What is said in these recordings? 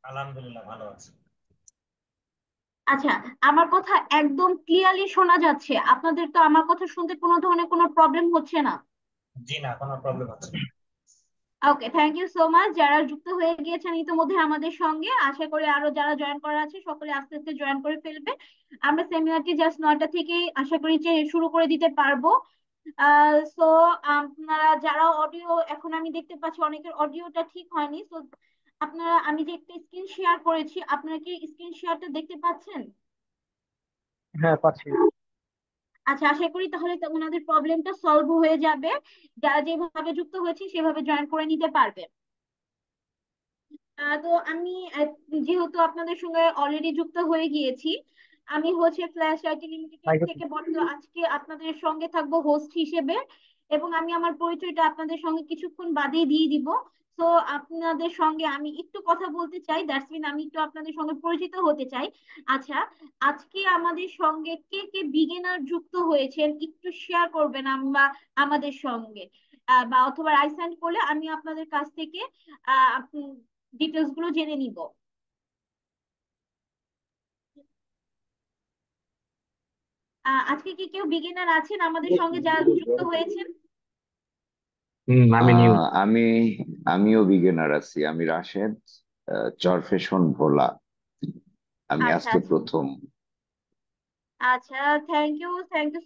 আলহামদুলিল্লাহ ভালো আছি। আচ্ছা, আমার কথা একদম ক্লিয়ারলি শোনা যাচ্ছে? আপনাদের তো আমার কথা শুনতে কোনো ধরনের কোনো প্রবলেম হচ্ছে না? জি না, কোনো প্রবলেম হচ্ছে না। ওকে, থ্যাংক ইউ সো মাচ। যারা যুক্ত হয়ে গিয়েছেন ইতিমধ্যে আমাদের সঙ্গে, আশা করি আরো যারা জয়েন করা আছে সকলে আস্তে আস্তে জয়েন করে ফেলবে। আমরা সেমিনারটি জাস্ট 9টা থেকেই আশা করি যে শুরু করে দিতে পারবো। সো আপনারা যারা অডিও, এখন আমি দেখতে পাচ্ছি অনেকের অডিওটা ঠিক হয়নি, তো আপনারা, আমি যে একটা স্ক্রিন শেয়ার করেছি, আপনারা কি স্ক্রিন শেয়ারটা দেখতে পাচ্ছেন? হ্যাঁ, পাচ্ছি। আচ্ছা, আশা করি তাহলে তো ওনাদের প্রবলেমটা সলভ হয়ে যাবে। যারা যেভাবে যুক্ত হয়েছে সেভাবে জয়েন করে নিতে পারবে। তো আমি যেহেতু আপনাদের সঙ্গে অলরেডি যুক্ত হয়ে গিয়েছি, আমি হচ্ছে ফ্ল্যাশ আইটি লিমিটেড মাইকে থেকে আজকে আপনাদের সঙ্গে থাকবো হোস্ট হিসেবে। এবং আমি আমার পরিচয়টা আপনাদের সঙ্গে কিছুক্ষণ বাদেই দিয়ে দিব। তো আপনাদের সঙ্গে আমি একটু কথা বলতে চাই, দ্যাটস মিন আমি একটু আপনাদের সঙ্গে পরিচিত হতে চাই। আচ্ছা, আজকে আমাদের সঙ্গে কে কে বিগিনার যুক্ত হয়েছেন একটু শেয়ার করবেন আমরা আমাদের সঙ্গে, বা অথবা রাইসেন্ড করলে আমি আপনাদের কাছ থেকে আহ ডিটেলস গুলো জেনে নিব। আজকে কি কেউ বিগিনার আছেন আমাদের সঙ্গে যারা যুক্ত হয়েছেন? আমি নিউ। আমি আমিও বিগিনার আছি। আমি রাশেদ, চরফেশন ভোলা। আমি আচ্ছা আজকে আচ্ছা। প্রথম। আচ্ছা, থ্যাংক ইউ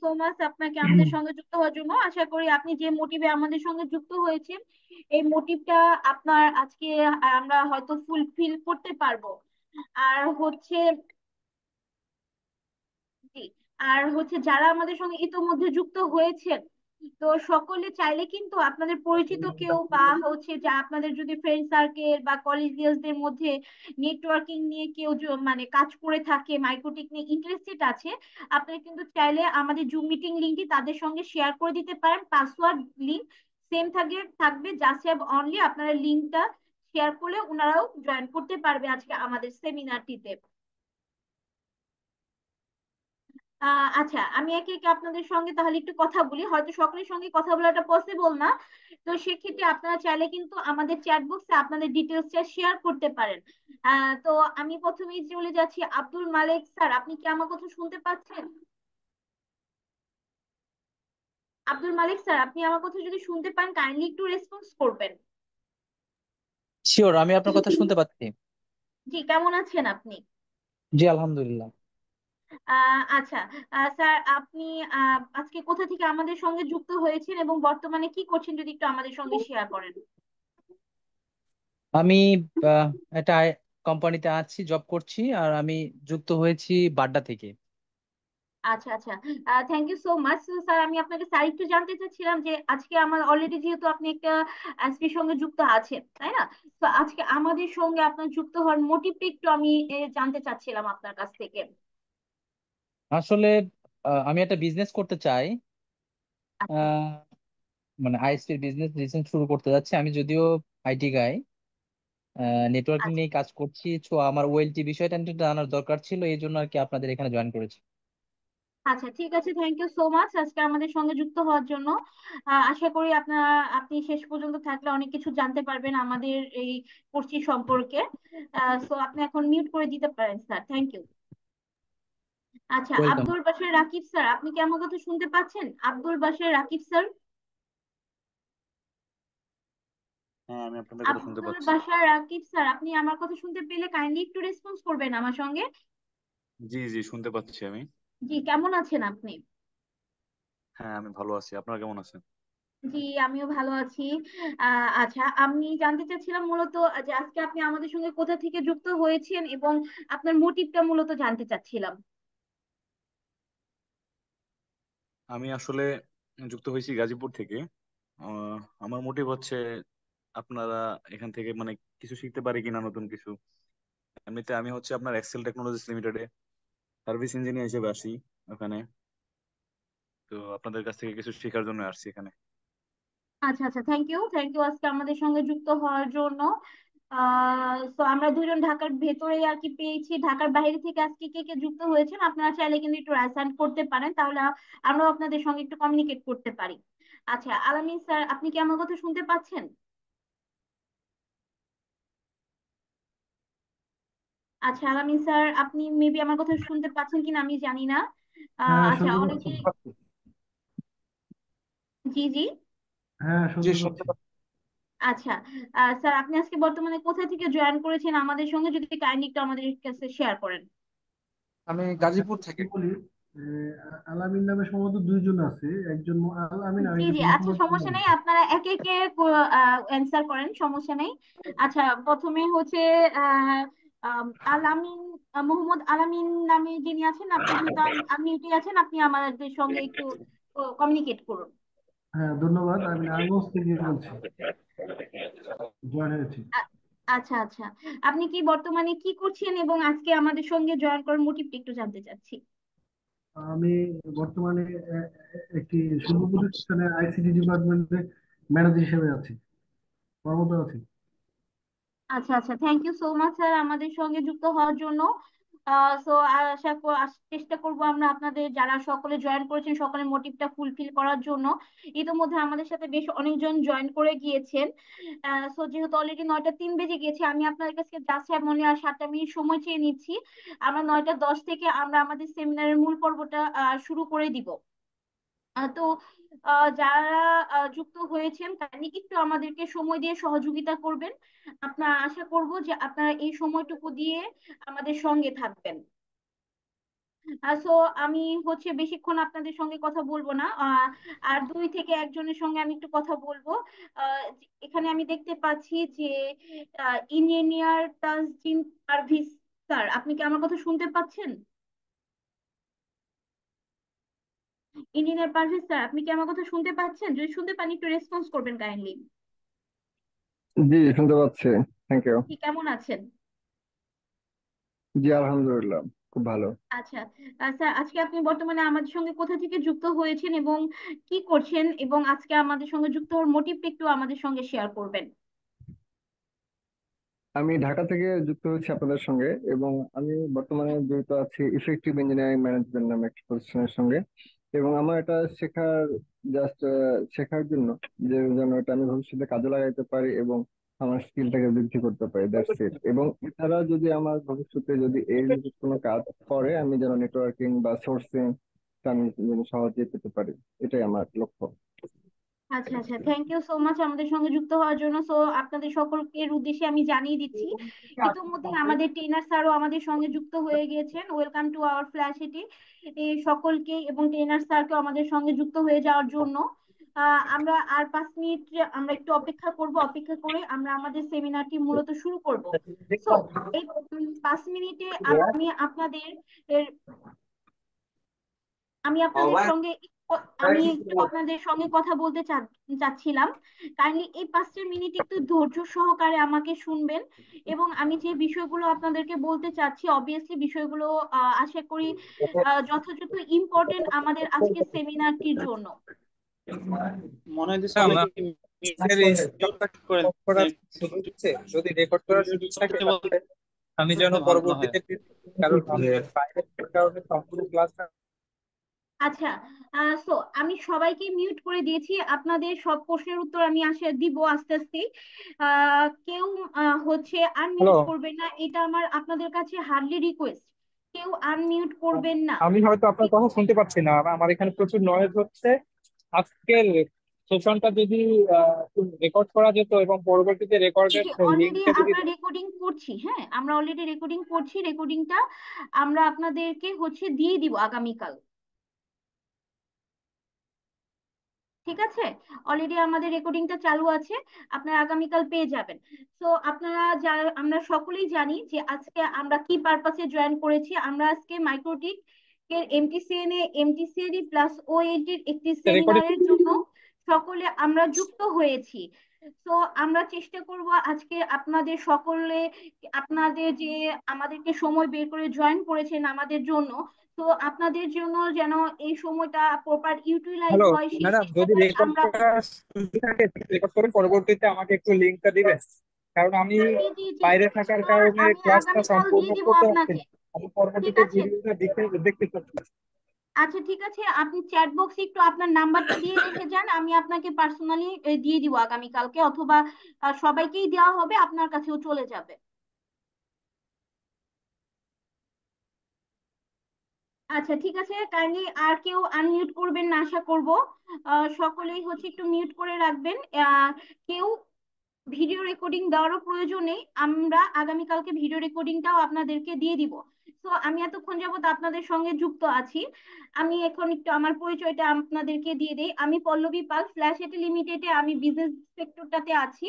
সো মাচ আপনাকে আমাদের সঙ্গে যুক্ত হওয়ার জন্য। আশা করি আপনি যে মোটিভে আমাদের সঙ্গে যুক্ত হয়েছেন, এই মোটিভটা আপনার আজকে আমরা হয়তো ফুলফিল করতে পারবো। আর হচ্ছে, জি, আর হচ্ছে যারা আমাদের সঙ্গে ইতোমধ্যে যুক্ত হয়েছেন, তো সকলে চাইলে কিন্তু আপনাদের পরিচিত কেউ বা হচ্ছে যা আপনাদের যদি ফ্রেন্ড সার্কেল বা কলিজিয়াসদের মধ্যে নেটওয়ার্কিং নিয়ে কেউ মানে কাজ করে থাকে, মাইক্রোটেক নিয়ে ইন্টারেস্টেড আছে, আপনারা কিন্তু চাইলে আমাদের জুম মিটিং লিংকটি তাদের সঙ্গে শেয়ার করে দিতে পারেন। পাসওয়ার্ড লিংক সেম থাকবে, জাস্ট হ্যাভ অনলি আপনারা লিংকটা শেয়ার করলে ওনারাও জয়েন করতে পারবে আজকে আমাদের সেমিনারটিতে। আচ্ছা, আমি একে একে আপনাদের সঙ্গে তাহলে একটু কথা বলি, হয়তো সকলের সঙ্গে কথা বলাটা পসিবল না। তো সেক্ষেত্রে আপনারা চাইলে কিন্তু আমাদের চ্যাট বক্সে আপনাদের ডিটেলসটা শেয়ার করতে পারেন। তো আমি প্রথমেই চলে যাচ্ছি আব্দুল মালেক স্যার, আপনি কি আমার কথা শুনতে পাচ্ছেন? আব্দুল মালিক স্যার, আপনি আমার কথা যদি শুনতে পান কাইন্ডলি একটু রেসপন্স করবেন। শিওর, আমি আপনার কথা শুনতে পাচ্ছি। জি, কেমন আছেন আপনি? জি, আলহামদুলিল্লাহ। আচ্ছা, স্যার আপনি আজকে কোথা থেকে আমাদের সঙ্গে যুক্ত হয়েছেন এবং বর্তমানে কি করছেন যদি একটু আমাদের সঙ্গে শেয়ার করেন। আমি আহ, একটা কোম্পানিতে আছি, জব করছি। আর আমি যুক্ত হয়েছি বাড্ডা থেকে। আচ্ছা আচ্ছা, thank you so much sir. আমি আপনাকে স্যার একটু জানতে চাচ্ছিলাম যে আজকে আমার অলরেডি যেহেতু আপনি একটা এসপির সঙ্গে যুক্ত আছেন, তাই না? তো আজকে আমাদের সঙ্গে আপনার যুক্ত হওয়ার মোটিভটা একটু আমি জানতে চাচ্ছিলাম আপনার কাছ থেকে। আসলে আমি একটা বিজনেস করতে চাই। আচ্ছা আহ, মানে আইএসপির বিজনেস রিসেন্ট শুরু করতে যাচ্ছি। আমি যদিও আইটি গাই, নেটওয়ার্কিং আচ্ছা নিয়ে কাজ করছি। তো আমার ওএলটি বিষয়টা একটু জানার দরকার ছিল, এই জন্য আর কি আপনাদের এখানে জয়েন করেছি। আচ্ছা, ঠিক আছে, থ্যাংক ইউ সো মাচ আজকে আমাদের সঙ্গে যুক্ত হওয়ার জন্য। আশা করি আপনি শেষ পর্যন্ত থাকলে অনেক কিছু জানতে পারবেন আমাদের এই কোর্সটি সম্পর্কে। সো আপনি এখন মিউট করে দিতে পারেন স্যার, থ্যাংক ইউ। আচ্ছা, ওয়েলকাম। আব্দুল বাশার রাকিব স্যার, আপনি কি আমার কথা শুনতে পাচ্ছেন? আব্দুল বাশার রাকিব স্যার। হ্যাঁ, আমি আপনাদের কথা শুনতে আব্দুল পাচ্ছি। বাশার রাকিব স্যার, আপনি আমার কথা শুনতে পেলে কাইন্ডলি একটু রেসপন্স করবেন আমার সঙ্গে। জি জি, শুনতে পাচ্ছি আমি। জি, কেমন আছেন আপনি? হ্যাঁ, আমি ভালো আছি। আপনারা কেমন আছেন? জি, আমিও ভালো আছি। আচ্ছা, আমি জানতে চাচ্ছিলাম মূলত যে আজকে আপনি আমাদের সঙ্গে কোথা থেকে যুক্ত হয়েছেন এবং আপনার মোটিভটা মূলত জানতে চাচ্ছিলাম। আমি আসলে যুক্ত হয়েছি গাজীপুর থেকে। আহ, আমার মোটিভ হচ্ছে আপনারা এখান থেকে মানে কিছু শিখতে পারি কিনা নতুন কিছু। এমনিতে আমি হচ্ছে আপনার এক্সেল টেকনোলজিস লিমিটেডে সার্ভিস ইঞ্জিনিয়ার হিসেবে আসি ওখানে। তো আপনাদের কাছ থেকে কিছু শেখার জন্য আসছি এখানে। আচ্ছা আচ্ছা, থ্যাংক ইউ আজকে আমাদের সঙ্গে যুক্ত হওয়ার জন্য। তো আমরা দুজন ঢাকার ভেতরে আর কি পেয়েছি, ঢাকার বাইরে থেকে আজকে কে কে যুক্ত হয়েছেন আপনারা চাইলে কিন্তু একটু রাইজ করতে পারেন, তাহলে আমরাও আপনাদের সঙ্গে একটু কমিউনিকেট করতে পারি। আচ্ছা, আলামিন স্যার, আপনি কি আমার কথা শুনতে পাচ্ছেন? আচ্ছা, আলামিন স্যার, আপনি মেবি আমার কথা শুনতে পাচ্ছেন কিনা আমি জানি না। হ্যাঁ আচ্ছা, শুনতে পাচ্ছি। অনেকে। জি জি। হ্যাঁ জি, শুনতে শুনতে পাচ্ছি। পাচ্ছি। আচ্ছা, স্যার, আপনি আজকে বর্তমানে কোথা থেকে জয়েন করেছেন আমাদের সঙ্গে, যদি কাইন্ডলি একটু আমাদের কাছে শেয়ার করেন। আমি আচ্ছা গাজীপুর থেকে। আমি বলি, আলামিন নামে সম্ভবত দুইজন আছে, একজন আলামিন আর জি জি, একজন আচ্ছা, মোহাম্মদ সমস্যা আলামিন। নেই, আপনারা একে একে অ্যান্সার করেন, সমস্যা নেই। আচ্ছা, প্রথমে হচ্ছে আহ আলামিন, মোহাম্মদ আলামিন নামে যিনি আছেন, আপনি যেহেতু আনমিউটে আছেন, আপনি আমাদের সঙ্গে একটু কমিউনিকেট করুন। হ্যাঁ ধন্যবাদ, আমি নারায়ণগঞ্জ থেকে বলছি, জয়েন হয়েছি। আ- আচ্ছা আচ্ছা, আপনি কি বর্তমানে কি করছেন এবং আজকে আমাদের সঙ্গে জয়েন করার মোটিভটা একটু জানতে চাচ্ছি। আমি বর্তমানে একটি শিল্প প্রতিষ্ঠানে আইসিটি ডিপার্টমেন্টে ম্যানেজার হিসেবে আছি, কর্মরত আছি। আচ্ছা আচ্ছা, thank you so much sir আমাদের সঙ্গে যুক্ত হওয়ার জন্য। সো চেষ্টা করব আমরা আপনাদের যারা সকলে জয়েন করেছেন সকলের মোটিভটা ফুলফিল করার জন্য। ইতিমধ্যে আমাদের সাথে বেশ অনেকজন জয়েন করে গিয়েছেন। সো যেহেতু অলরেডি 9টা 3 বেজে গিয়েছে, আমি আপনাদের কাছে জাস্ট মনে আর 7টা মিনিট সময় চেয়ে নিচ্ছি। আমরা 9টা 10 থেকে আমরা আমাদের সেমিনারের মূল পর্বটা শুরু করে দিব। তো যারা যুক্ত হয়েছেন কাইন্ডলি একটু আমাদেরকে সময় দিয়ে সহযোগিতা করবেন। আপনার আশা করব যে আপনারা এই সময়টুকু দিয়ে আমাদের সঙ্গে থাকবেন। সো আমি হচ্ছে বেশিক্ষণ আপনাদের সঙ্গে কথা বলবো না। আর 2 থেকে 1 জনের সঙ্গে আমি একটু কথা বলবো। এখানে আমি দেখতে পাচ্ছি যে ইঞ্জিনিয়ার তাজদিন পারভিজ স্যার, আপনি কি আমার কথা শুনতে পাচ্ছেন? ইঞ্জিনিয়ার পারভেজ স্যার, আপনি কি আমার কথা শুনতে পাচ্ছেন? যদি শুনতে পান একটু রেসপন্স করবেন কাইন্ডলি। জি শুনতে পাচ্ছি। Thank you. কি কেমন আছেন? জি আলহামদুলিল্লাহ, খুব ভালো। আচ্ছা, স্যার, আজকে আপনি বর্তমানে আমাদের সঙ্গে কোথা থেকে যুক্ত হয়েছেন এবং কি করছেন, এবং আজকে আমাদের সঙ্গে যুক্ত হওয়ার মোটিভটা একটু আমাদের সঙ্গে শেয়ার করবেন। আমি ঢাকা থেকে যুক্ত হয়েছি আপনাদের সঙ্গে, এবং আমি বর্তমানে জড়িত আছি ইফেক্টিভ ইঞ্জিনিয়ারিং ম্যানেজমেন্ট নামে একটা প্রতিষ্ঠানের সঙ্গে। এবং আমার এটা শেখার, জাস্ট শেখার জন্য, যে যেন এটা আমি ভবিষ্যতে কাজে লাগাইতে পারি এবং আমার স্কিলটাকে বৃদ্ধি করতে পারি, দ্যাটস ইট। এবং এছাড়া যদি আমার ভবিষ্যতে যদি এই রিলেটেড কোনো কাজ করে, আমি যেন নেটওয়ার্কিং বা সোর্সিং আমি যেন সহজেই পেতে পারি, এটাই আমার লক্ষ্য। আচ্ছা আচ্ছা, থ্যাংক ইউ সো মাচ আমাদের সঙ্গে যুক্ত হওয়ার জন্য। সো আপনাদের সকলের উদ্দেশ্যে আমি জানিয়ে দিচ্ছি, ইতিমধ্যে আমাদের ট্রেনার স্যারও আমাদের সঙ্গে যুক্ত হয়ে গিয়েছেন। Welcome to our flash city. এই সকলকে এবং ট্রেনার স্যারকে আমাদের সঙ্গে যুক্ত হয়ে যাওয়ার জন্য আমরা আর 5 মিনিট আমরা একটু অপেক্ষা করব। অপেক্ষা করে আমরা আমাদের সেমিনারটি মূলত শুরু করব। সো এই 5 মিনিটে আমি আপনাদের আমি আপনাদের সঙ্গে আমি একটু আপনাদের সঙ্গে কথা বলতে চাচ্ছিলাম। কাইন্ডলি এই 5টা মিনিট একটু ধৈর্য সহকারে আমাকে শুনবেন, এবং আমি যে বিষয়গুলো আপনাদেরকে বলতে চাচ্ছি অবভিয়াসলি বিষয়গুলো আশা করি যথাযথ ইম্পর্টেন্ট আমাদের আজকের সেমিনারটির জন্য। মনে হয় যে সবাইকে যদি রেকর্ড করার সুযোগ থাকে তাহলে আমি যেন ভালো হয়। পরবর্তীতে কারণ আমাদের বাইরে থাকার কারণে সম্পূর্ণ ক্লাস। আচ্ছা, সো আমি সবাইকে মিউট করে দিয়েছি, আপনাদের সব প্রশ্নের উত্তর আমি দিব আস্তে আস্তে। কেউ হচ্ছে হ্যালো, আনমিউট করবেন না, এটা আমার আপনাদের কাছে হার্ডলি রিকোয়েস্ট। কেউ আনমিউট করবেন না। আমি হয়তো আপনার কথা শুনতে পাচ্ছি না, আমার এখানে প্রচুর নয়েজ হচ্ছে। আজকের সেশনটা যদি রেকর্ড করা যেত এবং পরবর্তীতে রেকর্ডের অলরেডি লিঙ্কটা যদি আমরা রেকর্ডিং করছি, হ্যাঁ আমরা অলরেডি রেকর্ডিং করছি, রেকর্ডিংটা আমরা আপনাদেরকে হচ্ছে দিয়ে দিব আগামীকাল। ঠিক আছে, অলরেডি আমাদের রেকর্ডিংটা চালু আছে, আপনারা আগামীকাল পেয়ে যাবেন। তো আপনারা আমরা সকলেই জানি যে আজকে আমরা কি পারপাসে জয়েন করেছি। আমরা আজকে মাইক্রোটিক এর এমটিসিএনই প্লাস ওএটির একটি রেকর্ডিং সেমিনারের জন্য সকলে আমরা যুক্ত হয়েছি। তো আমরা চেষ্টা করব আজকে আপনাদের সকলে, আপনাদের যে আমাদেরকে সময় বের করে জয়েন করেছেন আমাদের জন্য, তো আপনাদের জন্য যেন এই সময়টা প্রপার ইউটিলাইজ হ্যালো হয় সেই ম্যাডাম, যদি চেষ্টাটাই রেকর্ড আমরা। করার সুযোগ থাকে রেকর্ড করে পরবর্তীতে আমাকে একটু লিঙ্কটা দিবেন, কারণ আমি জি জি জি, বাইরে থাকার স্যার, কারণে আমি ক্লাসটা আগামীকাল সম্পূর্ণ দিয়ে দিব করতে পারছি আপনাকে। না। আমি ঠিক পরবর্তীতে আছে, ভিডিওটা দেখতে দেখতে পাচ্ছি। আচ্ছা ঠিক আছে, আপনি চ্যাট বক্সে একটু আপনার নাম্বারটা দিয়ে রেখে যান, আমি আপনাকে পার্সোনালি দিয়ে দিব আগামীকালকে, অথবা সবাইকেই দেওয়া হবে, আপনার কাছেও চলে যাবে। আচ্ছা ঠিক আছে, কাইন্ডলি আর কেউ আনমিউট করবেন না আশা করব। সকলেই হচ্ছে একটু মিউট করে রাখবেন। কেউ ভিডিও রেকর্ডিং দেওয়ারও প্রয়োজন নেই, আমরা আগামীকালকে ভিডিও রেকর্ডিংটাও আপনাদেরকে দিয়ে দিব। তো আমি এতক্ষণ যাবত আপনাদের সঙ্গে যুক্ত আছি। আমি এখন একটু আমার পরিচয়টা আপনাদেরকে দিয়ে দেই। আমি পল্লবী পাল, ফ্ল্যাশ এটি লিমিটেডে আমি বিজনেস সেক্টরটাতে আছি।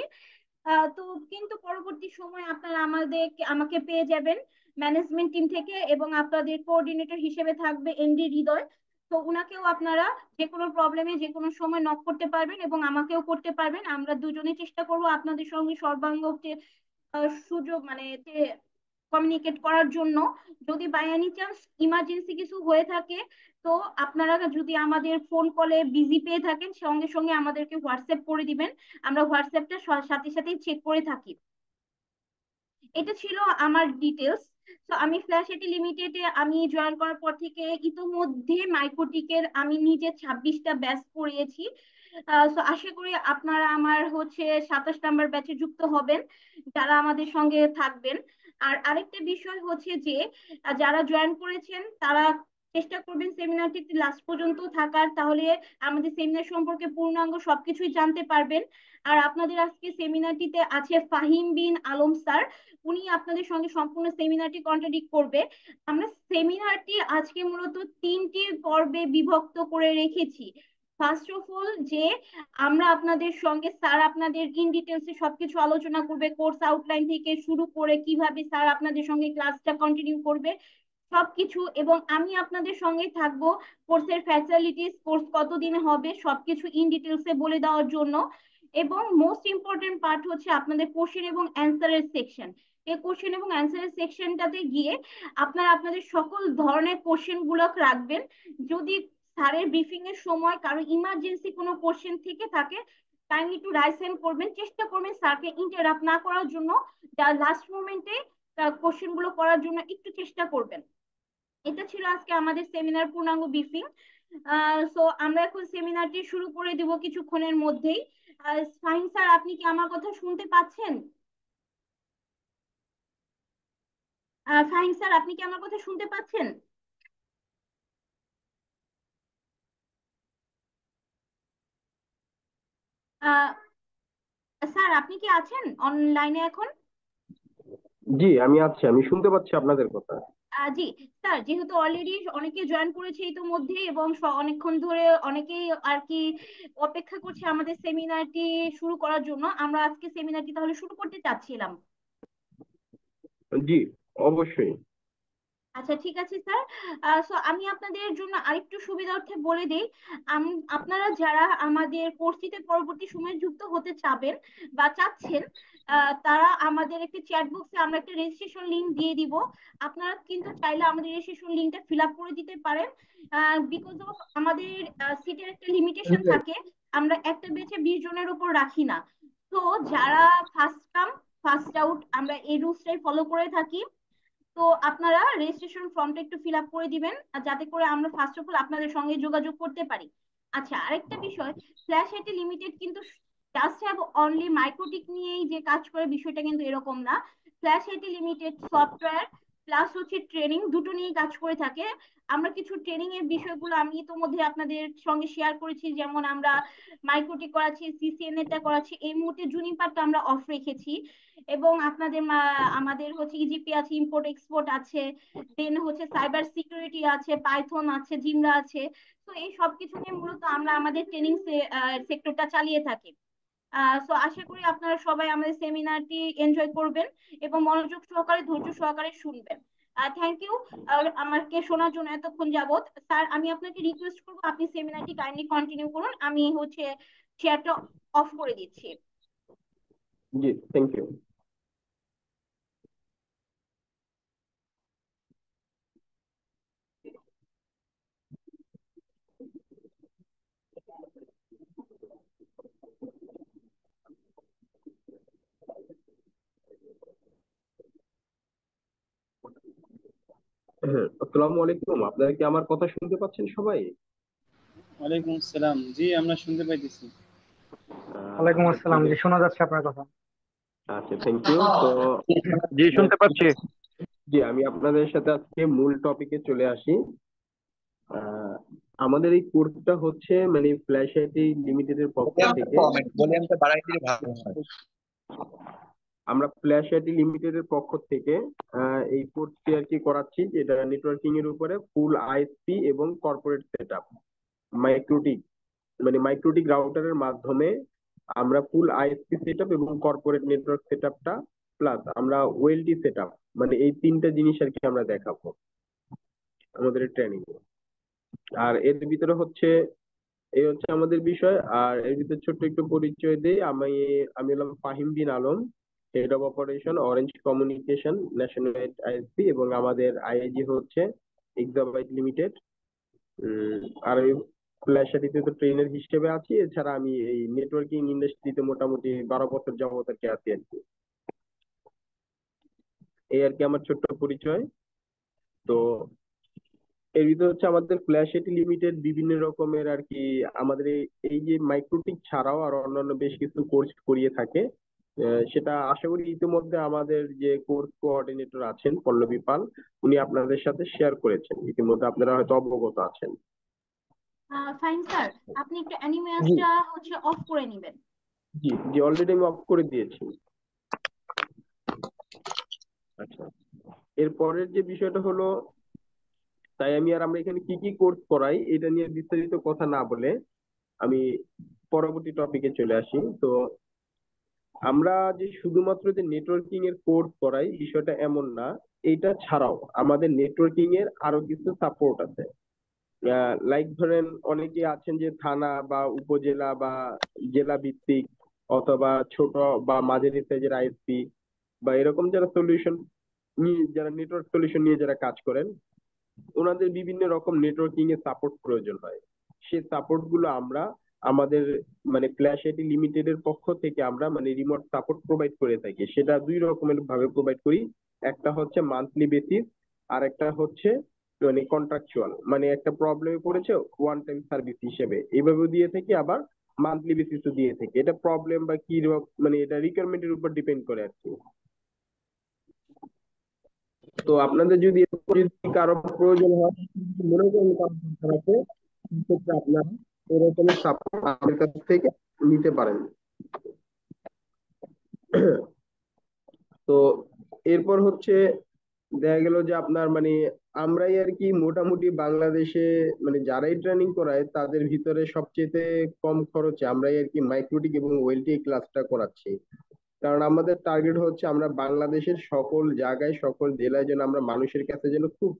তো কিন্তু পরবর্তী সময় আপনারা আমাকে পেয়ে যাবেন ম্যানেজমেন্ট টিম থেকে, এবং আপনাদের কোঅর্ডিনেটর হিসেবে থাকবে এমডি হৃদয়। তো উনাকেও আপনারা যে কোনো প্রবলেমে যে কোনো সময় নক করতে পারবেন এবং আমাকেও করতে পারবেন। আমরা দুজনে চেষ্টা করব আপনাদের সঙ্গে সর্বাঙ্গ সুযোগ মানে কমিউনিকেট করার জন্য। যদি বাই এনি চান্স ইমার্জেন্সি কিছু হয়ে থাকে, তো আপনারা যদি আমাদের ফোন কলে বিজি পেয়ে থাকেন, সঙ্গে সঙ্গে আমাদেরকে হোয়াটসঅ্যাপ করে দিবেন, আমরা হোয়াটসঅ্যাপটা সাথে সাথেই চেক করে থাকি। এটা ছিল আমার ডিটেলস। তো আমি ফ্ল্যাশ এটি লিমিটেডে আমি জয়েন করার পর থেকে ইতোমধ্যে মাইক্রোটিকের আমি নিজে 26টা ব্যাচ করিয়েছি। তো আশা করি আপনারা আমার হচ্ছে 27 নাম্বার ব্যাচে যুক্ত হবেন, যারা আমাদের সঙ্গে থাকবেন। আর আরেকটা বিষয় হচ্ছে যে যারা জয়েন করেছেন তারা চেষ্টা করবেন সেমিনারটিতে লাস্ট পর্যন্ত থাকার, তাহলে আমাদের সেমিনার সম্পর্কে পূর্ণাঙ্গ সবকিছুই জানতে পারবেন। আর আপনাদের আজকে সেমিনারটিতে আছে ফাহিম বিন আলম স্যার, উনি আপনাদের সঙ্গে সম্পূর্ণ সেমিনারটি কন্ট্রাডিক্ট করবে। আমরা সেমিনারটি আজকে মূলত 3টি পর্বে বিভক্ত করে রেখেছি। ফার্স্ট অফ অল যে আমরা আপনাদের সঙ্গে স্যার আপনাদের ইন ডিটেলসে সবকিছু আলোচনা করবে, কোর্স আউটলাইন থেকে শুরু করে কিভাবে স্যার আপনাদের সঙ্গে ক্লাসটা কন্টিনিউ করবে সবকিছু, এবং আমি আপনাদের সঙ্গে থাকবো কোর্সের ফ্যাসিলিটিস, কোর্স কতদিনে হবে সবকিছু ইন ডিটেলসে বলে দেওয়ার জন্য। এবং মোস্ট ইম্পর্টেন্ট পার্ট হচ্ছে আপনাদের কোশ্চেন এবং অ্যান্সারের সেকশন। এই কোশ্চেন এবং অ্যান্সারের সেকশনটাতে গিয়ে আপনারা আপনাদের সকল ধরনের কোশ্চেন গুলো রাখবেন। যদি স্যারের ব্রিফিং এর সময় কারো ইমার্জেন্সি কোনো কোশ্চেন থেকে থাকে, কাইন্ডলি একটু রাইজ হ্যান্ড করবেন, চেষ্টা করবেন স্যারকে ইন্টারাপ্ট না করার জন্য, লাস্ট মোমেন্টে কোশ্চেন গুলো করার জন্য একটু চেষ্টা করবেন। এটা ছিল আজকে আমাদের সেমিনার পূর্ণাঙ্গ ব্রিফিং। সো আমরা এখন সেমিনারটি শুরু করে দিব কিছুক্ষণের মধ্যেই। ফাহিম স্যার, আপনি কি আমার কথা শুনতে পাচ্ছেন? ফাহিম স্যার, আপনি কি আমার কথা শুনতে পাচ্ছেন? আহ, স্যার আপনি কি আছেন অনলাইনে এখন? জি, আমি আছি, আমি শুনতে পাচ্ছি আপনাদের কথা। জি স্যার, যেহেতু অলরেডি অনেকে জয়েন করেছে ইতিমধ্যে এবং অনেকক্ষণ ধরে অনেকেই আর কি অপেক্ষা করছে আমাদের সেমিনারটি শুরু করার জন্য, আমরা আজকে সেমিনারটি তাহলে শুরু করতে চাচ্ছিলাম। জি, অবশ্যই। আচ্ছা ঠিক আছে স্যার। সো আমি আপনাদের জন্য আরেকটু সুবিধার্থে বলে দিই, আপনারা যারা আমাদের কোর্সটিতে পরবর্তী সময়ে যুক্ত হতে চাবেন বা চাচ্ছেন, তারা আমাদের একটি চ্যাট বক্সে আমরা একটা রেজিস্ট্রেশন লিংক দিয়ে দিব। আপনারা কিন্তু চাইলে আমাদের রেজিস্ট্রেশন লিংকটা ফিল আপ করে দিতে পারেন। বিকজ অফ আমাদের সিটের একটা লিমিটেশন থাকে, আমরা একটা বেচে 20 জনের উপর রাখি না। তো যারা ফার্স্ট কাম ফার্স্ট আউট, আমরা এই রুলসটাই ফলো করে থাকি। তো আপনারা রেজিস্ট্রেশন ফর্মটা একটু ফিল আপ করে দিবেন, আর যাতে করে আমরা ফার্স্ট অফ অল আপনাদের সঙ্গে যোগাযোগ করতে পারি। আচ্ছা আরেকটা বিষয়, ফ্ল্যাশ আইটি লিমিটেড কিন্তু জাস্ট হ্যাভ অনলি মাইক্রোটিক নিয়েই যে কাজ করে বিষয়টা কিন্তু এরকম না। Flash IT limited software plus হচ্ছে ট্রেনিং দুটো নিয়ে কাজ করে থাকে। আমরা কিছু ট্রেনিং এর বিষয়গুলো আমি ইতোমধ্যে আপনাদের সঙ্গে শেয়ার করেছি, যেমন আমরা মাইক্রোটিক করাচ্ছি, সিসিএন এটা করাচ্ছি, এই মুহূর্তে জুনিপারটা আমরা অফ রেখেছি। এবং আপনাদের আমাদের হচ্ছে ইজিপি আছে, ইম্পোর্ট এক্সপোর্ট আছে, দেন হচ্ছে সাইবার সিকিউরিটি আছে, পাইথন আছে, জিমরা আছে। তো এই সবকিছু নিয়ে মূলত আমরা আমাদের ট্রেনিং সেক্টরটা চালিয়ে থাকি। সো আশা করি আপনারা সবাই আমাদের সেমিনারটি এনজয় করবেন এবং মনোযোগ সহকারে ধৈর্য সহকারে শুনবেন। থ্যাংক ইউ আমাকে শোনার জন্য এতক্ষণ যাবত। স্যার আমি আপনাকে রিকোয়েস্ট করবো আপনি সেমিনারটি কাইন্ডলি কন্টিনিউ করুন, আমি হচ্ছে শেয়ারটা অফ করে দিচ্ছি। জি, থ্যাংক ইউ। হ্যাঁ, আসসালামু আলাইকুম, আপনারা কি আমার কথা শুনতে পাচ্ছেন সবাই? ওয়ালাইকুম আসসালাম, জি আমরা শুনতে পাইতেছি। ওয়ালাইকুম আচ্ছা, আসসালাম, ঠিক জি আছে। শোনা যাচ্ছে আপনার কথা। আচ্ছা, থ্যাংক ইউ। তো জি শুনতে পাচ্ছি। জি, আমি আপনাদের সাথে আজকে মূল টপিকে চলে আসি। আহ, আমাদের এই কোর্সটা হচ্ছে মানে ফ্ল্যাশ আইটি লিমিটেডের পক্ষ থেকে ভলিউমটা বাড়াই দিলে ভালো হয়। আমরা ফ্ল্যাশ আইটি লিমিটেডের পক্ষ থেকে এই কোর্সটি আর কি করাচ্ছি, যেটা নেটওয়ার্কিং এর উপরে ফুল আইএসপি এবং কর্পোরেট সেটআপ, মাইক্রোটিক মানে মাইক্রোটিক রাউটারের মাধ্যমে আমরা ফুল আইএসপি সেটআপ এবং কর্পোরেট নেটওয়ার্ক সেটআপটা প্লাস আমরা ওএলটি সেটআপ, মানে এই তিনটা জিনিস আর কি আমরা দেখাবো আমাদের ট্রেনিং। আর এর ভিতরে হচ্ছে এই হচ্ছে আমাদের বিষয়। আর এর ভিতরে ছোট্ট একটু পরিচয় দেই, আমি আমি হলাম Fahim bin Alam, head of operation orange communication national ISP, এবং আমাদের আইএজি হচ্ছে এক্সাবাইট লিমিটেড। আর এই ফ্ল্যাশাটিতে তো ট্রেনার হিসেবে আছি, এছাড়া আমি এই নেটওয়ার্কিং ইন্ডাস্ট্রিতে মোটামুটি 12 বছর যাবত আর কি আছি আর কি। এই আর কি আমার ছোট্ট পরিচয়। তো এর ভিতরে হচ্ছে আমাদের ফ্ল্যাশ এটি লিমিটেড বিভিন্ন রকমের আর কি আমাদের এই যে মাইক্রোটিক ছাড়াও আর অন্যান্য বেশ কিছু কোর্স করিয়ে থাকে। সেটা আশা করি ইতিমধ্যে আমাদের যে কোর্স কোঅর্ডিনেটর আছেন পল্লবী পাল, উনি আপনাদের সাথে শেয়ার করেছেন, ইতিমধ্যে আপনারা হয়তো অবগত আছেন। ফাইন স্যার, আপনি একটু জি অ্যানিমেশনটা হচ্ছে অফ করে নেবেন। জি জি অলরেডি আমি অফ করে দিয়েছি। আচ্ছা, এরপরের যে বিষয়টা হলো, তাই আমরা এখানে কি কি কোর্স করাই এটা নিয়ে বিস্তারিত কথা না বলে আমি পরবর্তী টপিকে চলে আসি। তো আমরা যে শুধুমাত্র যে নেটওয়ার্কিং এর কোর্স করাই বিষয়টা এমন না, এটা ছাড়াও আমাদের নেটওয়ার্কিং এর আরো কিছু সাপোর্ট আছে। লাইক ধরেন অনেকে আছেন যে থানা বা উপজেলা বা জেলা ভিত্তিক অথবা ছোট বা মাঝারি সাইজের আইএসপি বা এরকম যারা সলিউশন নিয়ে, যারা নেটওয়ার্ক সলিউশন নিয়ে যারা কাজ করেন, ওনাদের বিভিন্ন রকম নেটওয়ার্কিং এর সাপোর্ট প্রয়োজন হয়। সেই সাপোর্ট গুলো আমরা আমাদের মানে ফ্ল্যাশ আইটি লিমিটেড এর পক্ষ থেকে আমরা মানে রিমোট সাপোর্ট প্রোভাইড করে থাকি। সেটা দুই রকমের ভাবে প্রোভাইড করি, একটা হচ্ছে মান্থলি বেসিস, আর একটা হচ্ছে মানে কন্ট্রাকচুয়াল, মানে একটা প্রবলেমে পড়েছে ওয়ান টাইম সার্ভিস হিসেবে এইভাবে দিয়ে থাকি, আবার মান্থলি বেসিসও দিয়ে থাকি। এটা প্রবলেম বা কি মানে এটা রিকোয়ারমেন্টের উপর ডিপেন্ড করে আর কি। তো আপনাদের যদি কারো প্রয়োজন হয়, মনে করেন কারো দরকার আছে, সেক্ষেত্রে আপনারা এরকমের সাপোর্ট আমাদের কাছ থেকে নিতে পারেন। তো এরপর হচ্ছে দেখা গেল যে আপনার মানে আমরাই আর কি মোটামুটি বাংলাদেশে মানে যারাই ট্রেনিং করায় তাদের ভিতরে সবচেয়ে কম খরচে আমরাই আর কি মাইক্রোটিক এবং ওয়েলটি ক্লাসটা করাচ্ছি। কারণ আমাদের টার্গেট হচ্ছে আমরা বাংলাদেশের সকল জায়গায় সকল জেলায় যেন আমরা মানুষের কাছে যেন খুব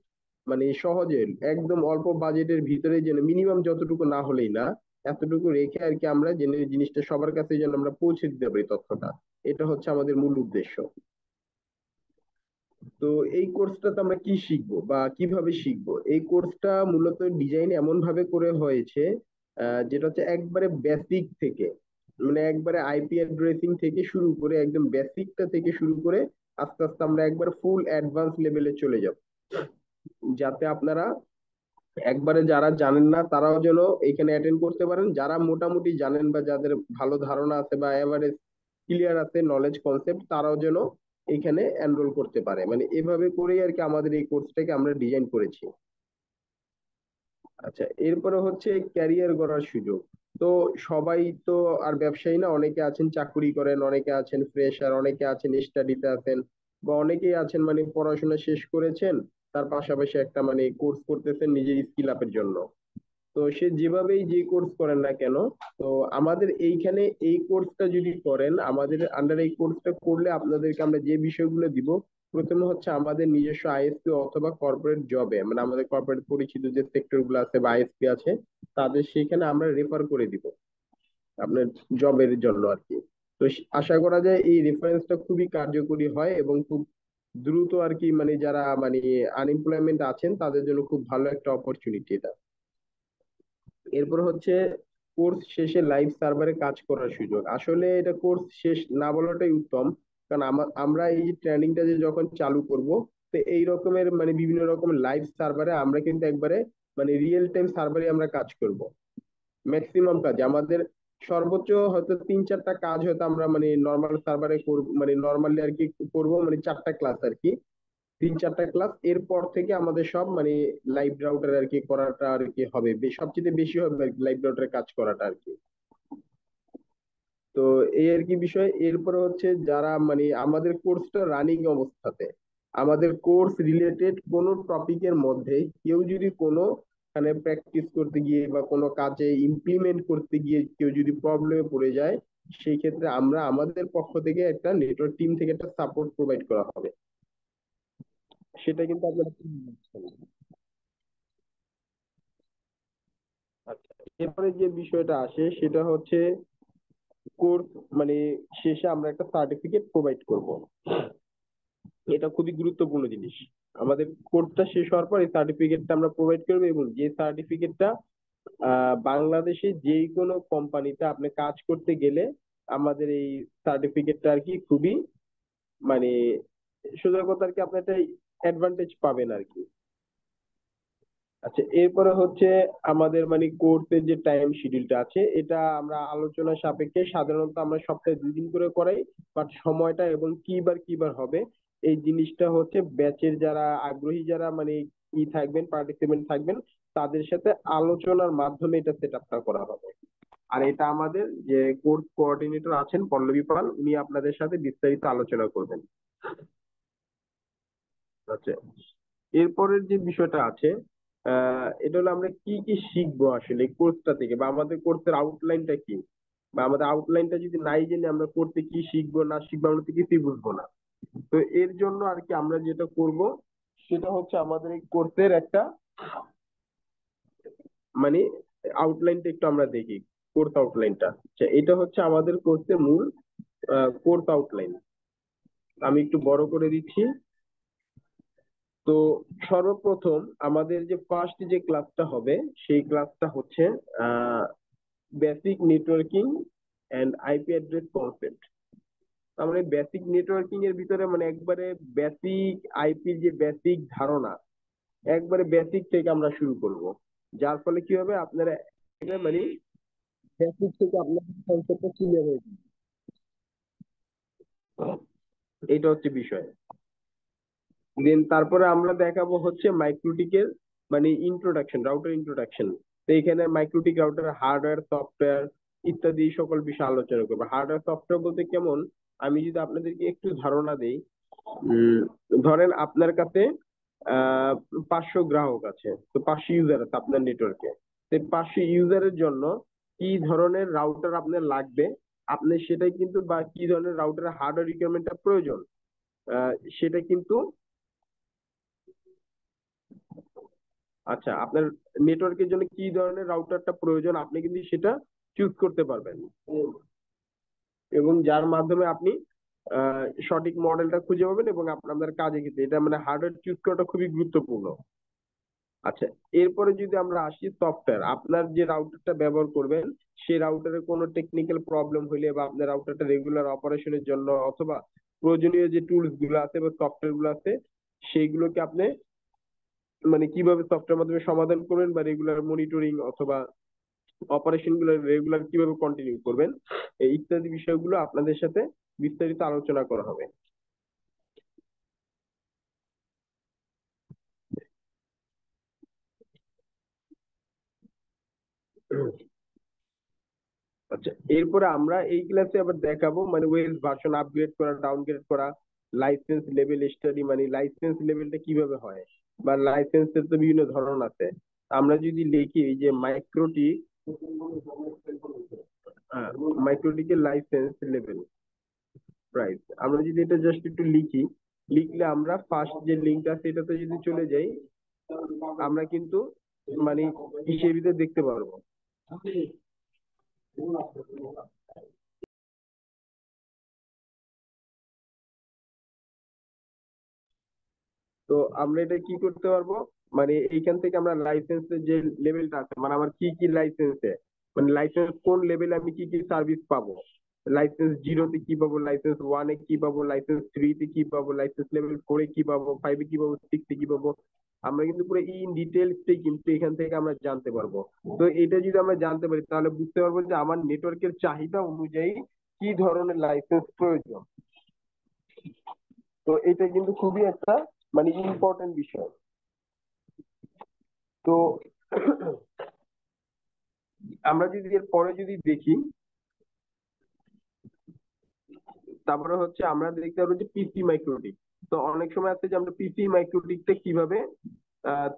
মানে সহজে একদম অল্প বাজেটের ভিতরে যেন মিনিমাম যতটুকু না হলেই না এতটুকু রেখে আর কি আমরা যেন জিনিসটা সবার কাছে যেন আমরা পৌঁছে দিতে পারি তথ্যটা, এটা হচ্ছে আমাদের মূল উদ্দেশ্য। তো এই কোর্সটাতে আমরা কি শিখবো বা কিভাবে শিখবো, এই কোর্সটা মূলত ডিজাইন এমন ভাবে করে হয়েছে যেটা হচ্ছে একবারে বেসিক থেকে মানে একবারে আইপি অ্যাড্রেসিং থেকে শুরু করে একদম বেসিকটা থেকে শুরু করে আস্তে আস্তে আমরা একবার ফুল অ্যাডভান্স লেভেলে চলে যাব, যাতে আপনারা একবারে যারা জানেন না তারাও যেন এখানে অ্যাটেন্ড করতে পারেন, যারা মোটামুটি জানেন বা যাদের ভালো ধারণা আছে বা এভারেজ ক্লিয়ার আছে নলেজ কনসেপ্ট, তারাও যেন এখানে এনরোল করতে পারে। মানে এভাবে করেই আর কি আমাদের এই কোর্সটাকে আমরা ডিজাইন করেছি। আচ্ছা, এরপরে হচ্ছে ক্যারিয়ার গড়ার সুযোগ। তো সবাই তো আর ব্যবসায়ী না, অনেকে আছেন চাকরি করেন, অনেকে আছেন ফ্রেশার, অনেকে আছেন স্টাডিতে আছেন, বা অনেকেই আছেন মানে পড়াশোনা শেষ করেছেন তার পাশাপাশি একটা মানে কোর্স করতেছেন নিজের স্কিল আপের জন্য। তো সে যেভাবেই যে কোর্স করেন না কেন, তো আমাদের এইখানে এই কোর্সটা যদি করেন, আমাদের আন্ডার এই কোর্সটা করলে আপনাদেরকে আমরা যে বিষয়গুলো দিব, প্রথমে হচ্ছে আমাদের নিজস্ব আইএসপি অথবা কর্পোরেট জবে মানে আমাদের কর্পোরেট পরিচিত যে সেক্টর গুলো আছে বা আইএসপি আছে তাদের সেখানে আমরা রেফার করে দিব আপনার জবের জন্য আর কি। তো আশা করা যায় এই রেফারেন্সটা খুবই কার্যকরী হয় এবং খুব দ্রুত আর কি মানে যারা মানে আনএমপ্লয়মেন্ট আছেন তাদের জন্য খুব ভালো একটা অপরচুনিটি এটা। এরপর হচ্ছে কোর্স শেষে লাইভ সার্ভারে কাজ করার সুযোগ। আসলে এটা কোর্স শেষ না বলাটাই উত্তম, কারণ আমরা এই ট্রেনিংটা যে যখন চালু করব, তো এই রকমের মানে বিভিন্ন রকম লাইভ সার্ভারে আমরা কিন্তু একবারে মানে রিয়েল টাইম সার্ভারে আমরা কাজ করব। ম্যাক্সিমাম কাজ আমাদের সর্বোচ্চ হয়তো 3-4টা কাজ হয়তো আমরা মানে নর্মাল সার্ভারে মানে নর্মালি আর কি করবো, মানে 4টা ক্লাস আর কি। 3-4টা ক্লাস, এরপর থেকে আমাদের সব মানে লাইভ রাউটার আর কি করাটা আর কি হবে, সবচেয়ে বেশি হবে আর কি লাইভ রাউটারের কাজ করাটা আর কি। তো এই আর কি বিষয়। এরপরে হচ্ছে যারা মানে আমাদের কোর্সটা রানিং অবস্থাতে, আমাদের কোর্স রিলেটেড কোনো টপিকের মধ্যে কেউ যদি কোনো মানে প্র্যাকটিস করতে গিয়ে বা কোনো কাজে ইমপ্লিমেন্ট করতে গিয়ে কেউ যদি প্রবলেমে পড়ে যায়, সেই ক্ষেত্রে আমরা আমাদের পক্ষ থেকে একটা নেটওয়ার্ক টিম থেকে একটা সাপোর্ট প্রোভাইড করা হবে। সেটা কিন্তু আপনারা কি বুঝছেন? আচ্ছা, এরপরে যে বিষয়টা আসে সেটা হচ্ছে কোর্স মানে শেষে আমরা একটা সার্টিফিকেট প্রোভাইড করব। এটা খুবই গুরুত্বপূর্ণ জিনিস। আমাদের কোর্সটা শেষ হওয়ার পর এই সার্টিফিকেটটা আমরা প্রোভাইড করবো, এবং যে সার্টিফিকেটটা বাংলাদেশে যে কোনো কোম্পানিতে আপনি কাজ করতে গেলে আমাদের এই সার্টিফিকেটটা আর কি খুবই মানে সোজা কথা আর কি আপনি একটা অ্যাডভান্টেজ পাবেন আর কি। আচ্ছা, এরপরে হচ্ছে আমাদের মানে কোর্সের যে টাইম শিডিউলটা আছে, এটা আমরা আলোচনা সাপেক্ষে সাধারণত আমরা সপ্তাহে 2 দিন করে করাই, বাট সময়টা এবং কিবার হবে এই জিনিসটা হচ্ছে ব্যাচের যারা আগ্রহী, যারা মানে থাকবেন, পার্টিসিপেন্ট থাকবেন, তাদের সাথে আলোচনার মাধ্যমে এটা সেট আপটা করা হবে। আর এটা আমাদের যে কোর্স কোঅর্ডিনেটর আছেন পল্লবী পাল, উনি আপনাদের সাথে বিস্তারিত আলোচনা করবেন। আচ্ছা, এরপরের যে বিষয়টা আছে এটা হলো আমরা কি কি শিখবো আসলে কোর্সটা থেকে, বা আমাদের কোর্সের আউটলাইনটা কি, বা আমাদের আউটলাইনটা যদি নাই জেনে আমরা করতে কি শিখবো না শিখবো আমরা তো কিছুই বুঝবো না। তো এর জন্য আর কি আমরা যেটা করব সেটা হচ্ছে আমাদের এই কোর্সের একটা মানে আউটলাইনটা একটু আমরা দেখি। কোর্স আউটলাইনটা এটা হচ্ছে আমাদের কোর্সের মূল কোর্স আউটলাইন। আমি একটু বড় করে দিচ্ছি। তো সর্বপ্রথম আমাদের যে ফার্স্ট যে ক্লাসটা হবে সেই ক্লাসটা হচ্ছে basic networking and IP address concept. আমরা বেসিক নেটওয়ার্কিং এর ভিতরে মানে একবারে বেসিক আইপির যে বেসিক ধারণা, একবারে বেসিক থেকে আমরা শুরু করব, যার ফলে কি হবে আপনারা মানে বেসিক থেকে আপনাদের কনসেপ্টটা ক্লিয়ার হয়ে যাবে। এইটা হচ্ছে বিষয়। দেন তারপরে আমরা দেখাবো হচ্ছে মাইক্রোটিকের মানে ইন্ট্রোডাকশন, রাউটার ইন্ট্রোডাকশন। তো এখানে মাইক্রোটিক রাউটার হার্ডওয়্যার, সফটওয়্যার ইত্যাদি সকল বিষয় আলোচনা করবো। হার্ডওয়্যার সফটওয়্যার বলতে কেমন, আমি যদি আপনাদেরকে একটু ধারণা দেই, ধরেন আপনার কাছে 500 গ্রাহক আছে, তো 500 ইউজার আছে আপনার নেটওয়ার্কে। তো 500 ইউজারের জন্য কি ধরনের রাউটার আপনার লাগবে, আপনি সেটাই কিন্তু, বা কি ধরনের রাউটারের হার্ডওয়্যার রিকোয়ারমেন্টটা প্রয়োজন সেটা কিন্তু আচ্ছা আপনার নেটওয়ার্কের জন্য কি ধরনের রাউটারটা প্রয়োজন আপনি কিন্তু সেটা চুজ করতে পারবেন, এবং যার মাধ্যমে আপনি সঠিক মডেলটা খুঁজে পাবেন এবং আপনাদের কাজে ক্ষেত্রে এটা মানে হার্ডওয়্যার চুজ করাটা খুবই গুরুত্বপূর্ণ। আচ্ছা, এরপরে যদি আমরা আসি সফটওয়্যার, আপনার যে রাউটারটা ব্যবহার করবেন সেই রাউটারে কোনো টেকনিক্যাল প্রবলেম হইলে বা আপনার রাউটারটা রেগুলার অপারেশনের জন্য অথবা প্রয়োজনীয় যে টুলস গুলো আছে বা সফটওয়্যার গুলো আছে সেইগুলোকে আপনি মানে কিভাবে সফটওয়্যার মাধ্যমে সমাধান করবেন, বা রেগুলার মনিটরিং অথবা অপারেশন গুলো রেগুলার কিভাবে কন্টিনিউ করবেন, এই ইত্যাদি বিষয়গুলো আপনাদের সাথে বিস্তারিত আলোচনা করা হবে। আচ্ছা, এরপরে আমরা এই ক্লাসে আবার দেখাবো মানে ওয়েস ভার্সন আপগ্রেড করা, ডাউনগ্রেড করা, লাইসেন্স লেভেল স্টাডি, মানে লাইসেন্স লেভেলটা কিভাবে হয়, বা লাইসেন্সের তো বিভিন্ন ধরন আছে। আমরা যদি লিখি যে মাইক্রোটিক, মাইক্রোটিকের লাইসেন্স লেভেল প্রাইস, আমরা যদি এটা জাস্ট একটু লিখি, লিখলে আমরা ফার্স্ট যে লিঙ্কটা আছে এটাতে যদি চলে যাই, আমরা কিন্তু মানে হিসেবে ভিতরে দেখতে পারবো। তো আমরা এটা কি করতে পারবো, মানে এইখান থেকে আমরা লাইসেন্সের যে লেভেলটা আছে, মানে আমার কি কি লাইসেন্সে মানে লাইসেন্স কোন লেভেলে আমি কি কি সার্ভিস পাবো, লাইসেন্স 0-তে কি পাবো, লাইসেন্স 1-এ কি পাবো, লাইসেন্স 3-তে কি পাবো, লাইসেন্স লেভেল 4-এ কি পাবো, 5-এ কি পাবো, 6-এ কি পাবো, আমরা কিন্তু পুরো ইন ডিটেলসটাই কিন্তু এখান থেকে আমরা জানতে পারবো। তো এটা যদি আমরা জানতে পারি তাহলে বুঝতে পারবো যে আমার নেটওয়ার্কের চাহিদা অনুযায়ী কি ধরনের লাইসেন্স প্রয়োজন। তো এটা কিন্তু খুবই একটা মানে ইম্পর্টেন্ট বিষয়। তো আমরা যদি এর পরে যদি দেখি, তারপরে হচ্ছে আমরা দেখতে পাবো যে পিসি মাইক্রোটিক। তো অনেক সময় আছে যে আমরা পিসি মাইক্রোটিকটা কিভাবে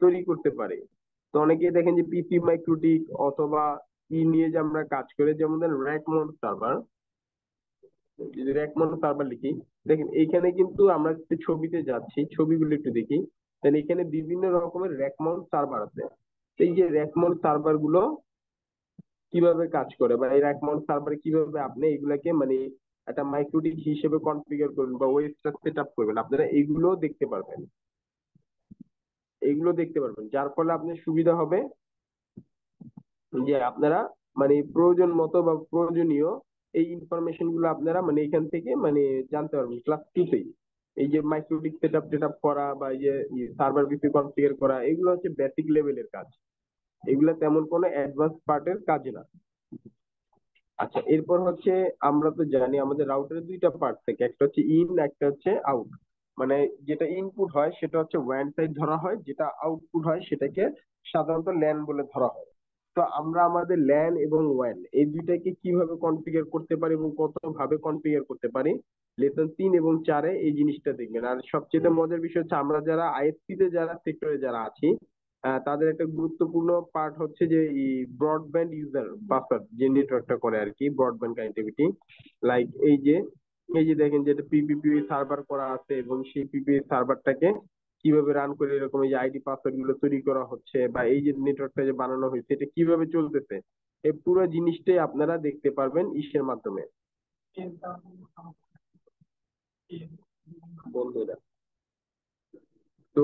তৈরি করতে পারি। তো অনেকেই দেখেন যে পিসি মাইক্রোটিক অথবা ই নিয়ে যে আমরা কাজ করি, যেমন rack Mount server. Rack Mount server লিখি, দেখেন এইখানে কিন্তু আমরা একটু ছবিতে যাচ্ছি, ছবিগুলো একটু দেখি। তাহলে এখানে বিভিন্ন রকমের র্যাক মাউন্ট সার্ভার আছে। এই যে র্যাক মাউন্ট সার্ভার গুলো কিভাবে কাজ করে, বা এই র্যাক মাউন্ট সার্ভারে কিভাবে আপনি এগুলাকে মানে একটা মাইক্রোটিক হিসেবে কনফিগার করবেন বা ওয়েবটা সেট আপ করবেন, আপনারা এইগুলো দেখতে পারবেন। এইগুলো দেখতে পারবেন, যার ফলে আপনার সুবিধা হবে যে আপনারা মানে প্রয়োজন মতো বা প্রয়োজনীয় এই ইনফরমেশন গুলো আপনারা মানে এখান থেকে মানে জানতে পারবেন ক্লাস 2তেই। এই যে মাইক্রোটিক সেট আপ করা বা এই যে সার্ভার পিসি কনফিগার করা, এগুলো হচ্ছে বেসিক লেভেলের কাজ, এগুলো তেমন কোনো অ্যাডভান্স পার্টের কাজ না। আচ্ছা, এরপর হচ্ছে আমরা তো জানি আমাদের রাউটারের দুইটা পার্ট থাকে, একটা হচ্ছে ইন, একটা হচ্ছে আউট। মানে যেটা ইনপুট হয় সেটা হচ্ছে ওয়ান সাইড ধরা হয়, যেটা আউটপুট হয় সেটাকে সাধারণত ল্যান বলে ধরা হয়। তো আমরা আমাদের ল্যান এবং ওয়ান এই দুইটাকে কিভাবে কনফিগার করতে পারি এবং কত ভাবে কনফিগার করতে পারি, লেসন 3 এবং 4 এই জিনিসটা দেখবেন। আর সবচেয়ে মজার বিষয় হচ্ছে আমরা যারা আইএসপি তে যারা সেক্টরে যারা আছি, তাদের একটা গুরুত্বপূর্ণ পার্ট হচ্ছে যে ব্রডব্যান্ড ইউজার বাফার, যে নেটওয়ার্কটা করে আর কি ব্রডব্যান্ড কানেক্টিভিটি। লাইক এই যে দেখেন যেটা পিপিপি সার্ভার করা আছে, এবং সেই পিপি সার্ভারটাকে কিভাবে রান করে, এরকম এই যে আইডি পাসওয়ার্ড গুলো তৈরি করা হচ্ছে, বা এই যে নেটওয়ার্কটা যে বানানো হয়েছে এটা কিভাবে চলতেছে, এই পুরো জিনিসটাই আপনারা দেখতে পারবেন ইসের মাধ্যমে। বন্ধুরা, তো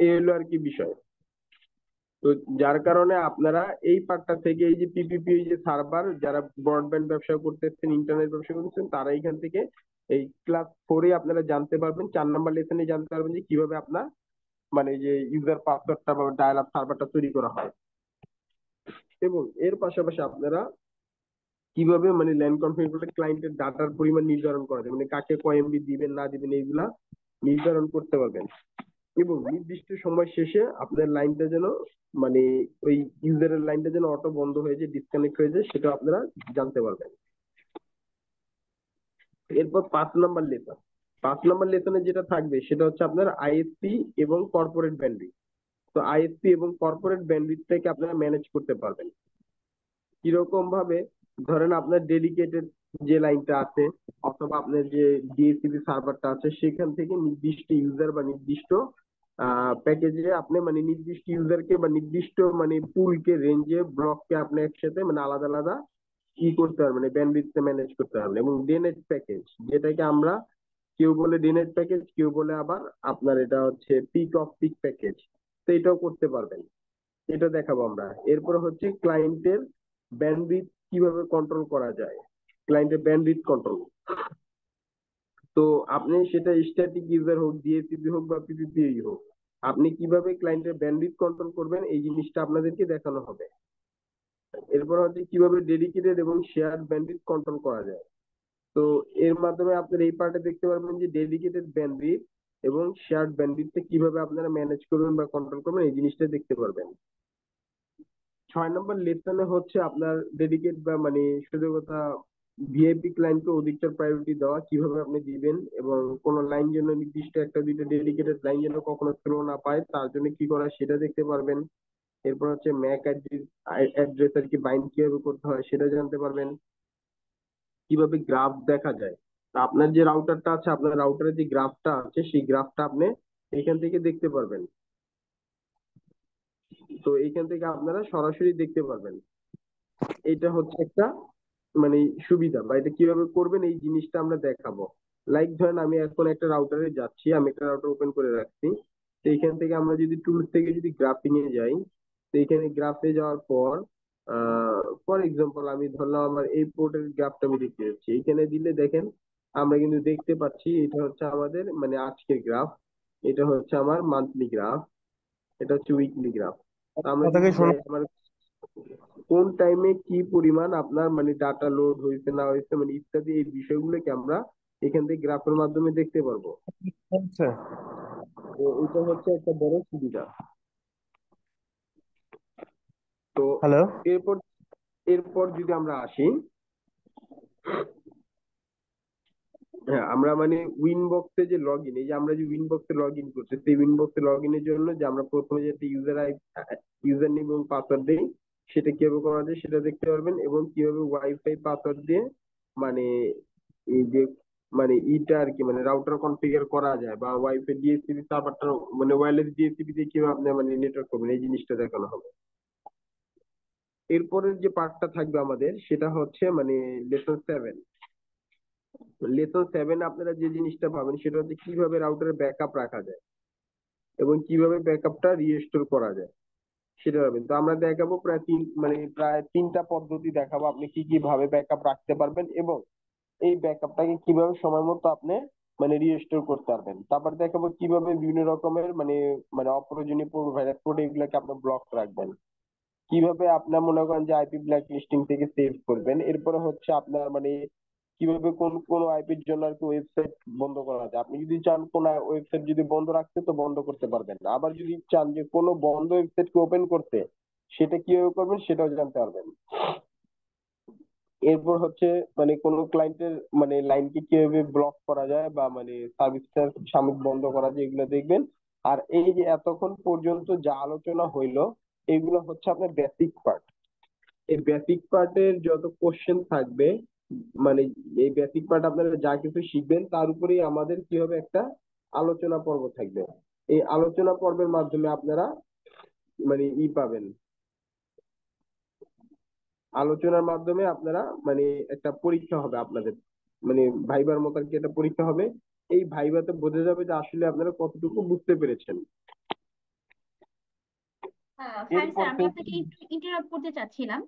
এই হলো আর কি বিষয়। তো যার কারণে আপনারা এই পার্টটা থেকে এই যে পিপিপি এই যে সার্ভার, যারা ব্রডব্যান্ড ব্যবসা করতেছেন, ইন্টারনেট ব্যবসা করতেছেন, তারা এখান থেকে এই ক্লাস 4 আপনারা জানতে পারবেন, 4 নাম্বার লেসনে জানতে পারবেন যে কিভাবে আপনার মানে যে ইউজার পাসওয়ার্ডটা বা ডায়াল আপ সার্ভারটা তৈরি করা হয়। এবং এর পাশাপাশি আপনারা কিভাবে মানে ল্যান্ড কনফিগার করলে ক্লায়েন্টের ডাটার পরিমাণ নির্ধারণ করা যায়, মানে কাকে কয় এমবি দিবেন না দিবেন এইগুলা নির্ধারণ করতে পারবেন। এবং নির্দিষ্ট সময় শেষে আপনার লাইনটা যেন মানে ওই ইউজারের লাইনটা যেন অটো বন্ধ হয়ে যায়, ডিসকানেক্ট হয়ে যায়, সেটা আপনারা জানতে পারবেন। এরপর 5 নাম্বার লেসনে যেটা থাকবে সেটা হচ্ছে আপনার আইএসপি এবং কর্পোরেট ব্যান্ডউইথ। তো আইএসপি এবং কর্পোরেট ব্যান্ডউইথটাকে আপনারা ম্যানেজ করতে পারবেন কিরকম ভাবে। ধরেন আপনার ডেডিকেটেড যে লাইনটা আছে অথবা আপনার যে ডিএসসিপি সার্ভারটা আছে, সেখান থেকে নির্দিষ্ট ইউজার বা নির্দিষ্ট প্যাকেজে আপনি মানে নির্দিষ্ট ইউজারকে বা নির্দিষ্ট মানে পুলকে, রেঞ্জে, ব্লককে আপনি একসাথে মানে আলাদা আলাদা করতে পারবেন, মানে ব্যান্ডউইথ ম্যানেজ করতে পারবেন। এবং ডেনেট প্যাকেজ, যেটাকে আমরা কেউ বলে ডেনেট প্যাকেজ, কেউ বলে আবার আপনার এটা হচ্ছে পিক অফ পিক প্যাকেজ, তো এটাও করতে পারবেন, এটা দেখাবো আমরা। এরপর হচ্ছে ক্লায়েন্টের ব্যান্ডউইথ কিভাবে কন্ট্রোল করা যায়, ক্লায়েন্টের ব্যান্ডউইথ কন্ট্রোল। তো আপনি সেটা স্ট্যাটিক ইউজার হোক, ডিএসসিপি হোক বা পিপিপি হোক, আপনি কিভাবে ক্লায়েন্টের ব্যান্ডউইথ কন্ট্রোল করবেন এই জিনিসটা আপনাদেরকে দেখানো হবে। এরপর হচ্ছে কিভাবে ডেডিকেটেড এবং শেয়ার্ড ব্যান্ডউইথ কন্ট্রোল করা যায়। তো এর মাধ্যমে আপনারা এই পার্টে দেখতে পারবেন যে ডেডিকেটেড ব্যান্ডউইথ এবং শেয়ার্ড ব্যান্ডউইথটা কিভাবে আপনারা ম্যানেজ করবেন বা কন্ট্রোল করবেন এই জিনিসটা দেখতে পারবেন। 6 নম্বর লেসনে হচ্ছে আপনার ডেডিকেট বা মানে সোজা কথা ভিআইপি ক্লায়েন্টকে অধিকতর প্রায়োরিটি দেওয়া, কিভাবে আপনি দিবেন, এবং কোন লাইন যেন নির্দিষ্ট একটা দুইটা ডেডিকেটেড লাইন যেন কখনো স্লো না পায়, তার জন্য কি করা সেটা দেখতে পারবেন। এরপর হচ্ছে ম্যাক অ্যাড্রেস আর কি বাইন্ড কিভাবে করতে হয় সেটা জানতে পারবেন। কিভাবে গ্রাফ দেখা যায়, তা আপনার যে রাউটারটা আছে, আপনার রাউটারের যে গ্রাফটা আছে সেই গ্রাফটা আপনি এখান থেকে দেখতে পারবেন। তো এইখান থেকে আপনারা সরাসরি দেখতে পারবেন। এটা হচ্ছে একটা মানে সুবিধা, বা এটা কিভাবে করবেন এই জিনিসটা আমরা দেখাবো। লাইক ধরেন আমি এখন একটা রাউটারে যাচ্ছি, আমি একটা রাউটার ওপেন করে রাখছি। তো এইখান থেকে আমরা যদি টুলস থেকে যদি গ্রাফিং এ যাই, তো এখানে গ্রাফে যাওয়ার পর ফর এক্সাম্পল আমি ধরলাম আমার এই পোর্টের গ্রাফটা আমি দেখতে যাচ্ছি, এখানে দিলে দেখেন আমরা কিন্তু দেখতে পাচ্ছি এটা হচ্ছে আমাদের মানে আজকের গ্রাফ, এটা হচ্ছে আমার মান্থলি গ্রাফ, এটা হচ্ছে উইকলি গ্রাফ। আমরা যদি যাই আমার কোন টাইমে কি পরিমাণ আপনার মানে ডাটা লোড হয়েছে না হয়েছে মানে ইত্যাদি এই বিষয়গুলোকে আমরা এখান থেকে গ্রাফের মাধ্যমে দেখতে পারবো। তো এটা হচ্ছে একটা বড় সুবিধা। তো হ্যালো। এরপর এরপর যদি আমরা আসি, হ্যাঁ আমরা মানে উইনবক্সে যে লগ ইন, এই যে আমরা যে উইনবক্সে লগ ইন করছি, সেই উইনবক্সে লগ ইনের জন্য যে আমরা প্রথমে যে একটা ইউজার নেম এবং পাসওয়ার্ড দিই, সেটা কিভাবে করা যায় সেটা দেখতে পারবেন, এবং কিভাবে ওয়াইফাই পাসওয়ার্ড দিয়ে মানে এই যে মানে ইটা আর কি মানে রাউটার কনফিগার করা যায়, বা ওয়াইফাই ডিএসসিপি সার্ভারটা মানে ওয়্যারলেস ডিএসসিপি দিয়ে কিভাবে আপনি মানে নেটওয়ার্ক করবেন, এই জিনিসটা দেখানো হবে। এরপরের যে পার্টটা থাকবে আমাদের সেটা হচ্ছে মানে লেসন 7। লেসন 7 আপনারা যে জিনিসটা পাবেন সেটা হচ্ছে কিভাবে রাউটারের ব্যাকআপ রাখা যায় এবং কিভাবে ব্যাকআপটা রিস্টোর করা যায় সেটা পাবেন। তো আমরা দেখাবো প্রায় 3টা পদ্ধতি দেখাবো আপনি কি কি ভাবে ব্যাকআপ রাখতে পারবেন, এবং এই ব্যাকআপটাকে কিভাবে সময় মতো আপনি মানে রিস্টোর করতে পারবেন। তারপর দেখাবো কিভাবে বিভিন্ন রকমের মানে মানে অপ্রয়োজনীয় ভাইরাস কোড এগুলোকে আপনি ব্লক রাখবেন, কিভাবে আপনার মনে করেন যে আইপি ব্ল্যাক লিস্টিং থেকে সেভ করবেন। এরপরে হচ্ছে আপনার মানে কিভাবে কোন কোন আইপির জন্য আর কি ওয়েবসাইট বন্ধ করা যায়। আপনি যদি চান কোন ওয়েবসাইট যদি বন্ধ রাখতে তো বন্ধ করতে পারবেন, আবার যদি চান যে কোনো বন্ধ ওয়েবসাইটকে ওপেন করতে সেটা কিভাবে করবেন সেটাও জানতে পারবেন। এরপর হচ্ছে মানে কোন ক্লায়েন্টের মানে লাইনকে কিভাবে ব্লক করা যায় বা মানে সার্ভিসটা সাময়িক বন্ধ করা যায়, এগুলো দেখবেন। আর এই যে এতক্ষণ পর্যন্ত যা আলোচনা হইলো এগুলো হচ্ছে আপনার বেসিক পার্ট। এই বেসিক পার্টের যত কোশ্চেন থাকবে মানে এই বেসিক পার্ট আপনারা যা কিছু শিখবেন তার উপরেই আমাদের কি হবে একটা আলোচনা পর্ব থাকবে। এই আলোচনা পর্বের মাধ্যমে আপনারা মানে পাবেন, আলোচনার মাধ্যমে আপনারা মানে একটা পরীক্ষা হবে আপনাদের, মানে ভাইবার মতো আর কি একটা পরীক্ষা হবে। এই ভাইভাতে বোঝা যাবে যে আসলে আপনারা কতটুকু বুঝতে পেরেছেন। ফাইন স্যার, এরপর আমি আপনাকে একটু ইন্টারাপ্ট করতে চাচ্ছিলাম।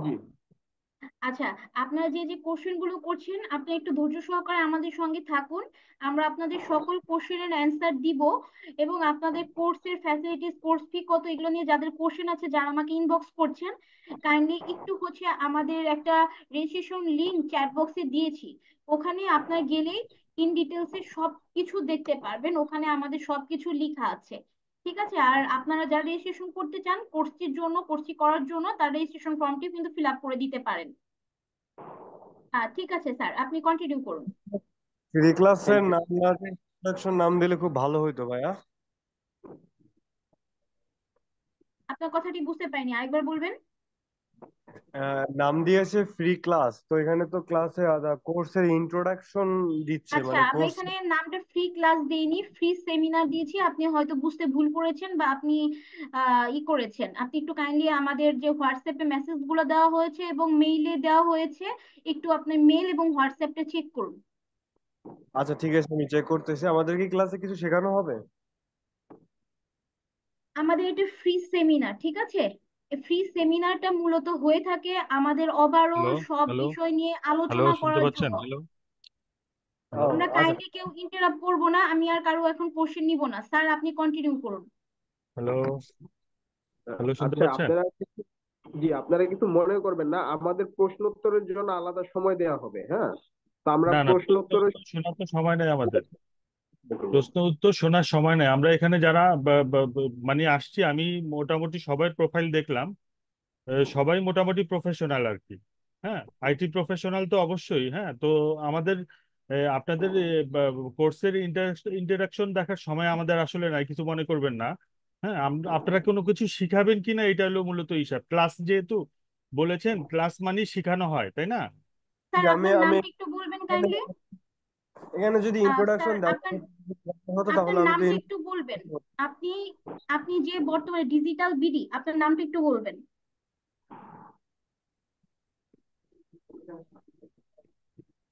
জি আচ্ছা, আপনারা যে যে কোশ্চেন গুলো করছেন আপনি একটু ধৈর্য সহকারে আমাদের সঙ্গে থাকুন। আমরা আপনাদের সকল কোশ্চেনের অ্যান্সার দিব, এবং আপনাদের কোর্সের ফ্যাসিলিটিস, কোর্স ফি কত, এগুলো নিয়ে যাদের কোশ্চেন আছে, যারা আমাকে ইনবক্স করছেন, কাইন্ডলি একটু হচ্ছে আমাদের একটা রেজিস্ট্রেশন লিংক চ্যাট বক্সে দিয়েছি, ওখানে আপনার গেলেই ইন ডিটেলসে সব কিছু দেখতে পারবেন, ওখানে আমাদের সবকিছু লেখা আছে। ঠিক আছে? আর আপনারা যারা রেজিস্ট্রেশন করতে চান কোর্সটির জন্য, কোর্সটি করার জন্য, তার রেজিস্ট্রেশন ফর্মটি কিন্তু ফিল আপ করে দিতে পারেন। ঠিক আছে স্যার, আপনি কন্টিনিউ করুন। ফ্রি ক্লাসের থ্যাংক ইউ। নাম না দিয়ে ইন্ট্রোডাকশন নাম দিলে খুব ভালো হইতো ভাইয়া। আপনার কথাটি বুঝতে পারিনি, আরেকবার বলবেন। নাম দিয়েছে ফ্রি ক্লাস, তো এখানে তো ক্লাসে কোর্সের ইন্ট্রোডাকশন দিচ্ছে, আচ্ছা, মানে আমরা কোর্স। এখানে নামটা ফ্রি ক্লাস দেইনি, ফ্রি সেমিনার দিয়েছি। আপনি হয়তো বুঝতে ভুল করেছেন, বা আপনি করেছেন। আপনি একটু কাইন্ডলি আমাদের যে হোয়াটসঅ্যাপে মেসেজ গুলো দেওয়া হয়েছে এবং মেইলে দেওয়া হয়েছে, একটু আপনি মেল এবং হোয়াটসঅ্যাপটা চেক করুন। আচ্ছা ঠিক আছে, আমি চেক করতেছি। আমাদের কি ক্লাসে কিছু শেখানো হবে? আমাদের এটা ফ্রি সেমিনার, ঠিক আছে? ফ্রি সেমিনারটা মূলত হয়ে থাকে আমাদের ওভারঅল হ্যালো সব হ্যালো বিষয় নিয়ে হ্যালো আলোচনা শুনতে করার পাচ্ছেন? জন্য। হ্যালো ও হ্যালো আমরা আচ্ছা। কাইন্ডলি কেউ ইন্টারাপ্ট করবো না, আমি আর কারো এখন কোশ্চেন নিব না। স্যার, আপনি কন্টিনিউ করুন। হ্যালো হ্যালো শুনতে আচ্ছা পাচ্ছেন? আপনারা জি আপনারা কিছু মনে করবেন না, আমাদের প্রশ্ন উত্তরের জন্য আলাদা সময় দেওয়া হবে। হ্যাঁ, তো আমরা না না, প্রশ্ন প্রশ্ন উত্তরের উত্তর শোনার তো সময় নেই আমাদের। প্রশ্ন উত্তর শোনার সময় নেই। আমরা এখানে যারা মানে আসছি, আমি মোটামুটি সবার প্রোফাইল দেখলাম। সবাই মোটামুটি প্রফেশনাল আর কি। হ্যাঁ, আইটি প্রফেশনাল তো অবশ্যই। হ্যাঁ, তো আমাদের আপনাদের কোর্সের ইন্টারাকশন দেখার সময় আমাদের আসলে নাই, কিছু মনে করবেন না। হ্যাঁ, আপনারা কোনো কিছু শিখাবেন কিনা এটা হলো মূলত হিসাব। ক্লাস যেহেতু বলেছেন, ক্লাস মানে শিখানো হয়, তাই না? স্যার, আমি আপনার আমি নামটা একটু বলবেন কাইন্ডলি। এখানে যদি স্যার, ইন্ট্রোডাকশন দেওয়া আপনার হতো আপনার তাহলে আমি তো নামটা একটু বলবেন। আপনি আপনি যে বর্তমানে ডিজিটাল বিডি, আপনার নামটা একটু বলবেন।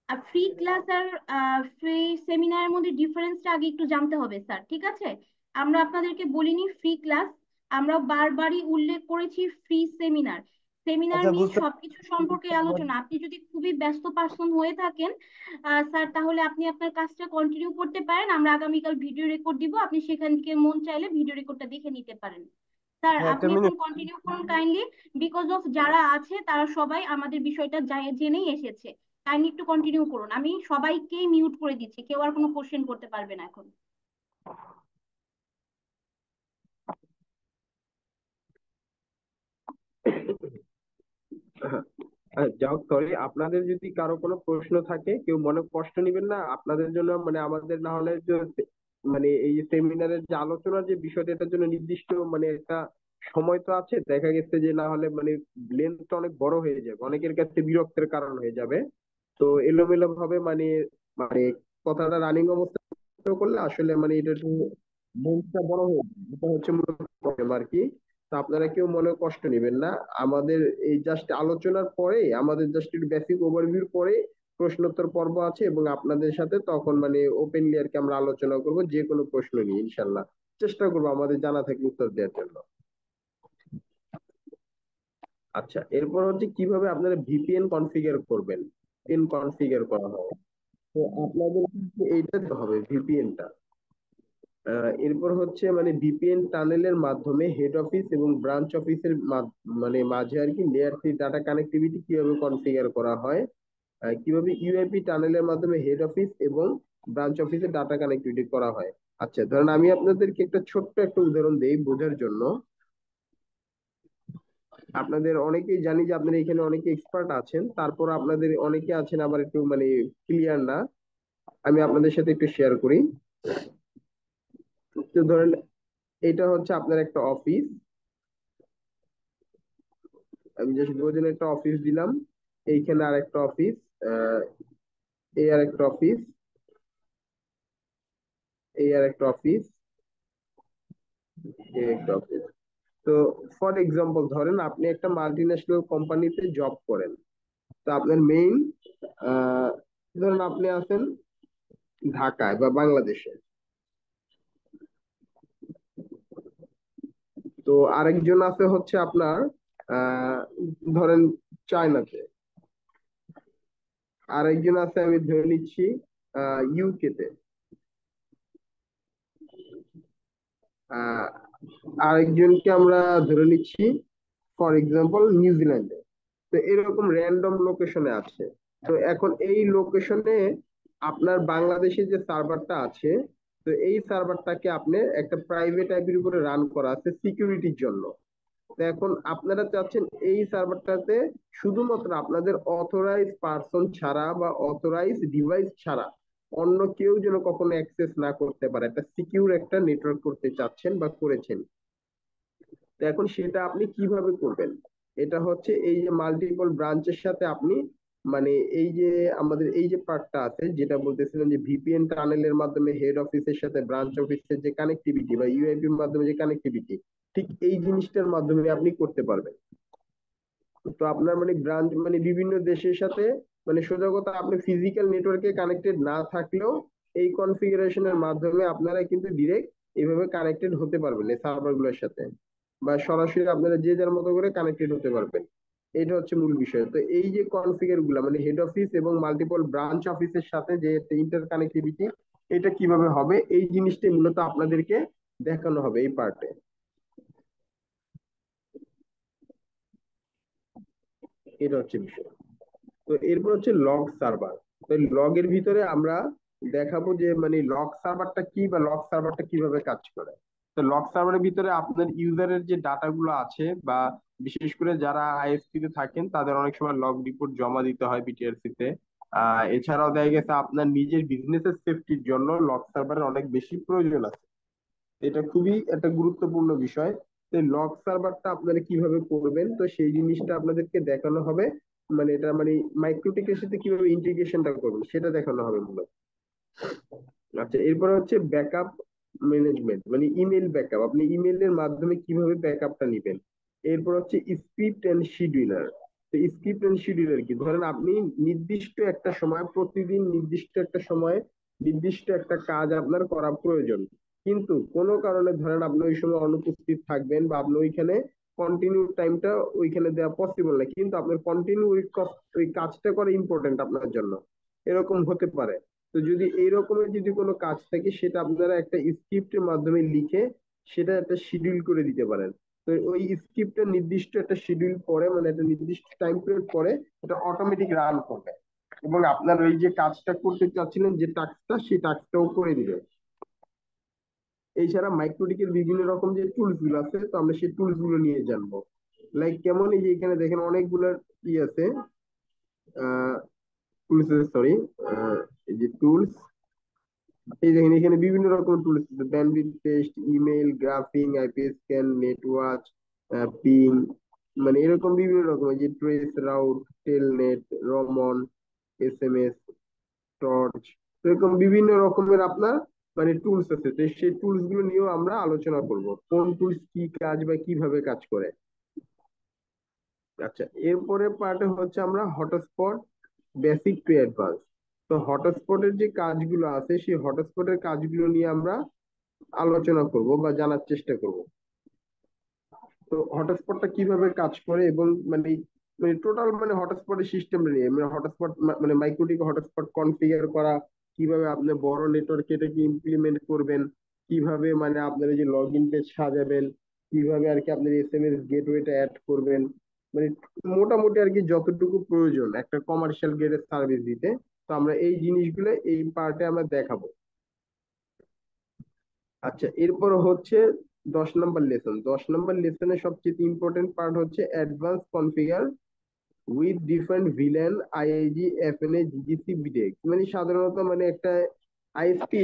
আর ফ্রি ক্লাস আর ফ্রি সেমিনারের মধ্যে ডিফারেন্সটা আগে একটু জানতে হবে স্যার, ঠিক আছে? আমরা আপনাদেরকে বলিনি ফ্রি ক্লাস, আমরা বারবারই উল্লেখ করেছি ফ্রি সেমিনার। সেমিনার আচ্ছা মিন্স বুঝতে সবকিছু সম্পর্কে আলোচনা। আপনি যদি খুবই ব্যস্ত পার্সন হয়ে থাকেন স্যার, তাহলে আপনি আপনার কাজটা কন্টিনিউ করতে পারেন। আমরা আগামীকাল ভিডিও রেকর্ড দিব, আপনি সেখান থেকে মন চাইলে ভিডিও রেকর্ডটা দেখে নিতে পারেন। স্যার, হ্যাঁ একটা আপনি এখন মিনিট। কন্টিনিউ করুন কাইন্ডলি, বিকজ অফ যারা আছে তারা সবাই আমাদের বিষয়টা জেনেই এসেছে। কাইন্ডলি একটু কন্টিনিউ করুন। আমি সবাইকেই মিউট করে দিচ্ছি, কেউ আর কোনো কোশ্চেন করতে পারবে না এখন। যাও, সরি, আপনাদের যদি কারো কোনো প্রশ্ন থাকে কেউ মনে কষ্ট নেবেন না। আপনাদের জন্য মানে আমাদের না হলে যে মানে এই সেমিনারের যে আলোচনার যে বিষয়টা, এটার জন্য নির্দিষ্ট মানে একটা সময় তো আছে। দেখা গেছে যে না হলে মানে লেন্থটা অনেক বড় হয়ে যাবে, অনেকের কাছে বিরক্তের কারণ হয়ে যাবে। তো এলোমেলো ভাবে মানে মানে কথাটা রানিং অবস্থা করলে আসলে মানে এটা একটু লেন্থটা বড় হয়ে যাবে, এটা হচ্ছে মূলত প্রবলেম আর কি। তো আপনারা কেউ মনে কষ্ট নেবেন না। আমাদের এই জাস্ট আলোচনার পরে, আমাদের জাস্ট একটু বেসিক ওভারভিউর পরে প্রশ্নোত্তর পর্ব আছে, এবং আপনাদের সাথে তখন মানে ওপেনলি আর কি আমরা আলোচনা করব যে কোনো প্রশ্ন নিয়ে ইনশাল্লাহ। চেষ্টা করবো আমাদের জানা থাকলে উত্তর দেওয়ার জন্য। আচ্ছা, এরপর হচ্ছে কিভাবে আপনারা ভিপিএন কনফিগার করবেন, পিন কনফিগার করা হয়। তো আপনাদের এইটা দিতে হবে ভিপিএনটা। এরপর হচ্ছে মানে ভিপিএন টানেলের মাধ্যমে হেড অফিস এবং ব্রাঞ্চ অফিসের মানে মাঝে আর কি লেয়ার 3 ডাটা কানেক্টিভিটি কিভাবে কনফিগার করা হয়। কিভাবে ইউআইপি টানেলের মাধ্যমে হেড অফিস এবং ব্রাঞ্চ অফিসের ডাটা কানেক্টিভিটি করা হয়। আচ্ছা, ধরেন আমি আপনাদেরকে একটা ছোট্ট একটা উদাহরণ দেই বোঝার জন্য। আপনাদের অনেকেই জানি যে আপনারা এখানে অনেকে এক্সপার্ট আছেন, তারপর আপনাদের অনেকে আছেন আবার একটু মানে ক্লিয়ার না। আমি আপনাদের সাথে একটু শেয়ার করি। তো ধরেন এটা হচ্ছে আপনার একটা অফিস, আমি জাস্ট বোঝেন একটা অফিস দিলাম। এইখানে আর একটা অফিস, এই আর একটা অফিস, এই আর একটা অফিস, এই একটা অফিস। তো ফর এক্সাম্পল ধরেন আপনি একটা মাল্টি ন্যাশনাল কোম্পানিতে জব করেন। তো আপনার মেইন ধরেন আপনি আছেন ঢাকায় বা বাংলাদেশে, তো আরেকজন আছে হচ্ছে আপনার আহ ধরেন চায়নাতে, আরেকজন আছে আমি ধরে নিচ্ছি ইউকে তে, আহ আরেকজনকে আমরা ধরে নিচ্ছি ফর এক্সাম্পল নিউজিল্যান্ডে। তো এরকম র্যান্ডম লোকেশনে আছে। তো এখন এই লোকেশনে আপনার বাংলাদেশে যে সার্ভারটা আছে, তো এই সার্ভারটাকে আপনি একটা প্রাইভেট আইপির উপরে রান করা আছে সিকিউরিটির জন্য। তো এখন আপনারা চাচ্ছেন এই সার্ভারটাতে শুধুমাত্র আপনাদের অথরাইজ পারসন ছাড়া বা অথরাইজ ডিভাইস ছাড়া অন্য কেউ যেন কখনো অ্যাক্সেস না করতে পারে, একটা সিকিউর একটা নেটওয়ার্ক করতে চাচ্ছেন বা করেছেন। তো এখন সেটা আপনি কিভাবে করবেন? এটা হচ্ছে এই যে মাল্টিপল ব্রাঞ্চের সাথে আপনি মানে এই যে আমাদের এই যে পার্টটা আছে যেটা বলতেছিলেন যে ভিপিএন টানেলের মাধ্যমে হেড অফিসের সাথে ব্রাঞ্চ অফিসের যে কানেক্টিভিটি বা ইউআইপির মাধ্যমে যে কানেক্টিভিটি, ঠিক এই জিনিসটার মাধ্যমে আপনি করতে পারবেন। তো আপনার মানে ব্রাঞ্চ মানে বিভিন্ন দেশের সাথে মানে সোজা কথা আপনি ফিজিক্যাল নেটওয়ার্কে কানেক্টেড না থাকলেও এই কনফিগারেশনের মাধ্যমে আপনারা কিন্তু ডিরেক্ট এইভাবে কানেক্টেড হতে পারবেন এই সার্ভার গুলোর সাথে, বা সরাসরি আপনারা যে যার মতো করে কানেক্টেড হতে পারবেন। এটা হচ্ছে মূল বিষয়। তো এই যে কনফিগার গুলা মানে হেড অফিস এবং মাল্টিপল ব্রাঞ্চ অফিসের সাথে যে ইন্টার কানেক্টিভিটি, এটা কিভাবে হবে এই জিনিসটাই মূলত আপনাদেরকে দেখানো হবে এই পার্টে। এটা হচ্ছে বিষয়। তো এরপর হচ্ছে লগ সার্ভার। তো লগের ভিতরে আমরা দেখাবো যে মানে লগ সার্ভারটা কি বা লগ সার্ভারটা কিভাবে কাজ করে। তো লগ সার্ভারের ভিতরে আপনার ইউজারের যে ডাটা গুলো আছে বা বিশেষ করে যারা আইএসপি তে থাকেন তাদের অনেক সময় লগ রিপোর্ট জমা দিতে হয় বিটিআরসি তে। এছাড়াও দেখা গেছে আপনার নিজের বিজনেসের সেফটির জন্য লগ সার্ভারের অনেক বেশি প্রয়োজন আছে। এটা খুবই একটা গুরুত্বপূর্ণ বিষয়। তো লগ সার্ভারটা আপনারা কিভাবে করবেন তো সেই জিনিসটা আপনাদেরকে দেখানো হবে। মানে এটা মানে মাইক্রোটিকের সাথে কিভাবে ইন্টিগ্রেশনটা করবেন সেটা দেখানো হবে মূলত। আচ্ছা, এরপর হচ্ছে ব্যাকআপ ম্যানেজমেন্ট মানে ইমেল ব্যাকআপ, আপনি ইমেলের মাধ্যমে কিভাবে ব্যাকআপটা নেবেন। এরপর হচ্ছে স্ক্রিপ্ট এন্ড শিডিউলার। তো স্ক্রিপ্ট এন্ড শিডিউলার কি, ধরেন আপনি নির্দিষ্ট একটা সময় প্রতিদিন নির্দিষ্ট একটা সময় নির্দিষ্ট একটা কাজ আপনার করা প্রয়োজন, কিন্তু কোনো কারণে ধরেন আপনি ওই সময় অনুপস্থিত থাকবেন বা আপনি ওইখানে কন্টিনিউ টাইমটা ওইখানে দেওয়া পসিবল না, কিন্তু আপনার কন্টিনিউ ওই কাজটা করা ইম্পর্টেন্ট আপনার জন্য, এরকম হতে পারে। তো যদি এই রকমের যদি কোনো কাজ থাকে সেটা আপনারা একটা স্ক্রিপ্টের মাধ্যমে লিখে সেটা একটা শিডিউল করে দিতে পারেন। তো ওই স্ক্রিপ্টের নির্দিষ্ট একটা শিডিউল পরে মানে একটা নির্দিষ্ট টাইম পিরিয়ড পরে এটা অটোমেটিক রান করবে এবং আপনার ওই যে কাজটা করতে চাচ্ছিলেন যে টাস্কটা সেই টাস্কটাও করে দিবে। এছাড়া মাইক্রোটিকের বিভিন্ন রকম যে টুলস গুলো আছে, তো আমরা সেই টুলস গুলো নিয়ে জানবো। লাইক কেমন, এই যে এখানে দেখেন অনেকগুলো ই আছে, টুলস, সরি, এই যে টুলস, এই দেখেন এখানে বিভিন্ন রকম টুলস আছে, bandwidth test, email, graphing, IP scan, netwatch, ping, মানে এরকম বিভিন্ন রকম, এই যে trace, route, telnet, romon, SMS, torch, এরকম বিভিন্ন রকমের আপনার মানে টুলস আছে। তো সেই টুলস গুলো নিয়েও আমরা আলোচনা করব, কোন টুলস কি কাজ বা কিভাবে কাজ করে। আচ্ছা, এরপরে পার্টে হচ্ছে আমরা হটস্পট বেসিক টু অ্যাডভান্স। তো হটস্পটের যে কাজগুলো আছে সেই হটস্পটের কাজগুলো নিয়ে আমরা আলোচনা করব বা জানার চেষ্টা করব। তো হটস্পটটা কিভাবে কাজ করে এবং মানে মানে টোটাল মানে হটস্পটের সিস্টেম নিয়ে, মানে হটস্পট মানে মাইক্রোটিক হটস্পট কনফিগার করা, কিভাবে আপনি বড় নেটওয়ার্ক এটাকে ইমপ্লিমেন্ট করবেন, কিভাবে মানে আপনার এই যে লগ ইন পেজ সাজাবেন, কিভাবে আর কি আপনার এসএমএস গেটওয়েটা অ্যাড করবেন, মানে মোটামুটি আর কি যতটুকু প্রয়োজন একটা কমার্শিয়াল গ্রেডের সার্ভিস দিতে। তো আমরা এই জিনিসগুলো এই পার্টে আমরা দেখাবো। আচ্ছা, এরপর হচ্ছে 10 নম্বর লেসন। 10 নম্বর লেসনের সবচেয়ে ইম্পর্টেন্ট পার্ট হচ্ছে advance configure with different VLAN, IIG, FNA, GGC, BDX. মানে সাধারণত মানে একটা আইএসপি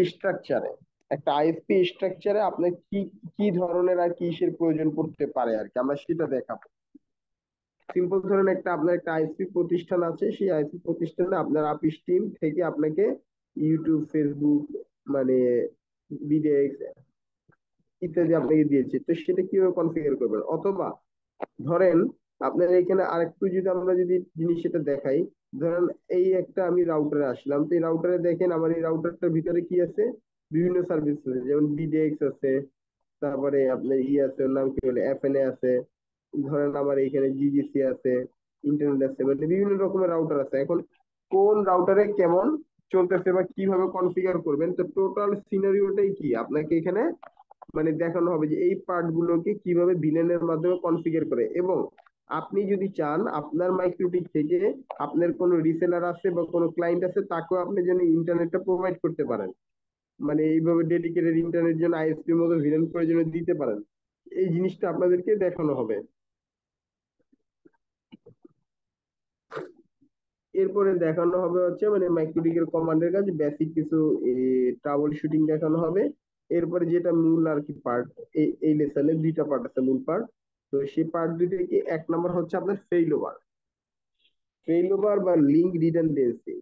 স্ট্রাকচারে আপনার কি কি ধরনের আর কিসের প্রয়োজন পড়তে পারে আর কি, আমরা সেটা দেখাবো। সিম্পল ধরেন আপনার একটা আইএসপি প্রতিষ্ঠান আছে, সেই আইএসপি প্রতিষ্ঠানে আপনার আপিস টিম থেকে আপনাকে ইউটিউব, ফেসবুক, মানে বিডিএক্স ইত্যাদি আপনাকে দিয়েছে, তো সেটা কিভাবে কনফিগার করবেন। অথবা ধরেন আপনার এখানে আরেকটু যদি আমরা যদি জিনিস সেটা দেখাই, ধরেন এই একটা আমি রাউটারে আসলাম, তো এই রাউটারে দেখেন আমার এই রাউটারটার ভিতরে কি আছে, বিভিন্ন সার্ভিস আছে, যেমন বিডিএক্স আছে, তারপরে আপনার আছে, ওর নাম কি বলে, এফএনএ আছে, ধরেন আমার এখানে জিজিসি আছে, ইন্টারনেট আছে, মানে বিভিন্ন রকমের রাউটার আছে। এখন কোন রাউটারে কেমন চলতেছে বা কিভাবে কনফিগার করবেন, তো টোটাল সিনারিওটাই কি আপনাকে এখানে মানে দেখানো হবে যে এই পার্ট গুলোকে কিভাবে ভিলেনের মাধ্যমে কনফিগার করে। এবং আপনি যদি চান আপনার মাইক্রোটিক থেকে আপনার কোনো রিসেলার আছে বা কোনো ক্লায়েন্ট আছে, তাকেও আপনি যেন ইন্টারনেটটা প্রোভাইড করতে পারেন, মানে এইভাবে ডেডিকেটেড ইন্টারনেট যেন আইএসপির মতো ভিলেন করে যেন দিতে পারেন, এই জিনিসটা আপনাদেরকে দেখানো হবে। এরপরে দেখানো হবে হচ্ছে মানে মাইক্রোটিকের কমান্ডের কাছে বেসিক কিছু ট্রাবল শুটিং দেখানো হবে। এরপরে যেটা মূল আর কি পার্ট, এই লেসনে 2টা পার্ট আছে মূল পার্ট। তো সেই পার্ট দুটো কি, 1 নম্বর হচ্ছে আপনার ফেইলওভার বা লিঙ্ক রিডান্ডেন্সি।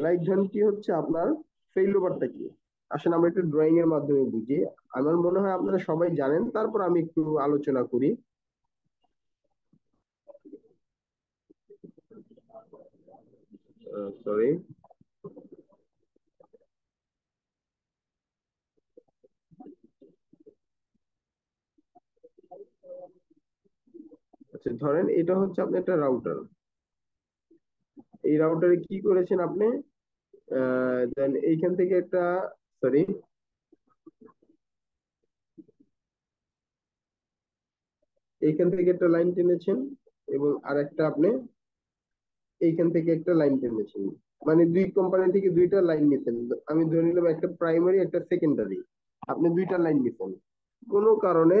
লাইক ধরেন কি হচ্ছে আপনার ফেইলওভারটা কি, আসলে আমরা একটু ড্রয়িং এর মাধ্যমে বুঝি। আমার মনে হয় আপনারা সবাই জানেন, তারপর আমি একটু আলোচনা করি। সরি, আচ্ছা ধরেন এটা হচ্ছে আপনার একটা রাউটার। এই রাউটারে কি করেছেন আপনি, দেন এইখান থেকে একটা, সরি, এইখান থেকে একটা লাইন টেনেছেন এবং আরেকটা আপনি এইখান থেকে একটা লাইন টেনেছেন, মানে দুই কোম্পানি থেকে 2টা লাইন নিছেন। আমি ধরে নিলাম একটা প্রাইমারি একটা সেকেন্ডারি, আপনি 2টা লাইন নিছেন। কোনো কারণে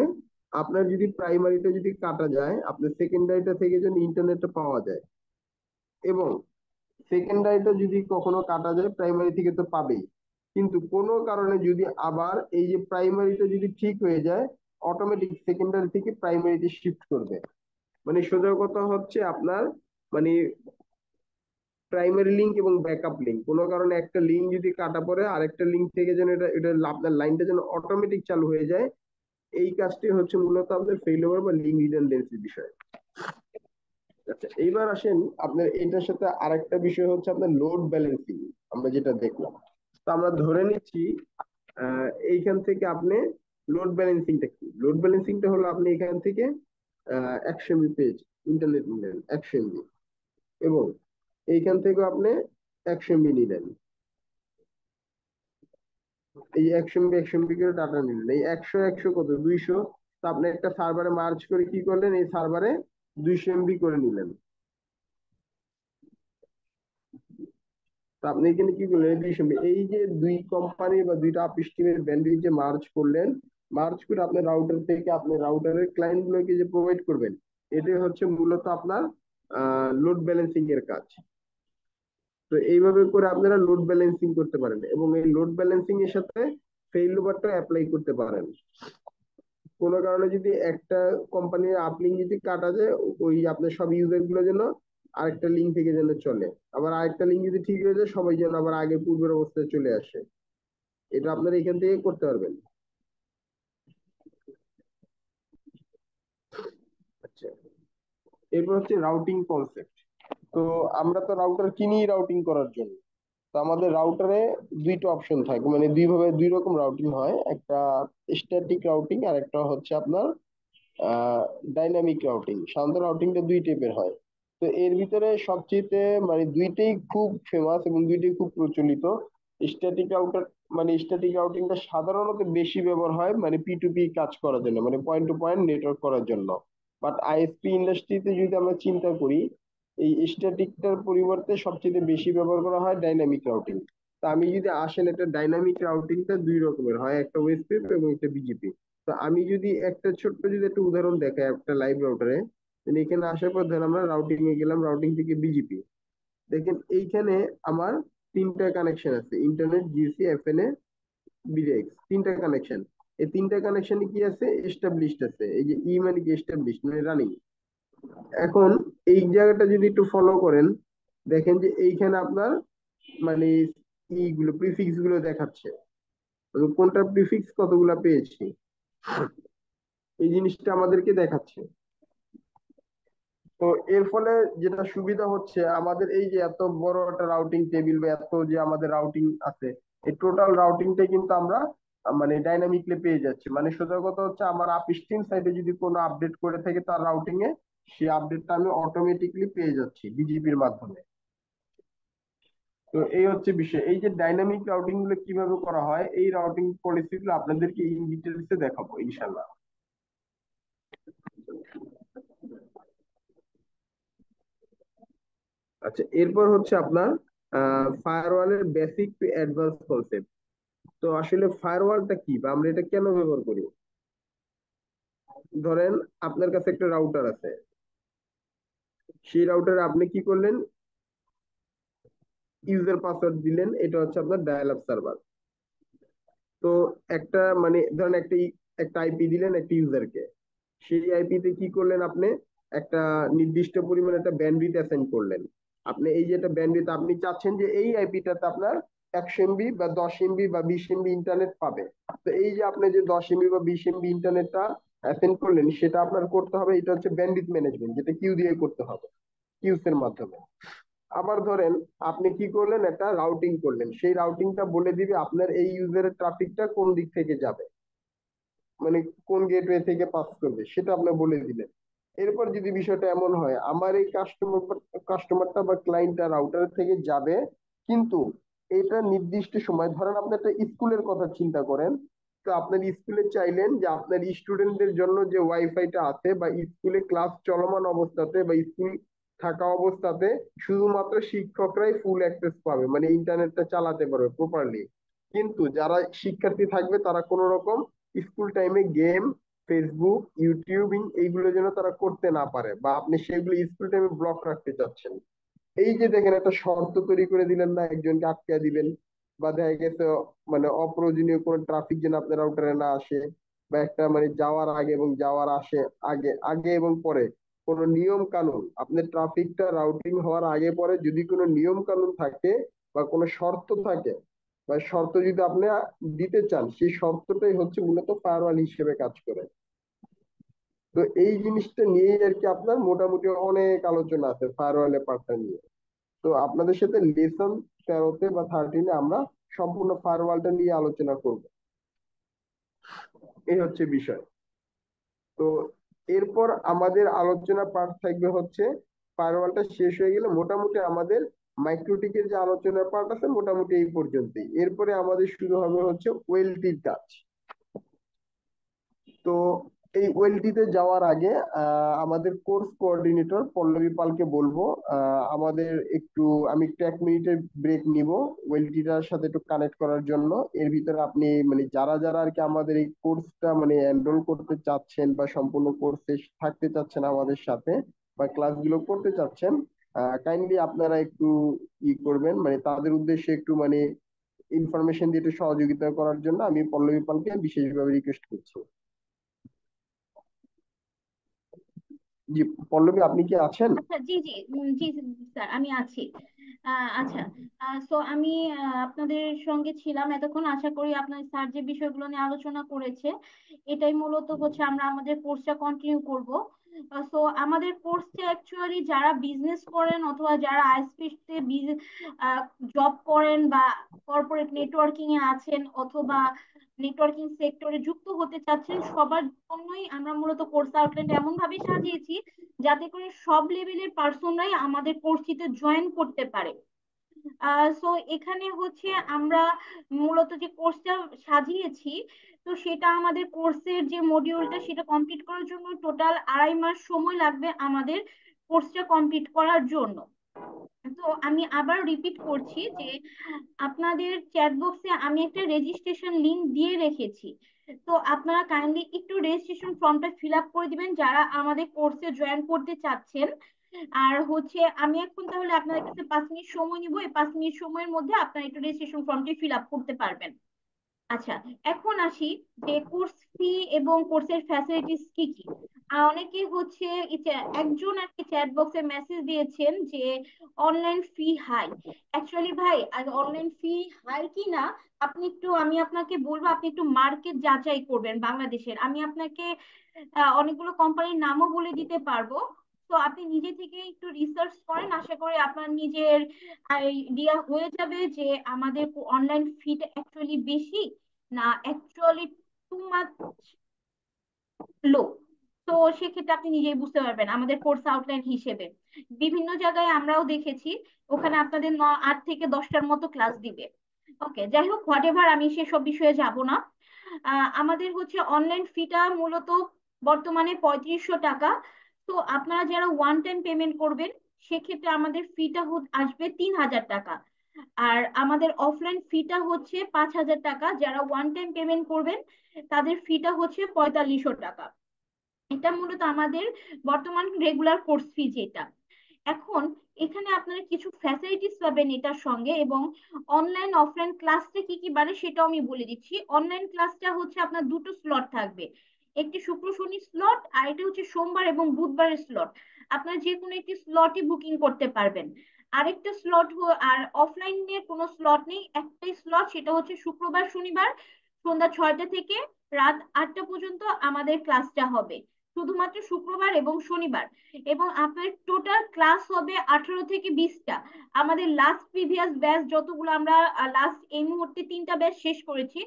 আপনার যদি প্রাইমারিটা যদি কাটা যায়, আপনার সেকেন্ডারিটা থেকে যেন ইন্টারনেটটা পাওয়া যায়, এবং সেকেন্ডারিটা যদি কখনো কাটা যায় প্রাইমারি থেকে তো পাবেই, কিন্তু কোনো কারণে যদি আবার এই যে প্রাইমারিটা যদি ঠিক হয়ে যায়, অটোমেটিক সেকেন্ডারি থেকে প্রাইমারিতে শিফট করবে। মানে সোজা কথা হচ্ছে আপনার মানে প্রাইমারি লিঙ্ক এবং ব্যাকআপ লিঙ্ক, কোনো কারণে একটা লিঙ্ক যদি কাটা পড়ে আরেকটা লিঙ্ক থেকে যেন এটা এটা আপনার লাইনটা যেন অটোমেটিক চালু হয়ে যায়, এই কাজটি হচ্ছে মূলত আপনার ফেইলওভার বা লিঙ্ক রিডান্ডেন্সির বিষয়। আচ্ছা, এইবার আসেন আপনার এটার সাথে আরেকটা বিষয় হচ্ছে আপনার লোড ব্যালেন্সিং, আমরা যেটা দেখলাম। তো আমরা ধরে নিচ্ছি এইখান থেকে আপনি লোড ব্যালেন্সিংটা কি, লোড ব্যালেন্সিংটা হলো আপনি এখান থেকে 100 MB পেজ ইন্টারনেট নিলেন, 100 MB, এবং এইখান থেকে আপনি 100 MB নিলেন, এই 100 MB করে ডাটা নিলেন, এই 100 কত 200, তো আপনি একটা সার্ভারে মার্জ করে কি করলেন, এই সার্ভারে 200 MB করে নিলেন। তো আপনি এখানে কি করলেন, এই যে দুই কোম্পানি বা দুইটা আপ স্ট্রিমের ব্যান্ডউইথ যে মার্জ করলেন, মার্জ করে আপনার রাউটার থেকে আপনি রাউটারের ক্লায়েন্ট গুলোকে যে প্রোভাইড করবেন, এটাই হচ্ছে মূলত আপনার লোড ব্যালেন্সিং এর কাজ। তো এইভাবে করে আপনারা লোড ব্যালেন্সিং করতে পারেন এবং এই লোড ব্যালেন্সিং এর সাথে ফেইলওভারটা অ্যাপ্লাই করতে পারেন। কোনো কারণে যদি একটা কোম্পানির আপলিঙ্ক যদি কাটা যায়, ওই আপনার সব ইউজার গুলো যেন আরেকটা লিঙ্ক থেকে যেন চলে, আবার আরেকটা লিঙ্ক যদি ঠিক হয়ে যায় সবাই যেন আবার আগে পূর্বের অবস্থায় চলে আসে। এটা আপনারা এখান থেকে করতে পারবেন। আচ্ছা, এরপর হচ্ছে রাউটিং কনসেপ্ট। তো আমরা তো রাউটার কিনি রাউটিং করার জন্য। তো আমাদের রাউটারে দুইটা অপশন থাকে, মানে দুই রকম রাউটিং হয়, একটা স্ট্যাটিক রাউটিং আর একটা হচ্ছে আপনার ডাইনামিক রাউটিং। সাধারণত রাউটিংটা দুই টাইপের হয়। তো এর ভিতরে সবচেয়ে মানে দুইটাই খুব ফেমাস এবং দুইটাই খুব প্রচলিত। স্ট্যাটিক রাউটার মানে স্ট্যাটিক রাউটিংটা সাধারণত বেশি ব্যবহার হয় মানে P2P কাজ করার জন্য, মানে পয়েন্ট টু পয়েন্ট নেটওয়ার্ক করার জন্য। বাট আইএসপি ইন্ডাস্ট্রিতে যদি আমরা চিন্তা করি, এই স্ট্যাটিকটার পরিবর্তে সবচেয়ে বেশি ব্যবহার করা হয় ডাইনামিক রাউটিং। তো আমি যদি আসেন, একটা ডাইনামিক রাউটিংটা দুই রকমের হয়, একটা ওয়েসপিপ এবং একটা বিজিপি। তো আমি যদি একটা ছোট্ট যদি একটা উদাহরণ দেখাই একটা লাইভ রাউটারে, এখানে আসার পর ধরেন আমরা রাউটিং এ গেলাম, রাউটিং থেকে বিজিপি। দেখেন এইখানে আমার তিনটা কানেকশন আছে, ইন্টারনেট, জিসি, এফএনএ, বিডিএক্স, তিনটা কানেকশন। এই তিনটা কানেকশনে কি আছে, এস্টাবলিশড আছে। এই যে ই মানে কি, এস্টাবলিশড মানে রানিং। এখন এই জায়গাটা যদি একটু ফলো করেন, দেখেন যে এইখানে আপনার মানে ইগুলো প্রিফিক্স গুলো দেখাচ্ছে, কোনটা প্রিফিক্স কতগুলা পেয়েছি এই জিনিসটা আমাদেরকে দেখাচ্ছে। তো এর ফলে যেটা সুবিধা হচ্ছে, আমাদের এই যে এত বড় একটা রাউটিং টেবিল বা এত যে আমাদের রাউটিং আছে, এই টোটাল রাউটিংটাই কিন্তু আমরা মানে ডাইনামিকলি পেয়ে যাচ্ছি। মানে সোজা কথা হচ্ছে, আমার আপস্ট্রিম সাইডে যদি কোনো আপডেট করে থাকে তার রাউটিং এ, সেই আপডেটটা আমি অটোমেটিকলি পেয়ে যাচ্ছি বিজিপির মাধ্যমে। তো এই হচ্ছে বিষয়। এই যে ডাইনামিক রাউটিং গুলো কিভাবে করা হয়, এই রাউটিং পলিসি গুলো আপনাদেরকে ইন ডিটেলসে দেখাবো ইনশাল্লাহ। আচ্ছা, এরপর হচ্ছে আপনার ফায়ারওয়ালের বেসিক টু অ্যাডভান্স কনসেপ্ট। তো আসলে ফায়ারওয়ালটা কি বা আমরা এটা কেন ব্যবহার করি? ধরেন আপনার কাছে একটা রাউটার আছে, সেই রাউটারে আপনি কি করলেন, ইউজার পাসওয়ার্ড দিলেন, এটা হচ্ছে আপনার ডায়াল আপ সার্ভার। তো একটা মানে ধরেন একটা আইপি দিলেন একটা ইউজারকে, সেই আইপিতে কি করলেন আপনি, একটা নির্দিষ্ট পরিমাণে একটা ব্যান্ডউইথ অ্যাসাইন করলেন। আপনি এই যে একটা ব্যান্ডউইথ আপনি চাচ্ছেন যে এই আইপিটাতে আপনার 100 MB বা 10 MB বা 20 MB ইন্টারনেট পাবে। তো এই যে আপনি যে 10 MB বা 20 MB ইন্টারনেটটা অ্যাসাইন করলেন, সেটা আপনার করতে হবে, এটা হচ্ছে ব্যান্ডউইথ ম্যানেজমেন্ট, যেটা কিউ দিয়ে করতে হবে, কিউস এর মাধ্যমে। আবার ধরেন আপনি কি করলেন, একটা রাউটিং করলেন, সেই রাউটিংটা বলে দিবে আপনার এই ইউজারের ট্রাফিকটা কোন দিক থেকে যাবে, মানে কোন গেটওয়ে থেকে পাস করবে, সেটা আপনি বলে দিলেন। এরপর যদি বিষয়টা এমন হয়, আমার এই কাস্টমারটা বা ক্লায়েন্টটা রাউটার থেকে যাবে, কিন্তু এটা নির্দিষ্ট সময়, ধরেন আপনি একটা স্কুলের কথা চিন্তা করেন। তো আপনার স্কুলে চাইলেন যে আপনার স্টুডেন্টদের জন্য যে ওয়াইফাইটা আছে বা স্কুলে ক্লাস চলমান অবস্থাতে বা স্কুল থাকা অবস্থাতে শুধুমাত্র শিক্ষকরাই ফুল অ্যাক্সেস পাবে, মানে ইন্টারনেটটা চালাতে পারবে প্রপারলি। কিন্তু যারা শিক্ষার্থী থাকবে তারা কোনো রকম স্কুল টাইমে গেম, ফেসবুক, ইউটিউবিং এইগুলো যেন তারা করতে না পারে, বা আপনি সেগুলো স্কুল টাইমে ব্লক রাখতে চাচ্ছেন। এই যে দেখেন একটা শর্ত তৈরি করে দিলেন না, একজনকে আটকে দিবেন, বা দেখা গেছে মানে অপ্রয়োজনীয় কোনো ট্রাফিক যেন আপনার রাউটারে না আসে, বা একটা মানে যাওয়ার আগে এবং যাওয়ার আসে আগে আগে এবং পরে কোনো নিয়ম কানুন, আপনার ট্রাফিকটা রাউটিং হওয়ার আগে পরে যদি কোনো নিয়ম কানুন থাকে বা কোনো শর্ত থাকে, বা শর্ত যদি আপনি দিতে চান, সেই শর্তটাই হচ্ছে মূলত ফায়ারওয়াল হিসেবে কাজ করে। তো এই জিনিসটা নিয়েই আর কি আপনার মোটামুটি অনেক আলোচনা আছে ফায়ারওয়ালের পার্টটা নিয়ে। তো আপনাদের সাথে লেসন 13-তে বা 13-এ আমরা সম্পূর্ণ ফায়ারওয়ালটা নিয়ে আলোচনা করব। এই হচ্ছে বিষয়। তো এরপর আমাদের আলোচনা পার্ট থাকবে হচ্ছে, ফায়ারওয়ালটা শেষ হয়ে গেলে মোটামুটি আমাদের মাইক্রোটিকের যে আলোচনার পার্ট আছে মোটামুটি এই পর্যন্তই। এরপরে আমাদের শুরু হবে হচ্ছে ওয়েলটির কাজ। তো এই ওয়েলটিতে যাওয়ার আগে আমাদের কোর্স কোঅর্ডিনেটর পল্লবী পালকে বলবো আমি একটু 1 মিনিটের ব্রেক নিব ওয়েলটিটার সাথে একটু কানেক্ট করার জন্য। এর ভিতরে আপনি মানে যারা যারা আর কি আমাদের এই কোর্সটা মানে এনরোল করতে চাচ্ছেন বা সম্পূর্ণ কোর্সে থাকতে চাচ্ছেন আমাদের সাথে বা ক্লাসগুলো করতে চাচ্ছেন, কাইন্ডলি আপনারা একটু করবেন, মানে তাদের উদ্দেশ্যে একটু মানে ইনফরমেশন দিয়ে একটু সহযোগিতা করার জন্য আমি পল্লবী পালকে বিশেষভাবে রিকোয়েস্ট করছি। জি পল্লবী, আপনি কি আছেন? আচ্ছা, জি জি জি স্যার, আমি আছি। আচ্ছা, সো আমি আপনাদের সঙ্গে ছিলাম এতক্ষণ। আশা করি আপনার স্যার যে বিষয়গুলো নিয়ে আলোচনা করেছে, এটাই মূলত হচ্ছে আমরা আমাদের কোর্সটা কন্টিনিউ করব। সো আমাদের কোর্সে অ্যাকচুয়ালি যারা বিজনেস করেন অথবা যারা আইএসপি তে জব করেন বা কর্পোরেট নেটওয়ার্কিং এ আছেন অথবা নেটওয়ার্কিং সেক্টরে যুক্ত হতে চাচ্ছেন, সবার জন্যই আমরা মূলত কোর্স আউটলাইন এমন ভাবে সাজিয়েছি যাতে করে সব লেভেলের পার্সনরাই আমাদের কোর্সটিতে জয়েন করতে পারে। সো এখানে হচ্ছে আমরা মূলত যে কোর্সটা সাজিয়েছি, তো সেটা আমাদের কোর্সের যে মডিউলটা সেটা কমপ্লিট করার জন্য টোটাল 2.5 মাস সময় লাগবে আমাদের কোর্সটা কমপ্লিট করার জন্য। তো আমি আবার রিপিট করছি যে আপনাদের চ্যাট বক্সে আমি একটা রেজিস্ট্রেশন লিংক দিয়ে রেখেছি। তো আপনারা কাইন্ডলি একটু রেজিস্ট্রেশন ফর্মটা ফিল আপ করে দিবেন যারা আমাদের কোর্সে জয়েন করতে চাচ্ছেন। আর হচ্ছে আমি এখন তাহলে আপনাদের কাছে 5 মিনিট সময় নিব, এই 5 মিনিট সময়ের মধ্যে আপনারা একটু রেজিস্ট্রেশন ফর্মটি ফিল আপ করতে পারবেন। আচ্ছা, এখন আসি যে কোর্স ফি এবং কোর্সের ফ্যাসিলিটিস কি কি। অনেকে হচ্ছে একজন আর কি চ্যাট বক্সে মেসেজ দিয়েছেন যে অনলাইন ফি হাই। অ্যাকচুয়ালি ভাই, অনলাইন ফি হাই কি না আমি আপনাকে বলবো, আপনি একটু মার্কেট যাচাই করবেন বাংলাদেশের। আমি আপনাকে অনেকগুলো কোম্পানির নামও বলে দিতে পারবো। তো আপনি নিজে থেকে একটু রিসার্চ করেন, আশা করি আপনার নিজের আইডিয়া হয়ে যাবে যে আমাদের অনলাইন ফিটা অ্যাকচুয়ালি বেশি না অ্যাকচুয়ালি টু মাচ লো। তো সেক্ষেত্রে আপনি নিজেই বুঝতে পারবেন আমাদের কোর্স আউটলাইন হিসেবে। বিভিন্ন জায়গায় আমরাও দেখেছি ওখানে আপনাদের 8 থেকে 10টার মতো ক্লাস দিবে। ওকে, যাই হোক, হোয়াট এভার, আমি সেসব বিষয়ে যাব না। আমাদের হচ্ছে অনলাইন ফিটা মূলত বর্তমানে 3500 টাকা। তো আপনারা যারা ওয়ান টাইম পেমেন্ট করবেন সেক্ষেত্রে আমাদের ফিটা আসবে 3000 টাকা। আর আমাদের অফলাইন ফিটা হচ্ছে 5000 টাকা। যারা ওয়ান টাইম পেমেন্ট করবেন তাদের ফিটা হচ্ছে 4500 টাকা। এটা মূলত আমাদের বর্তমান রেগুলার কোর্স ফি যেটা। এখন এখানে আপনারা কিছু ফ্যাসিলিটিস পাবেন এটার সঙ্গে, এবং অনলাইন অফলাইন ক্লাসটা কি কি বাড়ে সেটাও আমি বলে দিচ্ছি। অনলাইন ক্লাসটা হচ্ছে আপনার দুটো স্লট থাকবে, একটি শুক্র শনি স্লট আর এটা হচ্ছে সোমবার এবং বুধবারের স্লট। আপনারা যে কোনো একটি স্লটই বুকিং করতে পারবেন। আরেকটা স্লট আর অফলাইনের কোনো স্লট নেই, একটাই স্লট, সেটা হচ্ছে শুক্রবার শনিবার সন্ধ্যা 6টা থেকে রাত 8টা পর্যন্ত আমাদের ক্লাসটা হবে, শুধুমাত্র শুক্রবার এবং শনিবার। এবং আপনার টোটাল ক্লাস হবে 18 থেকে 20টা। আমাদের লাস্ট প্রিভিয়াস ব্যাচ যতগুলো আমরা লাস্ট এই মুহূর্তে 3টা ব্যাচ শেষ করেছি,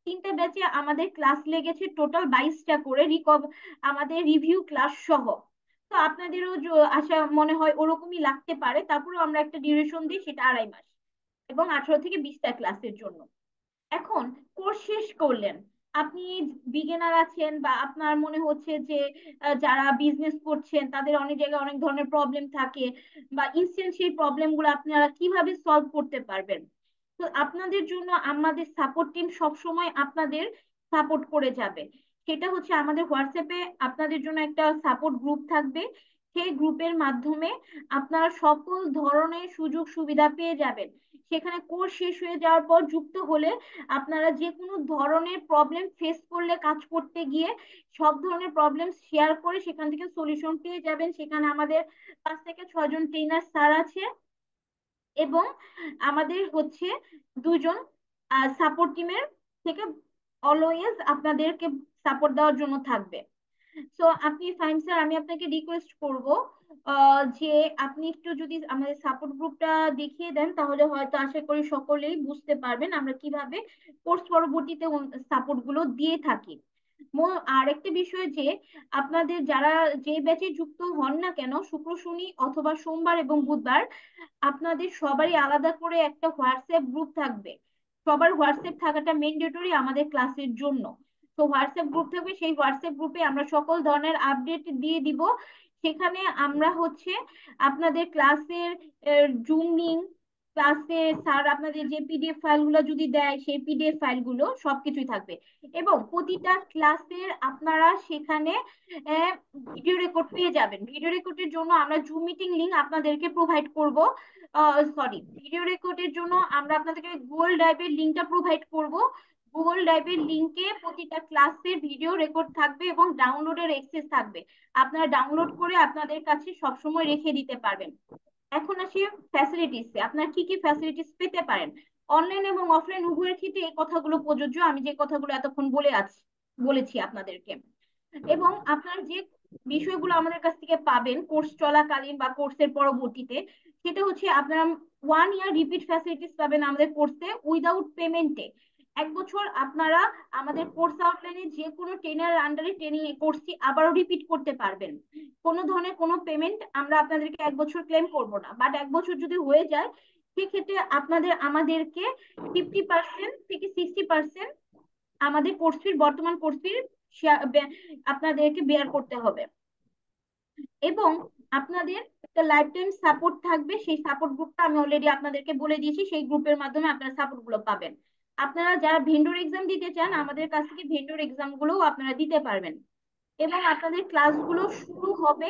3টা ব্যাচে আমাদের ক্লাস লেগেছে টোটাল 22টা করে আমাদের রিভিউ ক্লাস সহ। তো আপনাদেরও আশা মনে হয় ওরকমই লাগতে পারে, তারপরে আমরা একটা ডিউরেশন দিই, সেটা 2.5 মাস এবং 18 থেকে 20টা ক্লাসের জন্য। এখন কোর্স শেষ করলেন, আপনি বিগিনার আছেন বা আপনার মনে হচ্ছে যে যারা বিজনেস করছেন তাদের অনেক জায়গায় অনেক ধরনের প্রবলেম থাকে, বা ইনস্ট্যান্ট সেই প্রবলেম গুলো আপনারা কিভাবে সলভ করতে পারবেন। তো আপনাদের জন্য আমাদের সাপোর্ট টিম সব সময় আপনাদের সাপোর্ট করে যাবে। সেটা হচ্ছে আমাদের হোয়াটসঅ্যাপে আপনাদের জন্য একটা সাপোর্ট গ্রুপ থাকবে। সেই গ্রুপের মাধ্যমে আপনারা সকল ধরনের সুযোগ সুবিধা পেয়ে যাবেন। সেখানে কোর্স শেষ হয়ে যাওয়ার পর যুক্ত হলে আপনারা যে কোনো ধরনের প্রবলেম ফেস করলে কাজ করতে গিয়ে সব ধরনের প্রবলেম শেয়ার করে সেখান থেকে সলিউশন পেয়ে যাবেন। সেখানে আমাদের 5 থেকে 6 জন ট্রেনার স্যার আছে, এবং আমাদের হচ্ছে 2জন সাপোর্ট টিমের থেকে অলওয়েজ আপনাদেরকে সাপোর্ট দেওয়ার জন্য থাকবে। সো আপনি ফাইন স্যার, আমি আপনাকে রিকোয়েস্ট করব যে আপনি একটু যদি আমাদের সাপোর্ট গ্রুপটা দেখিয়ে দেন তাহলে হয়তো আশা করি সকলেই বুঝতে পারবেন আমরা কিভাবে কোর্স পরবর্তীতে সাপোর্ট গুলো দিয়ে থাকি। আর একটা বিষয় যে আপনাদের যারা যে ব্যাচে যুক্ত হন না কেন, শুক্র শনি অথবা সোমবার এবং বুধবার আপনাদের সবারই আলাদা করে একটা হোয়াটসঅ্যাপ গ্রুপ থাকবে। সবার হোয়াটসঅ্যাপ থাকাটা ম্যান্ডেটরি আমাদের ক্লাসের জন্য। তো হোয়াটসঅ্যাপ গ্রুপ থাকবে, সেই হোয়াটসঅ্যাপ গ্রুপে আমরা সকল ধরনের আপডেট দিয়ে দিব। সেখানে আমরা হচ্ছে আপনাদের ক্লাসের জুম লিংক, ক্লাসের স্যার আপনাদের যে পিডিএফ ফাইলগুলো যদি দেয় সেই পিডিএফ ফাইলগুলো সবকিছুই থাকবে। এবং প্রতিটা ক্লাসের আপনারা সেখানে ভিডিও রেকর্ড পেয়ে যাবেন। ভিডিও রেকর্ডের জন্য আমরা জুম মিটিং লিংক আপনাদেরকে প্রোভাইড করব, সরি, ভিডিও রেকর্ডের জন্য আমরা আপনাদেরকে গুগল ড্রাইভের লিংকটা প্রোভাইড করব। গুগল ড্রাইভের লিংকে প্রতিটা ক্লাসের ভিডিও রেকর্ড থাকবে এবং ডাউনলোডের অ্যাক্সেস থাকবে। আপনারা ডাউনলোড করে আপনাদের কাছে সবসময় রেখে দিতে পারবেন। এখন আসি ফ্যাসিলিটিস, আপনারা কি কি ফ্যাসিলিটিস পেতে পারেন। অনলাইন এবং অফলাইন উভয়ের ক্ষেত্রে এই কথাগুলো প্রযোজ্য, আমি যে কথাগুলো এতক্ষণ বলেছি আপনাদেরকে। এবং আপনার যে বিষয়গুলো আমাদের কাছ থেকে পাবেন কোর্স চলাকালীন বা কোর্সের পরবর্তীতে, সেটা হচ্ছে আপনারা 1 ইয়ার রিপিট ফ্যাসিলিটিস পাবেন আমাদের কোর্সে উইদাউট পেমেন্টে। 1 বছর আপনারা আমাদের কোর্স আউটলাইনে যে কোনো ট্রেনার আন্ডারে ট্রেনিং কোর্সটি আবারও রিপিট করতে পারবেন। কোনো ধরনের কোনো পেমেন্ট আমরা আপনাদেরকে 1 বছর ক্লেম করব না, বাট 1 বছর যদি হয়ে যায় সেক্ষেত্রে আমাদেরকে 50% থেকে 60% আমাদের কোর্স ফির, বর্তমান কোর্স ফির আপনাদেরকে বেয়ার করতে হবে। এবং আপনাদের একটা লাইফ টাইম সাপোর্ট থাকবে, সেই সাপোর্ট গ্রুপটা আমি অলরেডি আপনাদেরকে বলে দিয়েছি, সেই গ্রুপের মাধ্যমে আপনারা সাপোর্ট গুলো পাবেন। আপনারা যারা ভেন্ডর এক্সাম দিতে চান আমাদের কাছ থেকে ভেন্ডর এক্সাম গুলোও আপনারা দিতে পারবেন। এবং আপনাদের ক্লাসগুলো শুরু হবে,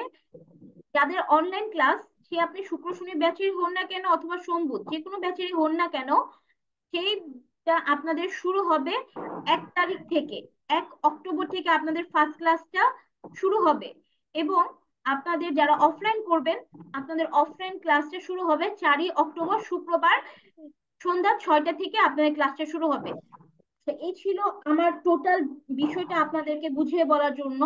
যাদের অনলাইন ক্লাস সে আপনি শুক্র শনি ব্যাচের হন না কেন অথবা সোম বুধ যে কোনো ব্যাচেরই হন না কেন, সেইটা আপনাদের শুরু হবে 1 তারিখ থেকে। 1 অক্টোবর থেকে আপনাদের ফার্স্ট ক্লাসটা শুরু হবে। এবং আপনাদের যারা অফলাইন করবেন আপনাদের অফলাইন ক্লাসটা শুরু হবে 4ই অক্টোবর শুক্রবার সন্ধ্যা 6টা থেকে আপনাদের ক্লাসটা শুরু হবে। এই ছিল আমার টোটাল বিষয়টা আপনাদেরকে বুঝিয়ে বলার জন্য।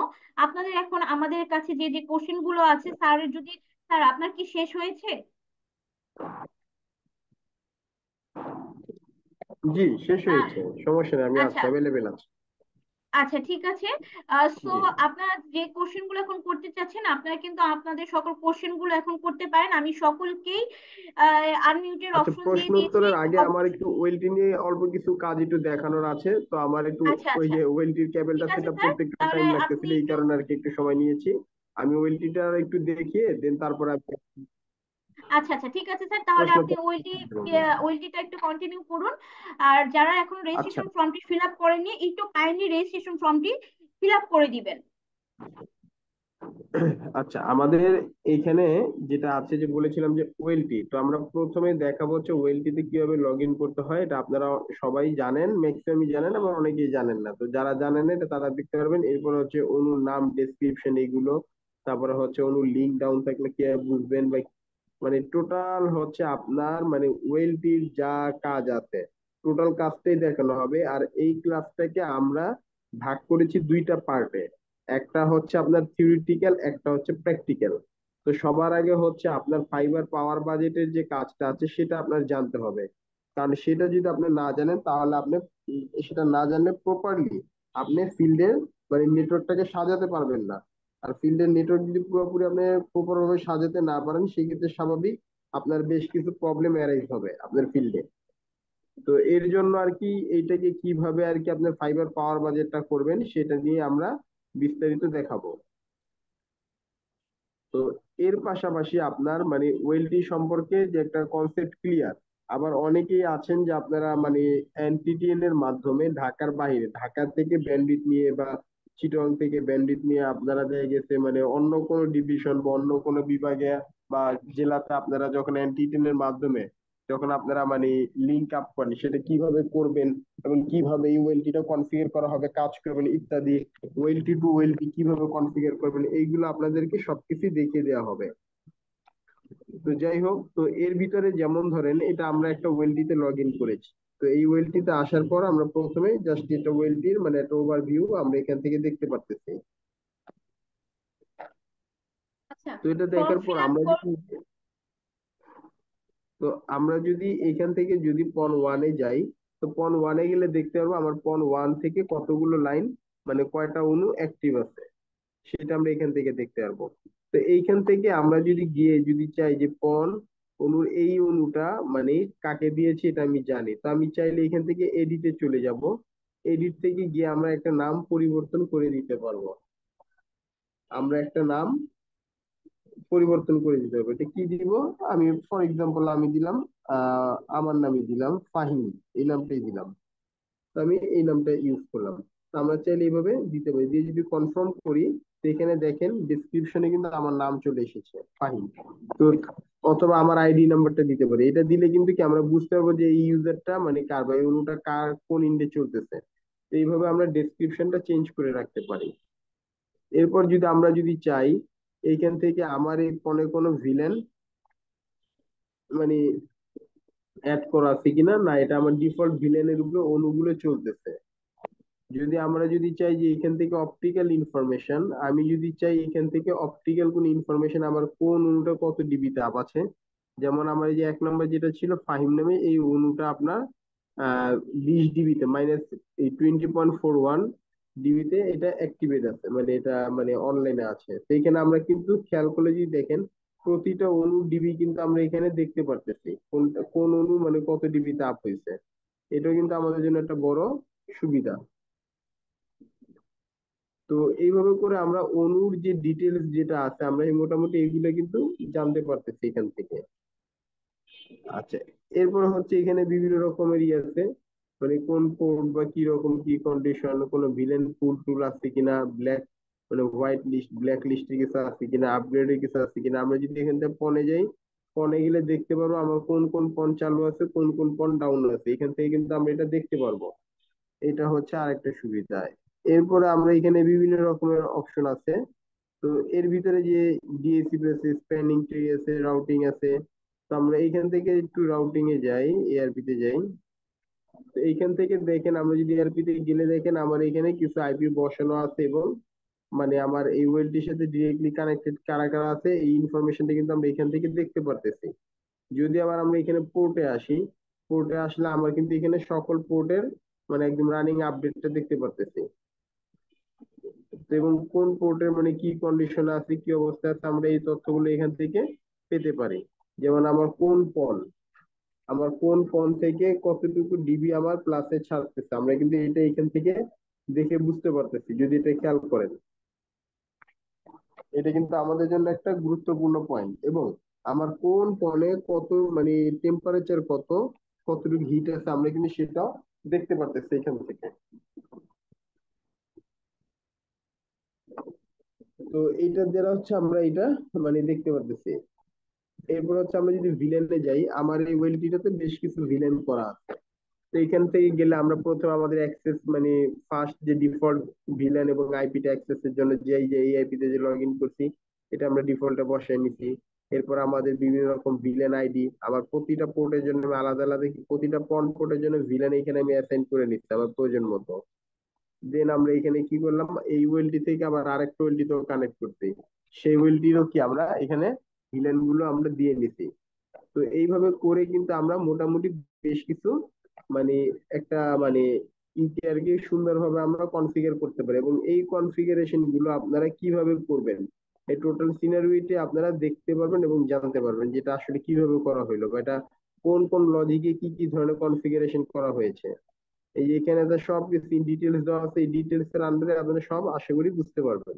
আপনাদের এখন আমাদের কাছে যে যে কোশ্চেন গুলো আছে স্যারের যদি, স্যার আপনার কি শেষ হয়েছে? জি শেষ হয়েছে, সমস্যা নেই, আমি আছি, আচ্ছা অ্যাভেলেবেল আছি। আচ্ছা ঠিক আছে। সো জি আপনারা যে কোশ্চেন গুলো এখন করতে চাচ্ছেন আপনারা কিন্তু আপনাদের সকল কোশ্চেন গুলো এখন করতে পারেন। আমি সকলকেই আনমিউটের আচ্ছা, অপশন দিয়ে প্রশ্ন দিয়েছি। উত্তরের আগে আমার একটু ওয়েলটি নিয়ে অল্প কিছু কাজ একটু দেখানোর আছে, তো আমার একটু আচ্ছা ওই আচ্ছা যে ওয়েলটির কেবলটা ঠিক সেট আছে আপ স্যার, করতে একটু তাহলে টাইম আপনি লাগতেছিল, এই একটু, কারণে আর কি একটু সময় নিয়েছি। আমি ওয়েলটিটা একটু দেখিয়ে দেন তারপর আপনি আচ্ছা আচ্ছা ঠিক আছে স্যার, তাহলে প্রশ্ন আপনি ওইটিটা একটু কন্টিনিউ করুন। আর যারা এখন আচ্ছা রেজিস্ট্রেশন ফর্মটি ফিল আপ করেননি একটু কাইন্ডলি রেজিস্ট্রেশন ফর্মটি ফিল আপ করে দিবেন। আচ্ছা, আমাদের এইখানে যেটা আছে যে বলেছিলাম যে ওয়েলটি, তো আমরা প্রথমে দেখাবো হচ্ছে ওয়েলটিতে কিভাবে লগ ইন করতে হয়। এটা আপনারা সবাই জানেন, ম্যাক্সিমামই জানেন, এবং অনেকেই জানেন না। তো যারা জানেন না এটা তারা দেখতে পারবেন। এরপর হচ্ছে অনুর নাম, ডেসক্রিপশন এগুলো, তারপরে হচ্ছে অনুর লিঙ্ক ডাউন থাকলে কিভাবে বুঝবেন, বা মানে টোটাল হচ্ছে আপনার মানে ওয়েলটির যা কাজ আছে টোটাল কাজটাই দেখানো হবে। আর এই ক্লাসটাকে আমরা ভাগ করেছি 2টা পার্টে, একটা হচ্ছে আপনার থিওরিটিক্যাল, একটা হচ্ছে প্র্যাকটিক্যাল। তো সবার আগে হচ্ছে আপনার ফাইবার পাওয়ার বাজেটের যে কাজটা আছে সেটা আপনার জানতে হবে। কারণ সেটা যদি আপনি না জানেন তাহলে আপনি সেটা না জানলে প্রপারলি আপনি ফিল্ডের মানে নেটওয়ার্কটাকে সাজাতে পারবেন না। আর ফিল্ডের নেটওয়ার্ক যদি পুরোপুরি আপনি প্রপার ভাবে সাজাতে না পারেন সেক্ষেত্রে স্বাভাবিক আপনার বেশ কিছু প্রবলেম অ্যারাইজ হবে আপনার ফিল্ডে। তো এর জন্য আর কি এইটাকে কিভাবে আর কি আপনার ফাইবার পাওয়ার বাজেটটা করবেন সেটা নিয়ে আমরা বিস্তারিত দেখাবো। তো এর পাশাপাশি আপনার মানে ওয়েলটি সম্পর্কে যে একটা কনসেপ্ট ক্লিয়ার। আবার অনেকেই আছেন যে আপনারা মানে এনটিটিএন এর মাধ্যমে ঢাকার বাইরে, ঢাকা থেকে ব্যান্ডউইথ নিয়ে বা চিটং থেকে ব্যান্ডউইথ নিয়ে আপনারা দেখা গেছে মানে অন্য কোনো ডিভিশন বা অন্য কোনো বিভাগে বা জেলাতে আপনারা যখন এনটিটিএন এর মাধ্যমে যখন আপনারা মানে লিঙ্ক আপ করেন সেটা কিভাবে করবেন এবং কিভাবে এই ওয়েলটিটা কনফিগার করা হবে, কাজ করবেন ইত্যাদি, ওয়েলটি টু ওয়েলটি কিভাবে কনফিগার করবেন, এইগুলো আপনাদেরকে সবকিছু দেখিয়ে দেওয়া হবে। তো যাই হোক, তো এর ভিতরে যেমন ধরেন এটা আমরা একটা ওয়েলটিতে লগ ইন করেছি। তো এই ওয়েলটিতে আসার পর আমরা প্রথমে জাস্ট এটা ওয়েলটির মানে একটা ওভারভিউ আমরা এখান থেকে দেখতে পারতেছি। আচ্ছা তো এটা ফর্ম দেখার পর ফিল আপ আমরা যদি এখান থেকে যদি পন ওয়ানে যাই, তো পন ওয়ানে গেলে দেখতে পারবো আমার পন ওয়ান থেকে কতগুলো লাইন মানে কয়টা অণু অ্যাক্টিভ আছে সেটা আমরা এখান থেকে দেখতে পারবো। তো এইখান থেকে আমরা যদি গিয়ে যদি চাই যে পন অনুর এই অণুটা মানে কাকে দিয়েছি এটা আমি জানি, তো আমি চাইলে এখান থেকে এডিটে চলে যাব। এডিট থেকে গিয়ে আমরা একটা নাম পরিবর্তন করে দিতে পারবো। আমরা একটা নাম পরিবর্তন করে দিতে পারবো। এটা কি দিব? আমি ফর এক্সাম্পল আমি দিলাম আমার নামই দিলাম ফাহিম, এই নামটাই দিলাম। তো আমি এই নামটা ইউজ করলাম। তো আমরা চাইলে এইভাবে দিতে পারি। দিয়ে যদি কনফার্ম করি, তো এখানে দেখেন ডেসক্রিপশনে কিন্তু আমার নাম চলে এসেছে ফাহিম। তো অথবা আমার আইডি নাম্বারটা দিতে পারি। এটা দিলে কিন্তু কি আমরা বুঝতে পারবো যে এই ইউজারটা মানে কার বা এই অণুটা কার কোন ইন্ডে চলতেছে। তো এইভাবে আমরা ডেসক্রিপশনটা চেঞ্জ করে রাখতে পারি। এরপর যদি আমরা যদি চাই এইখান থেকে আমার এই ফোনে কোনো ভিলেন মানে অ্যাড করা আছে কিনা, না এটা আমার ডিফল্ট ভিলেনের উপরে অণুগুলো চলতেছে। যদি আমরা যদি চাই যে এখান থেকে অপটিক্যাল ইনফরমেশন, আমি যদি চাই এখান থেকে অপটিক্যাল কোন ইনফরমেশন আমার কোন অণুটা কত ডিবি তাপ আছে, যেমন আমার এই যে 1 নম্বর যেটা ছিল ফাহিম নামে, এই অণুটা আপনার 20 ডিবিতে মাইনাস এই 20.41 ডিবিতে এটা অ্যাক্টিভেট আছে, মানে এটা মানে অনলাইনে আছে। তো এখানে আমরা কিন্তু খেয়াল করলে যদি দেখেন প্রতিটা অণু ডিবি কিন্তু আমরা এখানে দেখতে পারতেছি কোনটা কোন অণু মানে কত ডিবি তাপ হয়েছে। এটা কিন্তু আমাদের জন্য একটা বড় সুবিধা। তো এইভাবে করে আমরা অণুর যে ডিটেলস যেটা আছে আমরা এই মোটামুটি এইগুলো কিন্তু জানতে পারতেছি এখান থেকে। আচ্ছা, এরপর হচ্ছে এখানে বিভিন্ন রকমের আছে, মানে কোন পোর্ট বা কি রকম কি কন্ডিশন, কোন ভিলেন পুল টুল আছে কিনা, ব্ল্যাক মানে হোয়াইট লিস্ট ব্ল্যাক লিস্টে কিছু আছে কিনা, আপগ্রেডে কিছু আছে কিনা। আমরা যদি এখান থেকে পনে যাই, পনে গেলে দেখতে পারবো আমার কোন কোন পন চালু আছে, কোন কোন পন ডাউন আছে। এখান থেকে কিন্তু আমরা এটা দেখতে পারবো। এটা হচ্ছে আরেকটা সুবিধা। এরপরে আমরা এখানে বিভিন্ন রকমের অপশন আছে। তো এর ভিতরে যে ডিএসসি আছে, স্প্যানিং ট্রি আছে, রাউটিং আছে। তো আমরা এইখান থেকে একটু রাউটিং এ যাই, এআরপি তে যাই। তো এইখান থেকে দেখেন আমরা যদি এআরপি তে গেলে দেখেন আমার এখানে কিছু আইপি বসানো আছে, এবং মানে আমার এই ওয়েলটির সাথে ডিরেক্টলি কানেক্টেড কারা কারা আছে এই ইনফরমেশনটা কিন্তু আমরা এখান থেকে দেখতে পারতেছি। যদি আবার আমরা এখানে পোর্টে আসি, পোর্টে আসলে আমরা কিন্তু এখানে সকল পোর্টের মানে একদম রানিং আপডেটটা দেখতে পারতেছি। তো এবং কোন পোর্টের মানে কি কন্ডিশন আছে, কি অবস্থা আছে, আমরা এই তথ্যগুলো এখান থেকে পেতে পারি। যেমন আমার কোন ফোন থেকে কতটুকু ডিবি আমার প্লাসে ছাড়তেছে, আমরা কিন্তু এটা এখান থেকে দেখে বুঝতে পারতেছি যদি এটা খেয়াল করেন। এটা কিন্তু আমাদের জন্য একটা গুরুত্বপূর্ণ পয়েন্ট। এবং আমার কোন ফোনে কত মানে টেম্পারেচার কতটুকু হিট আছে আমরা কিন্তু সেটাও দেখতে পারতেছি এখান থেকে। তো এইটার দ্বারা হচ্ছে আমরা এটা মানে দেখতে পারতেছি। এরপর হচ্ছে আমরা যদি ভিলেনে যাই, আমার এই ওয়েলটিটাতে বেশ কিছু ভিলেন করা আছে। তো এখান থেকে গেলে আমরা প্রথমে আমাদের অ্যাক্সেস মানে ফার্স্ট যে ডিফল্ট ভিলেন এবং আইপিটা অ্যাক্সেস এর জন্য যে এই আইপি তে যে লগ ইন করছি এটা আমরা ডিফল্টে বসায় নিছি। এরপর আমাদের বিভিন্ন রকম ভিলেন আইডি, আবার প্রতিটা পোর্টের জন্য আমি আলাদা আলাদা প্রতিটা পোর্টের জন্য ভিলেন এখানে আমি অ্যাসাইন করে নিচ্ছি আমার প্রয়োজন মতো। দেন আমরা এখানে কি করলাম, এই ওয়েলটি থেকে আবার আরেকটা ওয়েলটি তো কানেক্ট করতে, সেই ওয়েলটিরও কি আমরা এখানে ভিলেন গুলো আমরা দিয়ে নিছি। তো এইভাবে করে কিন্তু আমরা মোটামুটি বেশ কিছু মানে একটা মানে আর কি সুন্দরভাবে আমরা কনফিগার করতে পারি। এবং এই কনফিগারেশন গুলো আপনারা কিভাবে করবেন এই টোটাল সিনারিওতে আপনারা দেখতে পারবেন এবং জানতে পারবেন যেটা আসলে কিভাবে করা হলো বা এটা কোন কোন লজিকে কি কি ধরনের কনফিগারেশন করা হয়েছে। এই যে এখানে তো সব কিছু ডিটেলস দেওয়া আছে, এই ডিটেলস এর আন্ডারে আপনারা সব আশা করি বুঝতে পারবেন।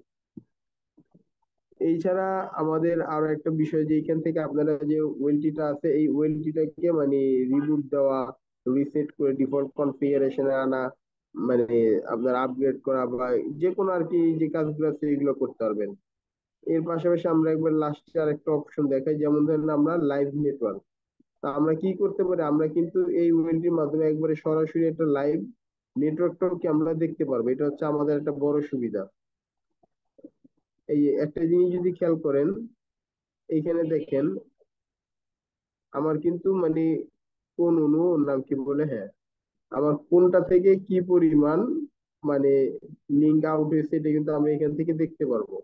এছাড়া আমাদের আরো একটা বিষয় যে এখান থেকে আপনারা যে ওয়েলটিটা আছে এই ওয়েলটিটাকে মানে রিবুট দেওয়া, রিসেট করে ডিফল্ট কনফিগারেশনে আনা, মানে আপনার আপগ্রেড করা বা যে কোনো আর কি যে কাজগুলো আছে এগুলো করতে পারবেন। এর পাশাপাশি আমরা একবার লাস্টে আর একটা অপশন দেখাই, যেমন ধরেন আমরা লাইভ নেটওয়ার্ক। তা আমরা কি করতে পারি, আমরা কিন্তু এই ওয়েলটির মাধ্যমে একবারে সরাসরি একটা লাইভ নেটওয়ার্কটাও কি আমরা দেখতে পারবো। এটা হচ্ছে আমাদের একটা বড় সুবিধা। এই একটা জিনিস যদি খেয়াল করেন, এইখানে দেখেন আমার কিন্তু মানে কোন অণু ওর নাম কি বলে, হ্যাঁ আমার কোনটা থেকে কি পরিমাণ মানে লিঙ্ক আউট হয়েছে এটা কিন্তু আমরা এখান থেকে দেখতে পারবো।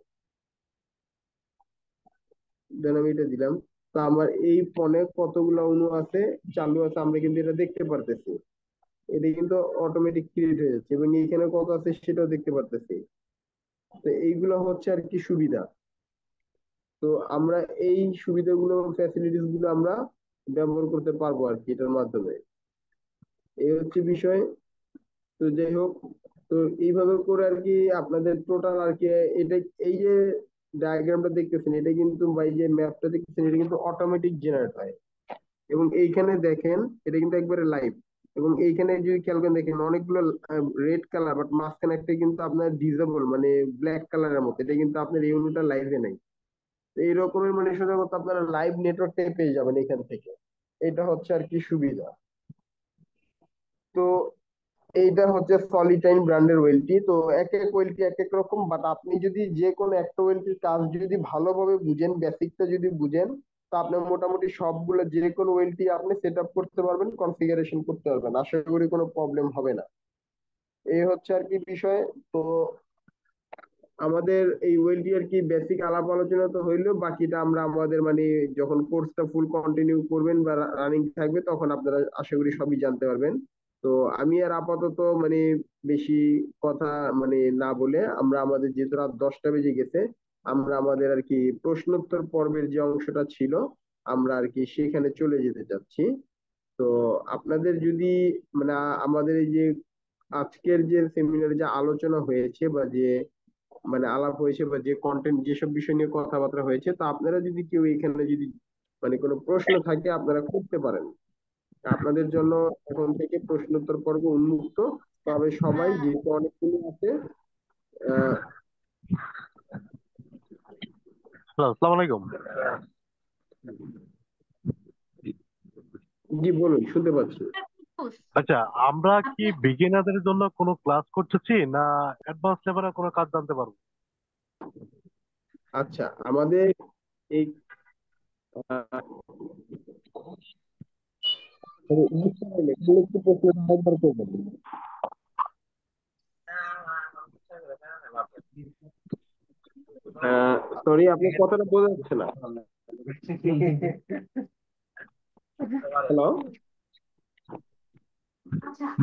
দেন আমি এটা দিলাম। তো আমার এই ফোনে কতগুলো অণু আছে চালু আছে আমরা কিন্তু এটা দেখতে পারতেছি। এটা কিন্তু অটোমেটিক ক্রিয়েট হয়ে যাচ্ছে এবং এইখানে কত আছে সেটাও দেখতে পারতেছি। তো এইগুলো হচ্ছে আর কি সুবিধা। তো আমরা এই সুবিধাগুলো ফ্যাসিলিটিস গুলো আমরা ব্যবহার করতে পারবো আর কি এটার মাধ্যমে। এই হচ্ছে বিষয়। তো যাই হোক, তো এইভাবে করে আর কি আপনাদের টোটাল আর কি এটা, এই যে ডায়াগ্রামটা দেখতেছেন, এটা কিন্তু বা এই যে ম্যাপটা দেখতেছেন, এটা কিন্তু অটোমেটিক জেনারেট হয়। এবং এইখানে দেখেন এটা কিন্তু একবারে লাইভ। এবং এইখানে যদি খেয়াল করে দেখেন অনেকগুলো রেড কালার, বাট মাঝখানে একটা কিন্তু আপনার ডিসেবল মানে ব্ল্যাক কালারের মতো, এটা কিন্তু আপনার ইউনিটটা লাইভে নাই। তো এই রকমের মানে সোজা কথা আপনারা লাইভ নেটওয়ার্কটাই পেয়ে যাবেন এখান থেকে। এটা হচ্ছে আর কি সুবিধা। তো এইটা হচ্ছে সলিটাইন ব্র্যান্ডের ওয়েলটি। তো এক এক ওয়েলটি এক এক রকম, বাট আপনি যদি যে কোনো একটা ওয়েলটির কাজ যদি ভালোভাবে বুঝেন, বেসিকটা যদি বুঝেন, তো আপনি মোটামুটি সবগুলো যে কোনো ওয়েলটি আপনি সেট আপ করতে পারবেন, কনফিগারেশন করতে পারবেন, আশা করি কোনো প্রবলেম হবে না। এই হচ্ছে আর কি বিষয়। তো আমাদের এই ওয়েলটি আর কি বেসিক আলাপ আলোচনা তো হইলো, বাকিটা আমরা আমাদের মানে যখন কোর্সটা ফুল কন্টিনিউ করবেন বা রানিং থাকবে তখন আপনারা আশা করি সবই জানতে পারবেন। তো আমি আর আপাতত মানে বেশি কথা মানে না বলে, আমরা আমাদের যেহেতু রাত 10টা বেজে গেছে, আমরা আমাদের আর কি প্রশ্নোত্তর পর্বের যে অংশটা ছিল আমরা আর কি সেখানে চলে যেতে চাচ্ছি। তো আপনাদের যদি মানে আমাদের এই যে আজকের যে সেমিনারে যে আলোচনা হয়েছে বা যে মানে আলাপ হয়েছে বা যে কন্টেন্ট যেসব বিষয় নিয়ে কথাবার্তা হয়েছে, তো আপনারা যদি কেউ এখানে যদি মানে কোনো প্রশ্ন থাকে আপনারা করতে পারেন। আপনাদের জন্য এখন থেকে প্রশ্নোত্তর পর্ব উন্মুক্ত। তবে সবাই যেহেতু অনেকগুলো আছে, আহ হ্যালো, আসসালামু আলাইকুম। জি বলুন, শুনতে পাচ্ছি। আচ্ছা, আমরা কি বিগিনারদের জন্য কোনো ক্লাস করতেছি না অ্যাডভান্স লেভেলের কোনো কাজ জানতে পারবো? আচ্ছা, আমাদের এই একটু প্রশ্ন একবার করবেন। সরি, আপনার কথাটা বোঝা যাচ্ছে না। হ্যালো,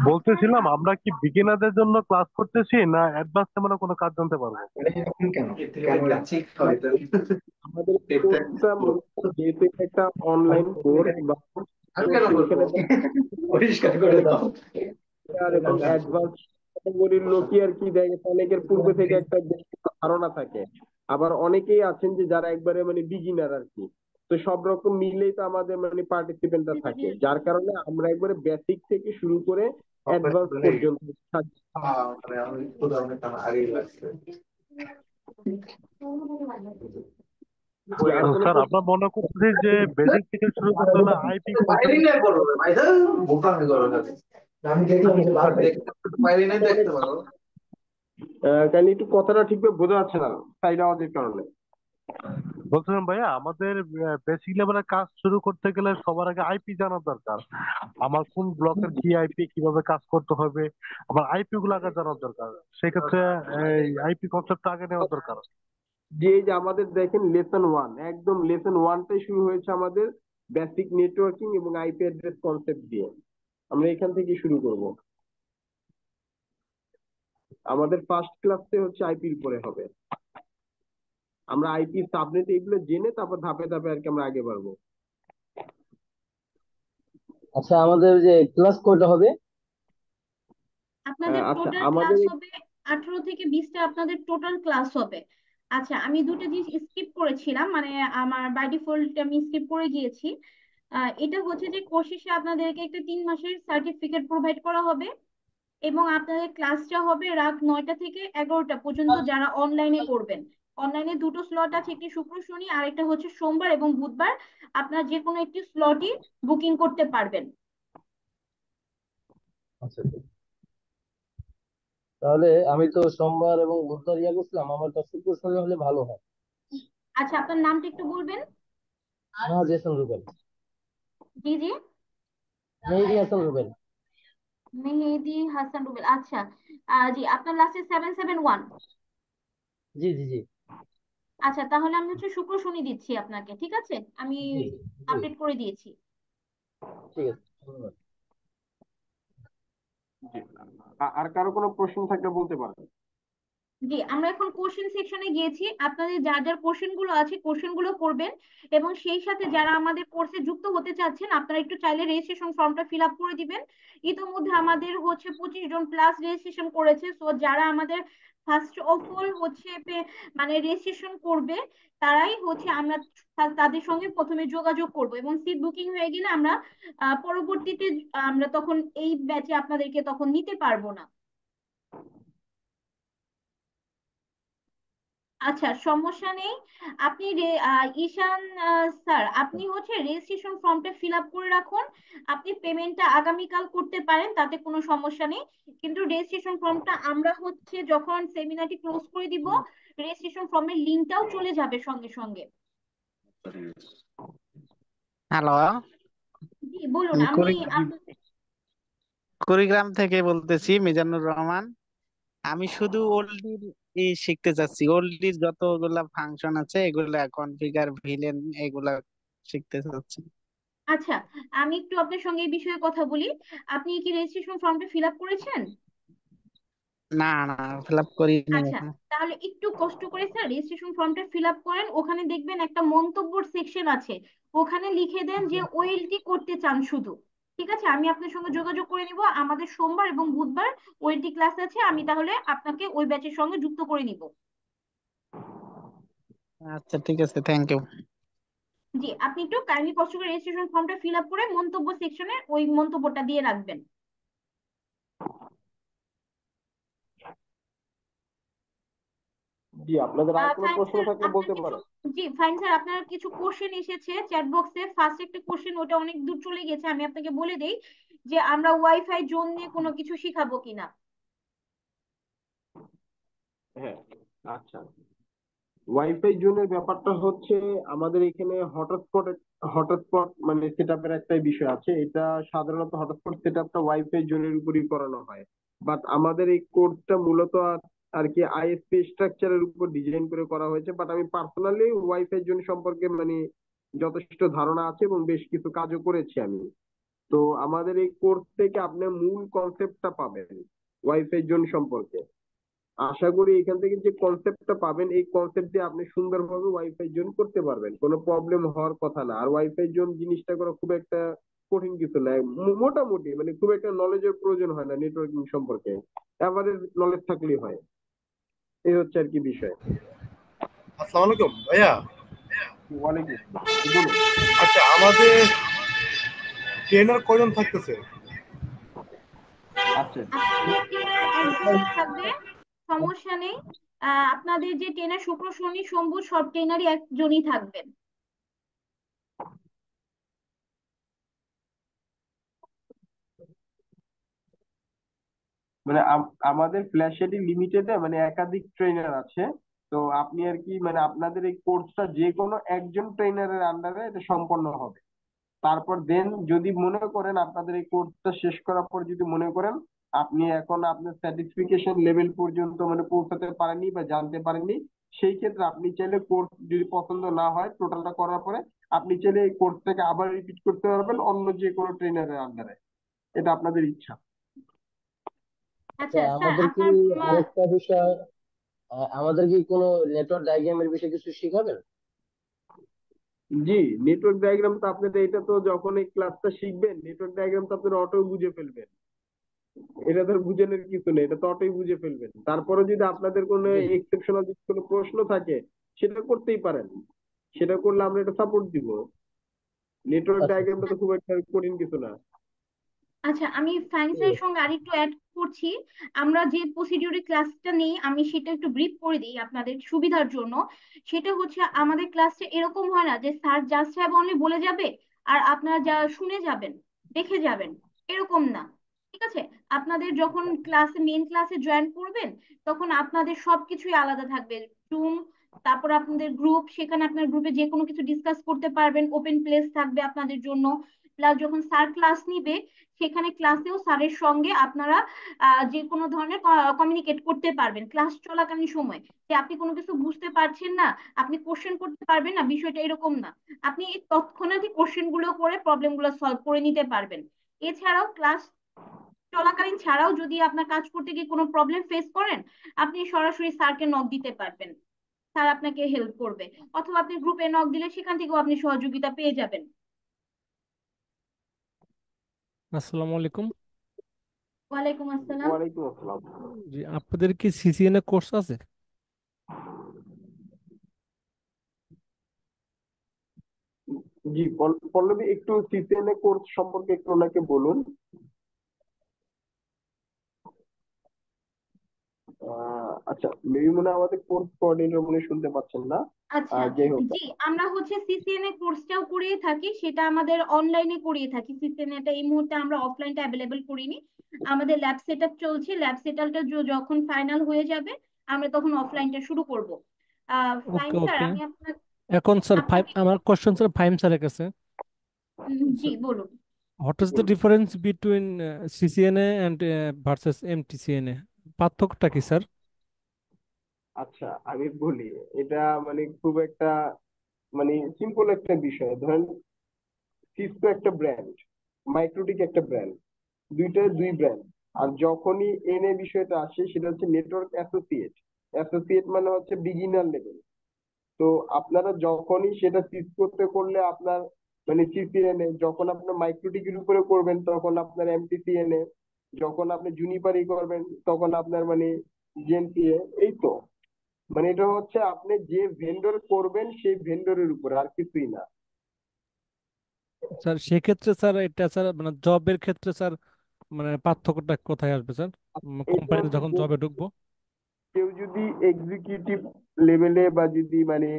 বলতেছিলাম আমরা কি বিগিনারদের জন্য ক্লাস করতেছি না অ্যাডভান্স লেভেলের কোনো কাজ জানতে পারবো? আমাদের কোর্সটা যেহেতু একটা অনলাইন কোর্স বা পরিষ্কার করে দাও। এবং অ্যাডভান্স ক্যাটাগরির লোকই আর কি দেখে অনেকের পূর্বে থেকে একটা ধারণা থাকে। আবার অনেকেই আছেন যে যারা একবারে মানে বিগিনার আর কি। তো সব রকম মিলেই তো আমাদের মানে পার্টিসিপেন্টরা থাকে, যার কারণে আমরা একবারে বেসিক থেকে শুরু করে অ্যাডভান্স পর্যন্ত স্যার, আমরা মনে করতেছি যে বেসিক থেকে শুরু করতে হলে আইপি কাইন্ডলি একটু কথাটা ঠিকভাবে বোঝা যাচ্ছে না সাইড আওয়াজের কারণে। বলছিলাম ভাইয়া, আমাদের বেসিক লেভেলের কাজ শুরু করতে গেলে সবার আগে আইপি জানা দরকার। আমার কোন ব্লকের কি আইপি, কিভাবে কাজ করতে হবে, আমার আইপি গুলো আগে জানার দরকার। সেক্ষেত্রে এই আইপি কনসেপ্টটা আগে নেওয়া দরকার। যে আমাদের দেখেন লেসন 1, একদম লেসন 1টাই শুরু হয়েছে আমাদের বেসিক নেটওয়ার্কিং এবং আইপি অ্যাড্রেস কনসেপ্ট দিয়ে। আমরা এখান থেকে শুরু করব। আমাদের ফার্স্ট ক্লাসে হচ্ছে আইপির উপরে হবে। আমরা আইপি সাবনেট এগুলো জেনে তারপর ধাপে ধাপে আর কি আমরা আগে বাড়বো। আচ্ছা, আমাদের যে ক্লাস কয়টা হবে? আপনাদের আচ্ছা, টোটাল আমাদের ক্লাস হবে 18 থেকে 20টা আপনাদের টোটাল ক্লাস হবে। আচ্ছা, আমি দুটো জিনিস স্কিপ করেছিলাম, মানে আমার বাই ডিফল্ট আমি স্কিপ করে গিয়েছি। এটা হচ্ছে যে কোর্স শেষে আপনাদেরকে একটা 3 মাসের সার্টিফিকেট প্রোভাইড করা হবে এবং আপনাদের ক্লাসটা হবে রাত 9টা থেকে 11টা পর্যন্ত যারা অনলাইনে করবেন। অনলাইনে দুটো স্লট আছে, একটি শুক্র শনি আর একটা হচ্ছে সোমবার এবং বুধবার। আপনারা যে কোনো একটি স্লটই বুকিং করতে পারবেন। আচ্ছা, তাহলে আমি তো সোমবার এবং বুধবার ইয়া করছিলাম, আমার তো শুক্র শনি হলে ভালো হয়। আচ্ছা, আপনার নামটা একটু বলবেন। মেহেদি হাসান রুবেল। জি জি, মেহেদি হাসান রুবেল। মেহেদি হাসান রুবেল। আচ্ছা, জি, আপনার লাস্টে 771। জি জি জি। আচ্ছা, তাহলে আমি হচ্ছে শুক্র শনি দিচ্ছি আপনাকে, ঠিক আছে? আমি জি জি, আপডেট করে দিয়েছি। ঠিক আছে, ধন্যবাদ। আর কারো কোনো প্রশ্ন থাকলে বলতে পারেন। জি, আমরা এখন কোশ্চেন সেকশনে গিয়েছি। আপনাদের যার যার কোশ্চেন গুলো আছে কোশ্চেন গুলো করবেন, এবং সেই সাথে যারা আমাদের কোর্সে যুক্ত হতে চাচ্ছেন আপনারা একটু চাইলে রেজিস্ট্রেশন ফর্মটা ফিল আপ করে দিবেন। ইতোমধ্যে আমাদের হচ্ছে 25 জন প্লাস রেজিস্ট্রেশন করেছে। সো যারা আমাদের ফার্স্ট অফ অল হচ্ছে মানে রেজিস্ট্রেশন করবে, তারাই হচ্ছে আমরা তাদের সঙ্গে প্রথমে যোগাযোগ করব, এবং সিট বুকিং হয়ে গেলে আমরা পরবর্তীতে আমরা তখন এই ব্যাচে আপনাদেরকে তখন নিতে পারবো না। আচ্ছা, সমস্যা নেই। আপনি ঈশান স্যার, আপনি হচ্ছে রেজিস্ট্রেশন ফর্মটা ফিল আপ করে রাখুন। আপনি পেমেন্টটা আগামীকাল করতে পারেন, তাতে কোনো সমস্যা নেই। কিন্তু রেজিস্ট্রেশন ফর্মটা আমরা হচ্ছে যখন সেমিনারটি ক্লোজ করে দিব, রেজিস্ট্রেশন ফর্মের লিঙ্কটাও চলে যাবে সঙ্গে সঙ্গে। হ্যালো, জি বলুন। আমি আমি কুড়িগ্রাম থেকে বলতেছি, মিজানুর রহমান। আমি শুধু ওল্ডির শিখতে চাচ্ছি। ওল্ডির যতগুলা ফাংশন আছে এগুলা কনফিগার, ভিলেন, এগুলা শিখতে চাচ্ছি। আচ্ছা, আমি একটু আপনার সঙ্গে এই বিষয়ে কথা বলি। আপনি কি রেজিস্ট্রেশন ফর্মটা ফিল আপ করেছেন? না না, ফিল আপ করিনি আচ্ছা, এখনো। তাহলে একটু কষ্ট করে স্যার রেজিস্ট্রেশন ফর্মটা ফিল আপ করেন। ওখানে দেখবেন একটা মন্তব্যর সেকশন আছে, ওখানে লিখে দেন যে ওএলটি করতে চান শুধু। ঠিক আছে, আমি আপনার সঙ্গে যোগাযোগ করে নিব। আমাদের সোমবার এবং বুধবার ওএলটি ক্লাস আছে, আমি তাহলে আপনাকে ওই ব্যাচের সঙ্গে যুক্ত করে নিব। আচ্ছা ঠিক আছে, থ্যাংক ইউ। জি, আপনি একটু কাইন্ডলি কষ্ট করে রেজিস্ট্রেশন ফর্মটা ফিল আপ করে মন্তব্য সেকশনে ওই মন্তব্যটা দিয়ে রাখবেন। জি, আপনাদের আর কোনো ফাইন প্রশ্ন স্যার, থাকলে আপনার বলতে কিছু, পারেন। জি ফাইন স্যার, আপনার কিছু কোশ্চেন এসেছে চ্যাট বক্সে। ফার্স্ট একটা কোশ্চেন, ওটা অনেক দূর চলে গেছে, আমি আপনাকে বলে দেই যে আমরা ওয়াইফাই জোন নিয়ে কোনো কিছু শিখাবো কিনা। হ্যাঁ, আচ্ছা। ওয়াইফাই জোনের ব্যাপারটা হচ্ছে আমাদের এখানে হটস্পট মানে সেটআপের একটাই বিষয় আছে। এটা সাধারণত হটস্পট সেটআপটা ওয়াইফাই জোনের উপরই করানো হয়। বাট আমাদের এই কোর্সটা মূলত আর কি আইএসপি স্ট্রাকচারের উপর ডিজাইন করে করা হয়েছে। বাট আমি পার্সোনালি ওয়াইফাই জোন সম্পর্কে মানে যথেষ্ট ধারণা আছে এবং বেশ কিছু কাজও করেছি আমি। তো আমাদের এই কোর্স থেকে আপনি মূল কনসেপ্টটা পাবেন ওয়াইফাই জোন সম্পর্কে। আশা করি এখান থেকে যে কনসেপ্টটা পাবেন এই কনসেপ্ট দিয়ে আপনি সুন্দরভাবে ওয়াইফাই জোন করতে পারবেন, কোনো প্রবলেম হওয়ার কথা না। আর ওয়াইফাই জোন জিনিসটা করা খুব একটা কঠিন কিছু না, মোটামুটি মানে খুব একটা নলেজের প্রয়োজন হয় না নেটওয়ার্কিং সম্পর্কে, এভারেজ নলেজ থাকলেই হয়। এই হচ্ছে আর কি বিষয়। আসসালামু আলাইকুম ভাইয়া। ওয়ালাইকুম আসসালাম, বলুন। আচ্ছা, আমাদের ট্রেনার কয়জন থাকতেছে? আচ্ছা, আপনাদের ট্রেনার একজনই থাকবে, সমস্যা নেই। আপনাদের যে ট্রেনার শুক্র শনি সোম বুধ সব ট্রেনারই একজনই থাকবেন। মানে আমাদের ফ্ল্যাশেটি লিমিটেডে মানে একাধিক ট্রেনার আছে। তো আপনি আর কি মানে আপনাদের এই কোর্সটা যে কোনো একজন ট্রেনারের আন্ডারে এটা সম্পন্ন হবে। তারপর দেন যদি মনে করেন আপনাদের এই কোর্সটা শেষ করার পর যদি মনে করেন আপনি এখন আপনার স্যাটিসফিকেশন লেভেল পর্যন্ত মানে পৌঁছাতে পারেননি বা জানতে পারেননি, সেই ক্ষেত্রে আপনি চাইলে কোর্স যদি পছন্দ না হয় টোটালটা করার পরে আপনি চাইলে এই কোর্সটাকে আবার রিপিট করতে পারবেন অন্য যে কোনো ট্রেনারের আন্ডারে। এটা আপনাদের ইচ্ছা। আচ্ছা স্যার, আমাদের কি আপনার আরেকটা বিষয়, আমাদের কি কোনো নেটওয়ার্ক ডায়াগ্রামের বিষয়ে কিছু শিখাবেন? জি, নেটওয়ার্ক ডায়াগ্রাম তো আপনাদের এটা তো যখন এই ক্লাসটা শিখবেন নেটওয়ার্ক ডায়াগ্রাম তো আপনারা অটো বুঝে ফেলবেন। এটা তো বুঝানোর কিছু নেই, এটা তো অটোই বুঝে ফেলবেন। তারপরে যদি আপনাদের কোনো এক্সেপশনাল যদি কোনো প্রশ্ন থাকে সেটা করতেই পারেন, সেটা করলে আমরা এটা সাপোর্ট দিব। নেটওয়ার্ক ডায়াগ্রামটা তো খুব একটা কঠিন কিছু না। আচ্ছা, আমি ফাইন্যান্সের সঙ্গে আরেকটু অ্যাড করছি। আমরা যে প্রসিডিউরে ক্লাসটা নিই আমি সেটা একটু ব্রিফ করে দিই আপনাদের সুবিধার জন্য। সেটা হচ্ছে আমাদের ক্লাসটা এরকম হয় না যে স্যার জাস্ট সাহেব অনলি বলে যাবে আর আপনারা যা শুনে যাবেন, দেখে যাবেন, এরকম না। ঠিক আছে, আপনাদের যখন ক্লাসে মেন ক্লাসে জয়েন করবেন তখন আপনাদের সবকিছুই আলাদা থাকবে। রুম, তারপর আপনাদের গ্রুপ, সেখানে আপনার গ্রুপে যে কোনো কিছু ডিসকাস করতে পারবেন, ওপেন প্লেস থাকবে আপনাদের জন্য। প্লাস যখন স্যার ক্লাস নিবে সেখানে ক্লাসেও স্যারের সঙ্গে আপনারা যে কোনো ধরনের কমিউনিকেট করতে পারবেন ক্লাস চলাকালীন সময়। যে আপনি কোনো কিছু বুঝতে পারছেন না, আপনি কোশ্চেন করতে পারবেন না, বিষয়টা এরকম না। আপনি এই তৎক্ষণাৎই কোশ্চেন গুলো করে প্রবলেম গুলো সলভ করে নিতে পারবেন। এছাড়াও ক্লাস চলাকালীন ছাড়াও যদি আপনার কাজ করতে গিয়ে কোনো প্রবলেম ফেস করেন, আপনি সরাসরি স্যারকে নক দিতে পারবেন, স্যার আপনাকে হেল্প করবে। অথবা আপনি গ্রুপে নক দিলে সেখান থেকেও আপনি সহযোগিতা পেয়ে যাবেন। আসসালামু আলাইকুম। ওয়ালাইকুম আসসালাম। ওয়ালাইকুম আসসালাম। জি, আপনাদের কি সিসিএনএ কোর্স আছে? জি, পল্লবী একটু সিসিএনএ কোর্স সম্পর্কে একটু ওনাকে বলুন। আচ্ছা, মেবি মনে হয় আমাদের কোর্স কোঅর্ডিনেটর মনে হয় শুনতে পাচ্ছেন না। আচ্ছা, যাই হোক, জি, আমরা হচ্ছে সিসিএনএ কোর্সটাও করিয়ে থাকি, সেটা আমাদের অনলাইনে করিয়ে থাকি। সিসিএনএটা এই মুহূর্তে আমরা অফলাইনটা অ্যাভেলেবল করিনি, আমাদের ল্যাব সেটআপ চলছে। ল্যাব সেটআপটা যখন ফাইনাল হয়ে যাবে আমরা তখন অফলাইনটা শুরু করব। ফাইন ওকে স্যার, ওকে। আমি আপনার এখন স্যার আপনাকে আমার কোশ্চেন স্যার ফাহিম স্যারের কাছে। জি বলুন। What is the difference between CCNA and versus MTCNA? পার্থক্যটা কি স্যার? আচ্ছা আমি বলি, এটা মানে খুব একটা মানে সিম্পল একটা বিষয়। ধরেন সিসকো একটা ব্র্যান্ড, মাইক্রোটিক একটা ব্র্যান্ড, দুই ব্র্যান্ড। আর যখনই এনএ বিষয়টা আসে সেটা হচ্ছে নেটওয়ার্ক অ্যাসোসিয়েট। অ্যাসোসিয়েট মানে হচ্ছে বিগিনার লেভেল। তো আপনারা যখনই সেটা সিসকোতে করলে আপনার মানে সিসিএনএ, যখন আপনার মাইক্রোটিকের উপরে করবেন তখন আপনার এমটিসিএনএ, যখন আপনি জুনিপারি করবেন তখন আপনার মানে জেনসিএ। এই তো, মানে এটা হচ্ছে আপনি যে ভেন্ডর করবেন সেই ভেন্ডরের উপর, আর কিছুই না। স্যার সেক্ষেত্রে স্যার এটা স্যার মানে জবের ক্ষেত্রে স্যার মানে পার্থক্যটা কোথায় আসবে স্যার, এটা কোম্পানিতে হচ্ছে যখন যে জবে ঢুকবো? কেউ যদি এক্সিকিউটিভ লেভেলে বা যদি মানে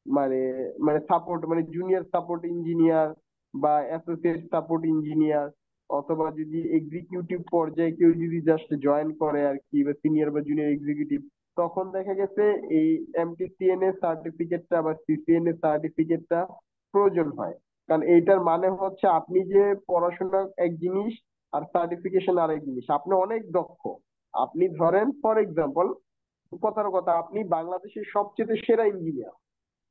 মানে মানে সাপোর্ট মানে জুনিয়র সাপোর্ট ইঞ্জিনিয়ার বা অ্যাসোসিয়েট সাপোর্ট ইঞ্জিনিয়ার, অথবা যদি এক্সিকিউটিভ পর্যায়ে কেউ যদি জাস্ট জয়েন করে আর কি, বা সিনিয়র বা জুনিয়র এক্সিকিউটিভ, তখন দেখা গেছে এই এমটিসিএনএ সার্টিফিকেটটা বা সিসিএনএ সার্টিফিকেটটা প্রয়োজন হয়। কারণ এইটার মানে হচ্ছে আপনি যে পড়াশোনা এক জিনিস আর সার্টিফিকেশন আরেক জিনিস। আপনি অনেক দক্ষ, আপনি ধরেন ফর এক্সাম্পল, কথার কথা, আপনি বাংলাদেশের সবচেয়ে সেরা ইঞ্জিনিয়ার,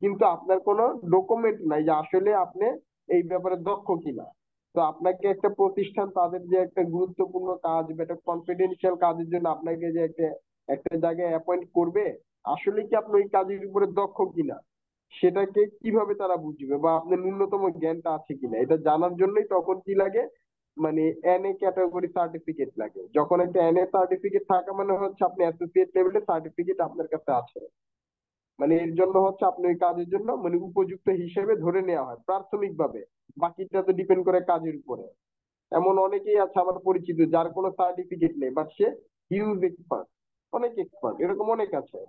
কিন্তু আপনার কোনো ডকুমেন্ট নাই যে আসলে আপনি এই ব্যাপারে দক্ষ কিনা। তো আপনাকে একটা প্রতিষ্ঠান তাদের যে একটা গুরুত্বপূর্ণ কাজ বা একটা কনফিডেন্সিয়াল কাজের জন্য আপনাকে যে একটা একটা জায়গায় অ্যাপয়েন্ট করবে, আসলে কি আপনি ওই কাজের উপরে দক্ষ কিনা সেটাকে কিভাবে তারা বুঝবে, বা আপনার ন্যূনতম জ্ঞানটা আছে কিনা এটা জানার জন্যই তখন কি লাগে, মানে এনএ ক্যাটাগরি সার্টিফিকেট লাগে। যখন একটা এনএ সার্টিফিকেট থাকা মানে হচ্ছে আপনি অ্যাসোসিয়েট লেভেলের সার্টিফিকেট আপনার কাছে আছে, মানে এর জন্য হচ্ছে আপনি ওই কাজের জন্য মানে উপযুক্ত হিসেবে ধরে নেওয়া হয় প্রাথমিকভাবে। বাকিটা তো ডিপেন্ড করে কাজের উপরে। এমন অনেকেই আছে আমার পরিচিত যার কোনো সার্টিফিকেট নেই, বাট সে হিউজ এক্সপার্ট, অনেক এক্সপার্ট, এরকম অনেক আছে।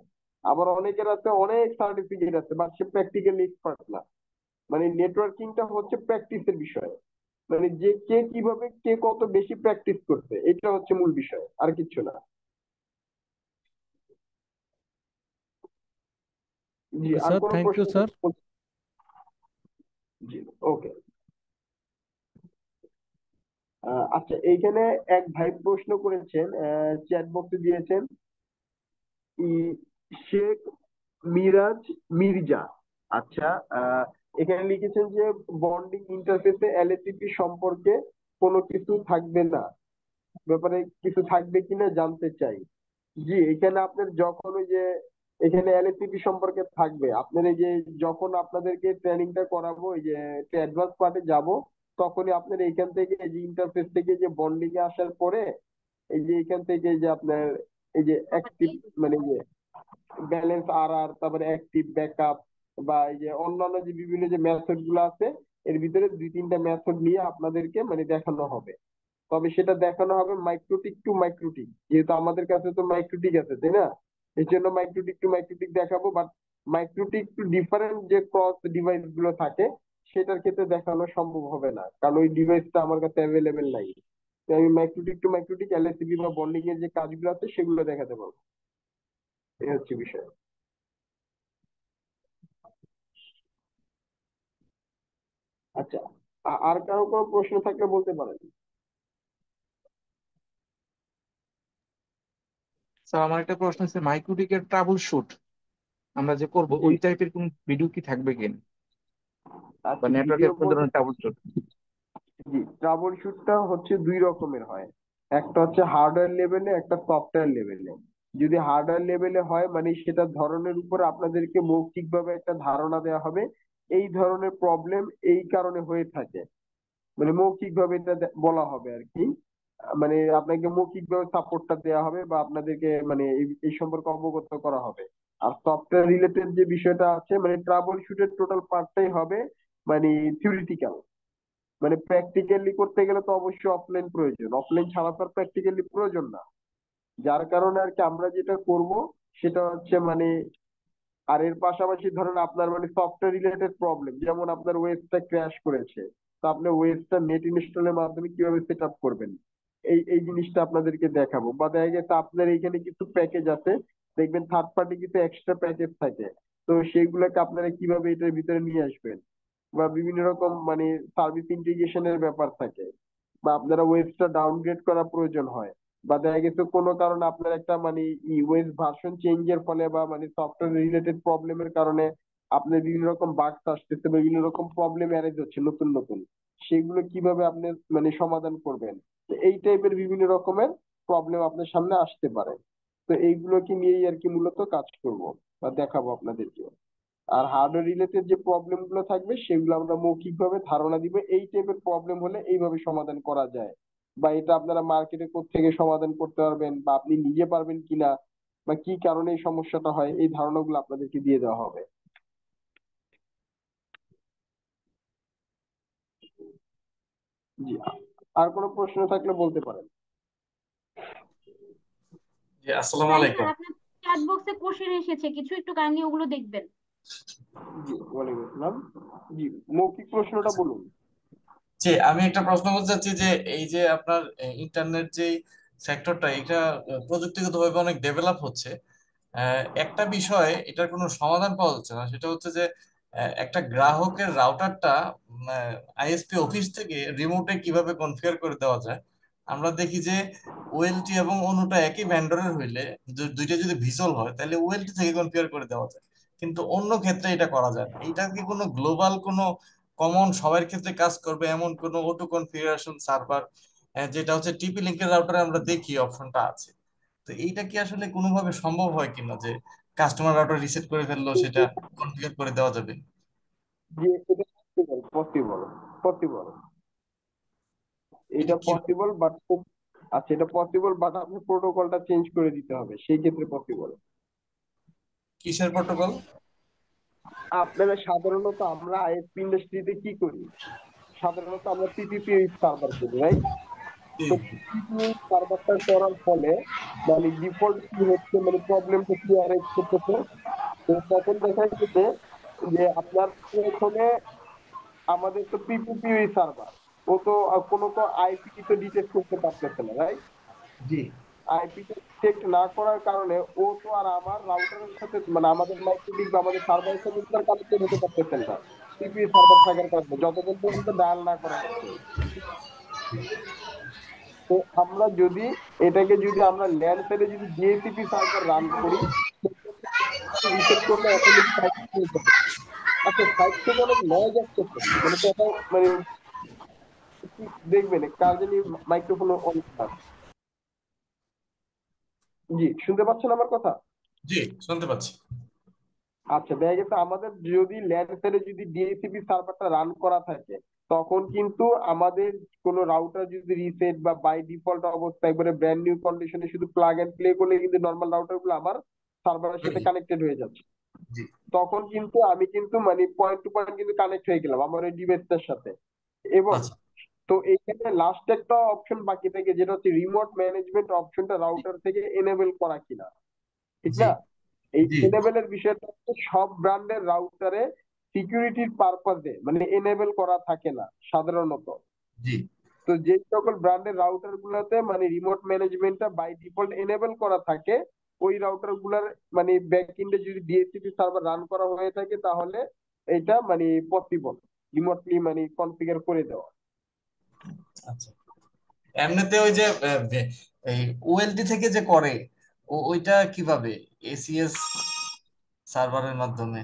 আবার অনেকের আছে অনেক সার্টিফিকেট আছে বাট সে প্র্যাকটিক্যালি এক্সপার্ট না। মানে নেটওয়ার্কিংটা হচ্ছে প্র্যাকটিসের বিষয়, মানে যে কে কিভাবে কে কত বেশি প্র্যাকটিস করছে এটা হচ্ছে মূল বিষয়, আর কিছু না। জি, আর স্যার কোনো থ্যাংক প্রশ্ন ইউ স্যার। থাকলে জি, ওকে। আচ্ছা, এইখানে এক ভাই প্রশ্ন করেছেন, চ্যাট বক্সে দিয়েছেন, শেখ মিরাজ মির্জা। আচ্ছা, এখানে লিখেছেন যে বন্ডিং ইন্টারফেসে এলএসটিপি সম্পর্কে কোনো কিছু থাকবে না, ব্যাপারে কিছু থাকবে কিনা জানতে চাই। জি, এখানে আপনার যখন ওই যে এখানে এলএসটিপি সম্পর্কে থাকবে, আপনার এই যে যখন আপনাদেরকে ট্রেনিংটা করাবো, এই যে অ্যাডভান্স পার্টে যাব, তখনই আপনার এইখান থেকে এই যে ইন্টারফেস থেকে যে বন্ডিং এ আসার পরে এই যে এখান থেকে যে আপনার এই যে অ্যাক্টিভ মানে যে ব্যালেন্স আর আর, তারপরে অ্যাক্টিভ ব্যাকআপ, বা এই যে অন্যান্য যে বিভিন্ন যে মেথড গুলো আছে, এর ভিতরে দুই তিনটা মেথড নিয়ে আপনাদেরকে মানে দেখানো হবে। তবে সেটা দেখানো হবে মাইক্রোটিক টু মাইক্রোটিক, যেহেতু আমাদের কাছে তো মাইক্রোটিক আছে, তাই না? এই জন্য মাইক্রোটিক টু মাইক্রোটিক দেখাবো, বাট মাইক্রোটিক টু ডিফারেন্ট যে ক্রস ডিভাইস গুলো থাকে সেটার ক্ষেত্রে দেখানো সম্ভব হবে না, কারণ ওই ডিভাইসটা আমার কাছে অ্যাভেলেবেল নাই। তো আমি মাইক্রোটিক টু মাইক্রোটিক এলএসিবি বা বন্ডিং এর যে কাজগুলো আছে সেগুলো দেখাতে পারবো। এই হচ্ছে বিষয়। আচ্ছা, আর কারো কোনো প্রশ্ন থাকলে বলতে পারেন। স্যার আমার একটা প্রশ্ন আছে, মাইক্রোটিকের ট্রাবল শুট আমরা যে করব জি, ওই টাইপের কোন ভিডিও কি থাকবে কিনা, বা আচ্ছা, ভিডিও নেটওয়ার্কের কোন বলতে ধরনের ট্রাবল শুট? জি, ট্রাবল শুটটা হচ্ছে দুই রকমের হয়। একটা হচ্ছে হার্ডওয়্যার লেভেলে, একটা সফটওয়্যার লেভেলে। যদি হার্ডওয়্যার লেভেলে হয় মানে সেটা ধরনের উপর আপনাদেরকে মৌখিকভাবে একটা ধারণা দেওয়া হবে, এই ধরনের প্রবলেম এই কারণে হয়ে থাকে, মানে মৌখিকভাবে এটা বলা হবে আর কি। মানে আপনাকে মৌখিকভাবে সাপোর্টটা দেওয়া হবে বা আপনাদেরকে মানে এই সম্পর্কে অবগত করা হবে। আর সফটওয়্যার রিলেটেড যে বিষয়টা আছে মানে ট্রাবল শুটের টোটাল পার্টটাই হবে মানে থিওরিটিক্যাল। মানে প্র্যাকটিক্যালি করতে গেলে তো অবশ্যই অফলাইন প্রয়োজন, অফলাইন ছাড়া তো আর প্র্যাকটিক্যালি প্রয়োজন না। যার কারণে আর কি আমরা যেটা করব সেটা হচ্ছে মানে, আর এর পাশাপাশি ধরেন আপনার মানে সফটওয়্যার রিলেটেড প্রবলেম, যেমন আপনার ওয়েবটা ক্র্যাশ করেছে, তো আপনি ওয়েবটা নেট ইনস্টলের মাধ্যমে কিভাবে সেট আপ করবেন, এই এই জিনিসটা আপনাদেরকে দেখাবো। বা দেখা গেছে আপনার এখানে কিছু প্যাকেজ আছে, দেখবেন থার্ড পার্টি কিছু এক্সট্রা প্যাকেজ থাকে, তো সেইগুলোকে আপনারা কিভাবে এটার ভিতরে নিয়ে আসবেন। বা বিভিন্ন রকম মানে সার্ভিস ইন্টিগ্রেশনের ব্যাপার থাকে, বা আপনারা ওয়েবটা ডাউনগ্রেড করা প্রয়োজন হয়, বা দেখা গেছে কোনো কারণে আপনার একটা মানে ওয়েব ভার্সন চেঞ্জের ফলে বা মানে সফটওয়্যার রিলেটেড প্রবলেমের কারণে আপনার বিভিন্ন রকম বাগস আসতেছে বা বিভিন্ন রকম প্রবলেম অ্যারেজ হচ্ছে নতুন নতুন, সেগুলো কিভাবে আপনি মানে সমাধান করবেন। তো এই টাইপের বিভিন্ন রকমের প্রবলেম আপনার সামনে আসতে পারে। তো এইগুলোকে নিয়েই আর কি মূলত কাজ করব বা দেখাবো আপনাদেরকে। আর হার্ডওয়্যার রিলেটেড যে প্রবলেম গুলো থাকবে সেগুলো আমরা মৌখিকভাবে ধারণা দিব, এই টাইপের প্রবলেম হলে এইভাবে সমাধান করা যায়, বা এটা আপনারা মার্কেটে থেকে সমাধান করতে পারবেন বা আপনি নিজে পারবেন কিনা, বা কি কারণে এই সমস্যাটা হয়, এই ধারণাগুলো আপনাদেরকে দিয়ে দেওয়া হবে। জি, আর কোনো প্রশ্ন থাকলে বলতে পারেন। জি, আসসালামু সাইদ আলাইকুম। স্যার, আপনার চ্যাট বক্সে কোশ্চেন এসেছে কিছু, একটু কাইন্ডলি ওগুলো দেখবেন। জি, ওয়ালাইকুম আসসালাম। জি, মৌখিক প্রশ্নটা বলুন। জি, আমি একটা প্রশ্ন করতে চাচ্ছি যে এই যে আপনার ইন্টারনেট যে সেক্টরটা, এটা প্রযুক্তিগতভাবে অনেক ডেভেলপ হচ্ছে। একটা বিষয় এটার কোনো সমাধান পাওয়া যাচ্ছে না, সেটা হচ্ছে যে একটা গ্রাহকের রাউটারটা আইএসপি অফিস থেকে রিমোটে কিভাবে কনফিগার করে দেওয়া যায়। আমরা দেখি যে ওএলটি এবং অনুটা একই ভেন্ডরের হইলে দুইটা যদি ভিজুয়াল হয় তাহলে ওএলটি থেকে কনফিগার করে দেওয়া যায়, কিন্তু অন্য ক্ষেত্রে এটা করা যায় না। এটা কি কোনো গ্লোবাল কোনো কমন সবার ক্ষেত্রে কাজ করবে এমন কোনো অটো কনফিগারেশন সার্ভার, যেটা হচ্ছে টিপি লিঙ্কের রাউটারে আমরা দেখি অপশনটা আছে? তো এইটা কি আসলে কোনোভাবে সম্ভব হয় কিনা যে কাস্টমার রাউটার রিসেট করে ফেললো সেটা কনফিগার করে দেওয়া যাবে? যে এটা পসিবল, পসিবল, পসিবল, এটা এটা কি পসিবল বাট, আচ্ছা এটা পসিবল বাট আপনি প্রোটোকলটা চেঞ্জ করে দিতে হবে, সেই ক্ষেত্রে পসিবল। কিসের প্রোটোকল? আপনারা সাধারণত আমরা আইএসপি ইন্ডাস্ট্রিতে কি করি, সাধারণত আমরা পিপিপি সার্ভার করি, রাইট? তো পিপিপি সার্ভারটা করার ফলে মানে ডিফল্ট কি হচ্ছে, মানে প্রবলেমটা কি অ্যারেজ করতেছে। তো তখন দেখা যাচ্ছে যে আপনার প্রথমে আমাদের তো পিপিপি সার্ভার, ও তো কোনো তো আইপি তো ডিটেক্ট করতে পারতেছে না, রাইট? জি আইপি ডিটেক্ট না করার কারণে ও তো আর আমার রাউটারের সাথে মানে আমাদের মাইক্রোটিক বা আমাদের সার্ভারের সাথে কানেক্টেড হতে পারতেছেন না, পিপিপি সার্ভার থাকার কারণে যতক্ষণ পর্যন্ত ডায়াল না করা হচ্ছে। তো আমরা যদি এটাকে যদি আমরা ল্যান সাইডে যদি ডিএসিপি সার্ভার রান করি, রিসেট করলে অটোমেটিক সাইট হয়ে যাবে। আচ্ছা, সাইট থেকে অনেক নয়েজ আসতেছে, মানে কথা মানে একটু দেখবেন কার জানি মাইক্রোফোন অন করা। জি, শুনতে পাচ্ছেন আমার কথা? জি, শুনতে পাচ্ছি। আচ্ছা, দেখা গেছে আমাদের যদি ল্যান সাইডে যদি ডিএসিপি সার্ভারটা রান করা থাকে, তখন কিন্তু আমাদের কোনো রাউটার যদি রিসেট বা বাই ডিফল্ট অবস্থা একবারে ব্র্যান্ড নিউ কন্ডিশনে শুধু প্লাগ এন্ড প্লে করলে কিন্তু নর্মাল রাউটার গুলো আমার সার্ভারের সাথে কানেক্টেড হয়ে যাচ্ছে, জি তখন কিন্তু আমি কিন্তু মানে পয়েন্ট টু পয়েন্ট কিন্তু কানেক্ট হয়ে গেলাম আমার ওই ডিভাইসটার সাথে। এবং আচ্ছা তো এইখানে লাস্ট একটা অপশন বাকি থাকে, যেটা হচ্ছে রিমোট ম্যানেজমেন্ট অপশনটা রাউটার থেকে এনেবল করা কিনা, ঠিক জি না? এই জি এনেবলের বিষয়টা হচ্ছে সব ব্র্যান্ডের রাউটারে সিকিউরিটির পারপাসে মানে এনেবল করা থাকে না সাধারণত। জি তো যে সকল ব্র্যান্ডের রাউটার গুলোতে মানে রিমোট ম্যানেজমেন্টটা বাই ডিফল্ট এনেবল করা থাকে, ওই রাউটার গুলার মানে ব্যাক এন্ডে যদি ডিএসসিপি সার্ভার রান করা হয়ে থাকে তাহলে এটা মানে পসিবল রিমোটলি মানে কনফিগার করে দেওয়া। আচ্ছা, এমনিতে ওই যে এই ওএলটি থেকে যে করে ওইটা কিভাবে এসিএস সার্ভারের মাধ্যমে?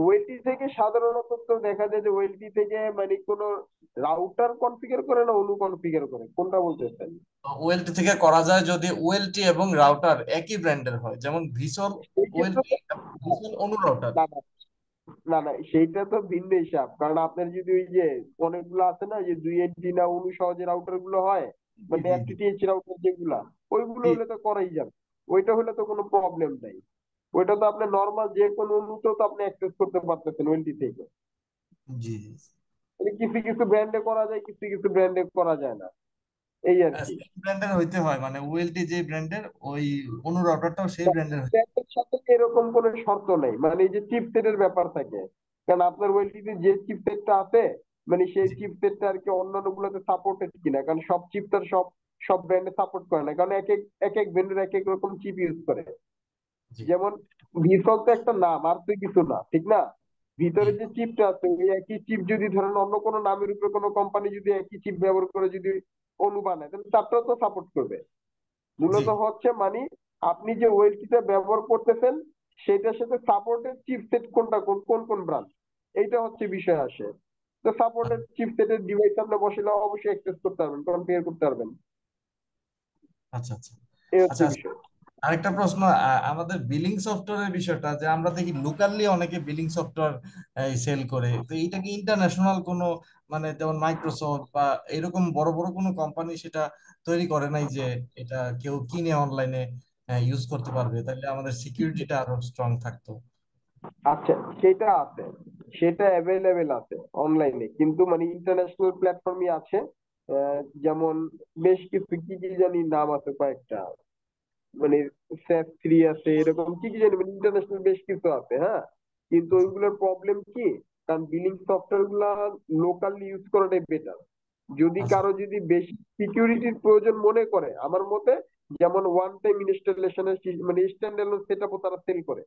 ওএলটি থেকে সাধারণত তো দেখা যায় যে ওএলটি থেকে মানে কোনো রাউটার কনফিগার করে না অনু কনফিগার করে, কোনটা বলতেছেন? ওএলটি থেকে করা যায় যদি ওএলটি এবং রাউটার একই ব্র্যান্ডের হয়, যেমন ভিসল সেই ক্ষেত্রে ওএলটি ভিসল অনু রাউটার। না না না না, সেইটা তো ভিন্ন হিসাব। কারণ আপনার যদি ওই যে অনেকগুলো আছে না, যে 2 এনটি না অনু সহ যে রাউটার গুলো হয়, মানে এফটিটিএইচ রাউটার যেগুলা, ওইগুলো হলে তো করাই যাবে, ওইটা হলে তো কোনো প্রবলেম নাই। ওইটা তো আপনি নর্মাল যে কোনো অনুতেও তো আপনি অ্যাক্সেস করতে পারতেছেন ওএলটি থেকে। জি মানে কিছু কিছু ব্র্যান্ডে করা যায়, কিছু কিছু ব্র্যান্ডে করা যায় না, এই আর কি। সেম ব্র্যান্ডের হইতে হয়, মানে ওএলটি যে ব্র্যান্ডের ওই অনু রাউটারটাও সেই ব্র্যান্ডের হইতে হয়। ব্র্যান্ডের সাথে এরকম কোনো শর্ত নেই, মানে এই যে চিপসেটের ব্যাপার থাকে। কারণ আপনার ওএলটিতে যে চিপসেটটা আছে, মানে সেই চিপসেটটা আর কি অন্যান্য গুলোতে সাপোর্টেড কিনা, কারণ সব চিপটার সব সব ব্র্যান্ডে সাপোর্ট করে না, কারণ এক এক ব্র্যান্ডের এক এক রকম চিপ ইউজ করে। যেমন ভিসল তো একটা নাম, আর তো কিছু না, ঠিক না? ভিতরে যে চিপটা আছে ওই একই চিপ যদি ধরেন অন্য কোনো নামের উপরে কোনো কোম্পানি যদি একই চিপ ব্যবহার করে যদি অনু বানায়, তাহলে তারটাও তো সাপোর্ট করবে। মূলত হচ্ছে মানে আপনি যে ওএলটিটা ব্যবহার করতেছেন সেটার সাথে সাপোর্টেড চিপসেট কোনটা, কোন কোন কোন ব্রান্ড, এইটা হচ্ছে বিষয় আসে। তো সাপোর্টেড চিপসেটের ডিভাইস আপনি বসলে অবশ্যই অ্যাক্সেস করতে পারবেন, কনফিগার করতে পারবেন, আচ্ছা আচ্ছা এই হচ্ছে আচ্ছা বিষয়। আরেকটা প্রশ্ন, আমাদের বিলিং সফটওয়্যারের বিষয়টা, যে আমরা দেখি লোকালি অনেকে বিলিং সফটওয়্যার সেল করে, তো এইটা কি ইন্টারন্যাশনাল কোনো, মানে যেমন মাইক্রোসফট বা এরকম বড় বড় কোনো কোম্পানি সেটা তৈরি করে নাই যে এটা কেউ কিনে অনলাইনে ইউজ করতে পারবে, তাহলে আমাদের সিকিউরিটিটা আরো স্ট্রং থাকতো। আচ্ছা, সেটা আছে, সেটা অ্যাভেলেবেল আছে অনলাইনে, কিন্তু মানে ইন্টারন্যাশনাল প্ল্যাটফর্মই আছে। যেমন বেশ কিছু কি কি জানি নাম আছে কয়েকটা, মানে স্যাপ 3 আছে, এরকম কি কি জানি, মানে ইন্টারন্যাশনাল বেশ কিছু আছে, হ্যাঁ। কিন্তু ওইগুলোর প্রবলেম কি, কারণ বিলিং সফটওয়্যার গুলা লোকালি ইউজ করাটাই বেটার। যদি কারো যদি বেশি সিকিউরিটির প্রয়োজন মনে করে, আমার মতে, যেমন ওয়ান টাইম ইনস্টলেশনের মানে স্ট্যান্ড এলোন সেটআপও তারা সেল করে।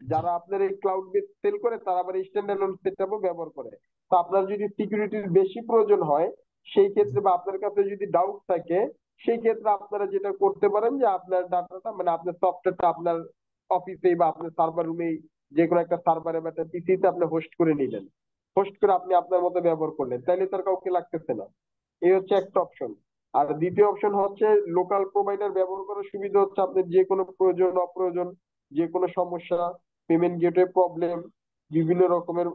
যারা আপনার এই ক্লাউড বেস সেল করে তারা আবার স্ট্যান্ড এলোন সেটআপও ব্যবহার করে। তো আপনার যদি সিকিউরিটির বেশি প্রয়োজন হয় সেই ক্ষেত্রে, বা আপনার কাছে যদি ডাউট থাকে, সেই ক্ষেত্রে আপনারা যেটা করতে পারেন যে আপনার ডাটাটা মানে আপনার সফটওয়্যারটা আপনার অফিসে বা আপনার সার্ভার রুমেই যে কোনো একটা সার্ভারে বা একটা পিসিতে আপনি হোস্ট করে নিলেন, হোস্ট করে আপনি আপনার মতো ব্যবহার করলেন, তাইলে তার কাউকে লাগতেছে না। এই হচ্ছে একটা অপশন। আর দ্বিতীয় অপশন হচ্ছে লোকাল প্রোভাইডার ব্যবহার করার সুবিধা হচ্ছে আপনার যে কোনো প্রয়োজন অপ্রয়োজন, যে কোনো সমস্যা, পেমেন্ট গেটওয়ে প্রবলেম, বিভিন্ন রকমের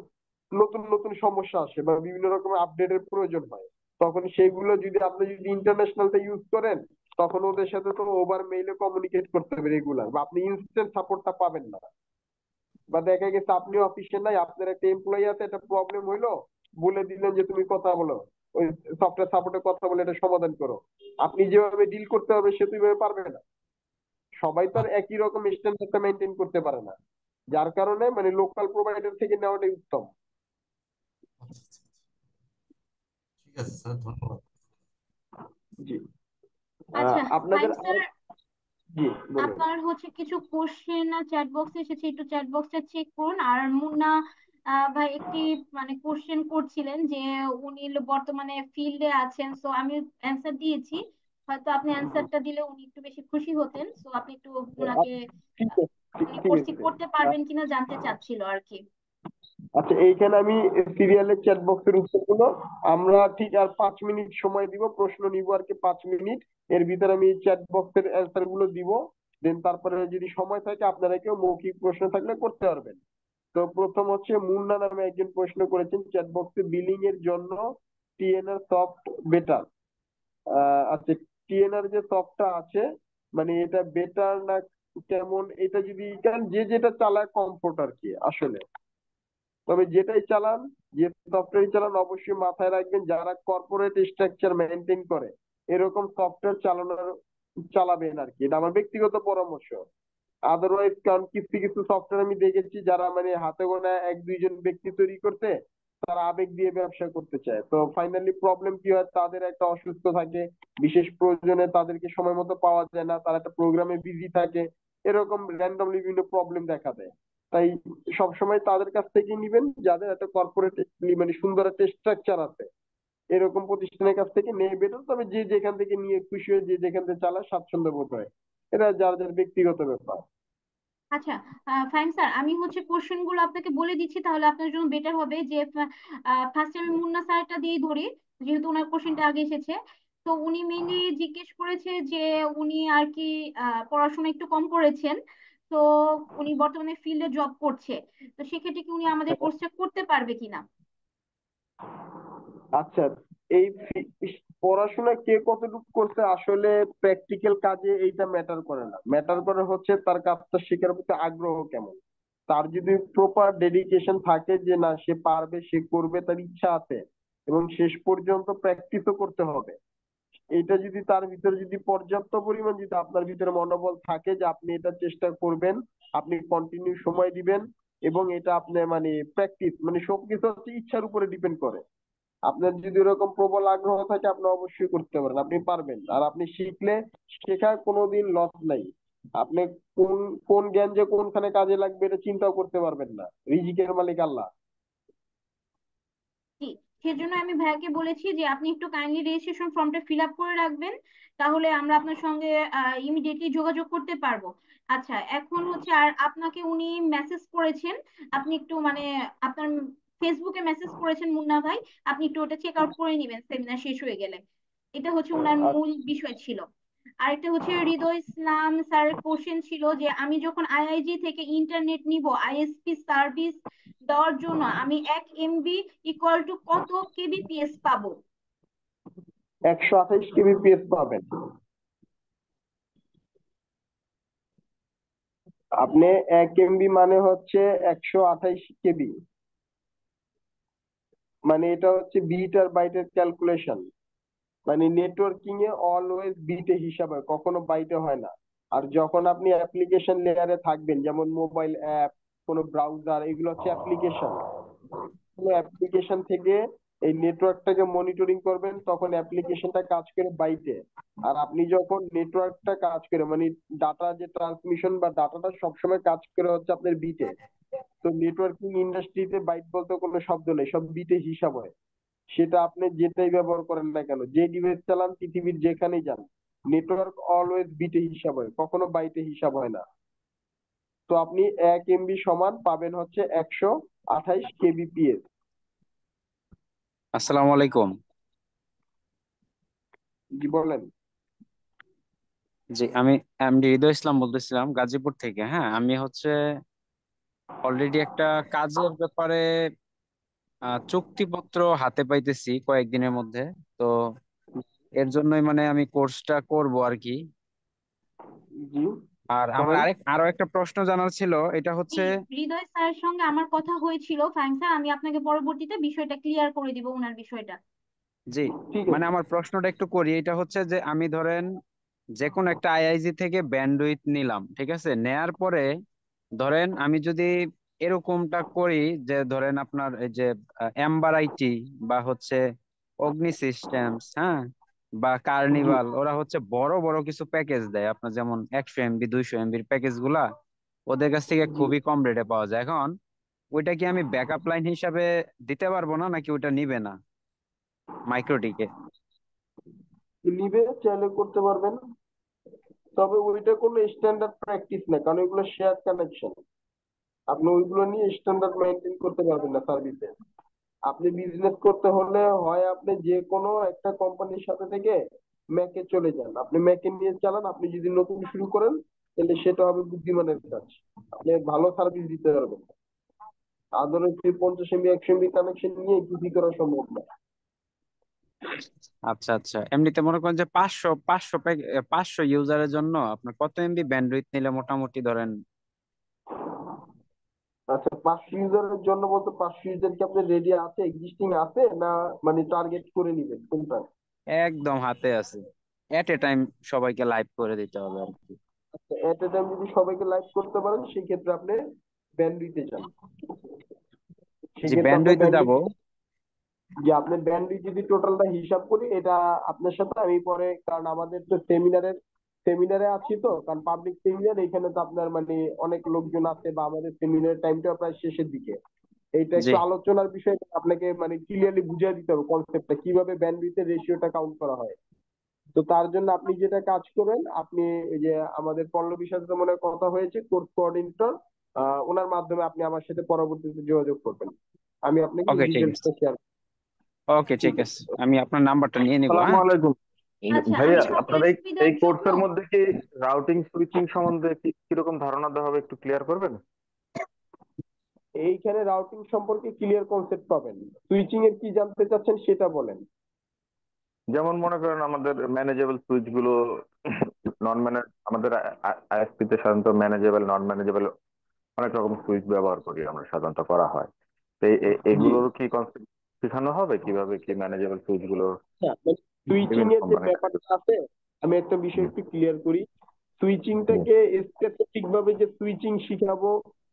নতুন নতুন সমস্যা আসে বা বিভিন্ন রকমের আপডেটের প্রয়োজন হয়, তখন সেইগুলো যদি আপনি যদি ইন্টারন্যাশনালটা ইউজ করেন, তখন ওদের সাথে তো ওভার মেইলে কমিউনিকেট করতে হবে রেগুলার, বা আপনি ইনস্ট্যান্ট সাপোর্টটা পাবেন না। বা দেখা গেছে আপনি অফিসে নাই, আপনার একটা এমপ্লয়ি আছে, একটা প্রবলেম হইলো, বলে দিলেন যে তুমি কথা বলো, ওই সফটওয়্যার সাপোর্টে কথা বলে এটা সমাধান করো, আপনি যেভাবে ডিল করতে হবে সে তো ওইভাবে পারবে না। সবাই তো আর একই রকম স্ট্যান্ডার্ডটা মেনটেন করতে পারে না, যার কারণে মানে লোকাল প্রোভাইডার থেকে নেওয়াটাই উত্তম। ঠিক আছে স্যার, ধন্যবাদ। জি। আচ্ছা আপনাদের ফাইন স্যার, জি বলুন। আপনার হচ্ছে কিছু কোশ্চেন চ্যাট বক্সে এসেছে, একটু চ্যাট বক্সে চেক করুন। আর মুন্না ভাই একটি মানে কোশ্চেন করছিলেন যে উনি বর্তমানে ফিল্ডে আছেন, সো আমি অ্যান্সার দিয়েছি, হয়তো আপনি অ্যান্সারটা দিলে উনি একটু বেশি খুশি হতেন, সো আপনি একটু ওনাকে ঠিক আছে, উনি ঠিক আছে। করতে পারবেন কিনা জানতে চাচ্ছিল আর কি। আচ্ছা, এইখানে আমি সিরিয়ালের চ্যাট বক্সের উত্তরগুলো আমরা ঠিক আর 5 মিনিট সময় দিব, প্রশ্ন নিব আর কি 5 মিনিট, এর ভিতরে আমি চ্যাট বক্সের অ্যান্সার গুলো দিব। দেন তারপরে যদি সময় থাকে আপনারা কেউ মৌখিক প্রশ্ন থাকলে করতে পারবেন। তো প্রথম হচ্ছে মুন্না নামে একজন প্রশ্ন করেছেন চ্যাট বক্সে, বিলিং এর জন্য টিএনআর সফট বেটার। আচ্ছা, টিএনআর যে সফটটা আছে মানে এটা বেটার না কেমন, এটা যদি, কারণ যে যেটা চালায় কমফোর্ট আর কি আসলে। তবে যেটাই চালান, যে সফটওয়্যার চালান, অবশ্যই মাথায় রাখবেন যারা কর্পোরেট স্ট্রাকচার মেনটেন করে এরকম সফটওয়্যার চালাবেন আর কি, এটা আমার ব্যক্তিগত পরামর্শ। আদারওয়াইজ, কারণ কিছু কিছু সফটওয়্যার আমি দেখেছি যারা মানে হাতে গোনা 1-2 জন ব্যক্তি তৈরি করতে, তারা আবেগ দিয়ে ব্যবসা করতে চায়, তো ফাইনালি প্রবলেম কি হয়, তাদের একটা অসুস্থ থাকে, বিশেষ প্রয়োজনে তাদেরকে সময় মতো পাওয়া যায় না, তারা একটা প্রোগ্রামে বিজি থাকে, এরকম র্যান্ডমলি বিভিন্ন প্রবলেম দেখা দেয়। তাই সবসময় তাদের কাছ থেকে নিবেন যাদের একটা কর্পোরেট মানে সুন্দর একটা স্ট্রাকচার আছে, এরকম প্রতিষ্ঠানের কাছ থেকে নিয়ে বেটার। তবে যে যেখান থেকে নিয়ে খুশি হয়, যে যেখান থেকে চালায় স্বাচ্ছন্দ্য বোধ হয়, এটা যার যার ব্যক্তিগত ব্যাপার। আচ্ছা, ফাইন স্যার, আমি হচ্ছে কোশ্চেন গুলো আপনাকে বলে দিচ্ছি, তাহলে আপনার জন্য বেটার হবে যে ফার্স্টে আমি মুন্না স্যারটা দিয়ে ধরি, যেহেতু ওনার কোশ্চেনটা আগে এসেছে। তো উনি মেইনলি জিজ্ঞেস করেছে যে উনি আর কি পড়াশোনা একটু কম করেছেন। তো উনি বর্তমানে ফিল্ডে জব করছে। তো সেক্ষেত্রে কি উনি আমাদের কোর্সটা করতে পারবে কিনা? আচ্ছা, এই পড়াশোনা কে কতটুকু করছে আসলে প্র্যাকটিক্যাল কাজে এইটা ম্যাটার করে না, ম্যাটার করে হচ্ছে তার কাজটা শেখার প্রতি আগ্রহ কেমন। তার যদি প্রপার ডেডিকেশন থাকে যে না সে পারবে, সে করবে, তার ইচ্ছা আছে এবং শেষ পর্যন্ত প্র্যাকটিসও করতে হবে, এটা যদি তার ভিতরে যদি পর্যাপ্ত পরিমাণ যদি আপনার ভিতরে মনোবল থাকে যে আপনি এটা চেষ্টা করবেন, আপনি কন্টিনিউ সময় দিবেন এবং এটা আপনি মানে প্র্যাকটিস মানে সবকিছু হচ্ছে ইচ্ছার উপরে ডিপেন্ড করে। আপনার যদি এরকম প্রবল আগ্রহ থাকে আপনি অবশ্যই করতে পারেন, আপনি পারবেন। আর আপনি শিখলে শেখার কোনোদিন লস নাই। আপনি কোন কোন জ্ঞান যে কোনখানে কাজে লাগবে এটা চিন্তাও করতে পারবেন না, রিজিকের মালিক আল্লাহ। জি, সেজন্য আমি ভাইয়াকে বলেছি যে আপনি একটু কাইন্ডলি রেজিস্ট্রেশন ফর্মটা ফিল আপ করে রাখবেন, তাহলে আমরা আপনার সঙ্গে ইমিডিয়েটলি যোগাযোগ করতে পারবো। আচ্ছা, এখন হচ্ছে আর আপনাকে উনি মেসেজ করেছেন, আপনি একটু মানে আপনার ফেসবুকে মেসেজ করেছেন মুন্না ভাই, আপনি একটু ওটা চেক আউট করে নেবেন সেমিনার শেষ হয়ে গেলে। এটা হচ্ছে ওনার মূল বিষয় ছিল। আরেকটা হচ্ছে হৃদয় ইসলাম স্যারের কোশ্চেন ছিল যে আমি যখন আইআইজি থেকে ইন্টারনেট নিব আইএসপি সার্ভিস দেওয়ার জন্য আমি 1 MB ইকুয়াল টু কত কেবিপিএস পাবো? 128 kbps পাবেন। আপনি 1 MB মানে হচ্ছে 128 KB, মানে এটা হচ্ছে বিট আর বাইটের ক্যালকুলেশন। মানে নেটওয়ার্কিং এ অলওয়েজ বিটে হিসাব হয়, কখনো বাইটে হয় না। আর যখন আপনি অ্যাপ্লিকেশন লেয়ারে থাকবেন, যেমন মোবাইল অ্যাপ, কোনো ব্রাউজার, এগুলো হচ্ছে অ্যাপ্লিকেশন। কোনো অ্যাপ্লিকেশন থেকে এই নেটওয়ার্কটাকে মনিটরিং করবেন, তখন অ্যাপ্লিকেশনটা কাজ করে বাইটে। আর আপনি যখন নেটওয়ার্কটা কাজ করে মানে ডাটা যে ট্রান্সমিশন বা ডাটাটা সবসময় কাজ করে হচ্ছে আপনার বিটে। তো নেটওয়ার্কিং ইন্ডাস্ট্রিতে বাইট বলতে কোনো শব্দ নেই, সব বিটে হিসাব হয়। সেটা আপনি যেটাই ব্যবহার করেন না কেন, যে ডিভাইস চালান, পৃথিবীর যেখানেই যান, নেটওয়ার্ক অলওয়েজ বিটে হিসাব হয়, কখনো বাইটে হিসাব হয় না। তো আপনি 1 MB সমান পাবেন হচ্ছে 128 kbps। আসসালামু আলাইকুম। জি বলেন। জি, আমি এমডি হৃদয় ইসলাম বলতেছিলাম গাজীপুর থেকে। হ্যাঁ, আমি হচ্ছে অলরেডি একটা কাজের ব্যাপারে চুক্তিপত্র হাতে পাইতেছি কয়েকদিনের মধ্যে। তো এর জন্যই মানে আমি কোর্সটা করব আর কি। জি আর আমার বলেন। আরো একটা প্রশ্ন জানার ছিল, এটা জি, হচ্ছে হৃদয় স্যারের সঙ্গে আমার কথা হয়েছিল ফাইন স্যার, আমি আপনাকে পরবর্তীতে বিষয়টা ক্লিয়ার করে দিব ওনার বিষয়টা। জি, ঠিক মানে আছে। আমার প্রশ্নটা একটু করি। এটা হচ্ছে যে আমি ধরেন যে কোনো একটা আইআইজি থেকে ব্যান্ডউইথ নিলাম, ঠিক আছে, নেয়ার পরে ধরেন আমি যদি এরকমটা করি যে ধরেন আপনার এই যে এম্বার আইটি বা হচ্ছে অগ্নি সিস্টেমস, হ্যাঁ, বা জি কার্নিভাল, ওরা হচ্ছে বড় বড় কিছু প্যাকেজ দেয় আপনার, যেমন 100 MB 200 MB প্যাকেজ গুলা ওদের কাছ থেকে জি খুবই কম রেটে পাওয়া যায়। এখন ওইটা কি আমি ব্যাকআপ লাইন হিসাবে দিতে পারবো না, নাকি ওইটা নিবে না মাইক্রোটিকে? নিবে, চাইলে করতে পারবেন, তবে ওইটা কোনো স্ট্যান্ডার্ড প্র্যাকটিস না, কারণ এগুলো শেয়ার কানেকশন। আপনি ওইগুলো নিয়ে স্ট্যান্ডার্ড মেনটেন করতে পারবেন না সার্ভিসে। আপনি বিজনেস করতে হলে হয় আপনি যে কোনো একটা কোম্পানির সাথে থেকে ম্যাকে চলে যান, আপনি ম্যাকে নিয়ে চালান। আপনি যদি নতুন শুরু করেন তাহলে সেটা হবে বুদ্ধিমানের কাজ, আপনি ভালো সার্ভিস দিতে পারবেন। আদারওয়াইজ 50 MB 100 MB কানেকশন নিয়ে কিছুই করা সম্ভব না। আচ্ছা আচ্ছা, এমনিতে মনে করেন যে 500 ইউজারের জন্য আপনার কত এমবি ব্যান্ডউইথ নিলে মোটামুটি ধরেন? আচ্ছা, 500 ইউজারের জন্য বলতে 500 ইউজার কি আপনার রেডি আছে, এক্সিস্টিং আছে, না মানে টার্গেট করে নিবেন কোনটা? একদম হাতে আছে, এট এ টাইম সবাইকে লাইভ করে দিতে হবে আর কি। এট এ টাইম যদি সবাইকে লাইভ করতে পারেন সেই ক্ষেত্রে আপনি ব্যান্ডউইথে যান। জি, সেক্ষেত্রে আপনার ব্যান্ডউইথে যাব। ব্যান্ডউইথ, যে আপনার ব্যান্ডউইথ যদি টোটালটা হিসাব করি, এটা আপনার সাথে আমি পরে, কারণ আমাদের তো সেমিনারে আছি, তো কারণ পাবলিক সেমিনার, এখানে তো আপনার মানে অনেক লোকজন আছে বা আমাদের সেমিনারের টাইমটা প্রায় শেষের দিকে। এইটা জি একটু আলোচনার বিষয়, আপনাকে মানে ক্লিয়ারলি বুঝিয়ে দিতে হবে কনসেপ্টটা কিভাবে ব্যান্ডউইথের রেশিওটা কাউন্ট করা হয়। তো তার জন্য আপনি যেটা কাজ করেন, আপনি এই যে আমাদের পল্লবীর সাথে তো মনে হয় কথা হয়েছে, কোর্স কোঅর্ডিনেটর, ওনার মাধ্যমে আপনি আমার সাথে পরবর্তীতে যোগাযোগ করবেন। আমি আপনাকে ওকে, ঠিক আছে। ডিটেলসটা শেয়ার। ওকে, ঠিক আছে, আমি আপনার নাম্বারটা নিয়ে নিবো। আসসালামু হ্যাঁ, আলাইকুম আচ্ছা, ভাইয়া, আমি আপনার সকলের এই সুবিধার জন্য কোর্সের মধ্যে কি রাউটিং সুইচিং সম্বন্ধে কিরকম ধারণা দেওয়া হবে, একটু ক্লিয়ার করবেন? এইখানে রাউটিং সম্পর্কে ক্লিয়ার কনসেপ্ট পাবেন। সুইচিং এর কি জানতে চাচ্ছেন সেটা বলেন। যেমন মনে করেন আমাদের ম্যানেজেবল সুইচ গুলো, নন ম্যানেজ, আমাদের আইএসপি তে সাধারণত ম্যানেজেবল, নন ম্যানেজেবল অনেক রকম সুইচ ব্যবহার করি আমরা, সাধারণত করা হয়। তো এগুলোর কি কনসেপ্ট শেখানো হবে, কিভাবে কি ম্যানেজেবল সুইচ গুলো সুইচিং বিভিন্ন এর যে কোম্পানির? ব্যাপারটা আছে, আমি একটা বিষয় একটু ক্লিয়ার করি। সুইচিংটাকে স্পেসিফিক ভাবে যে সুইচিং শিখাবো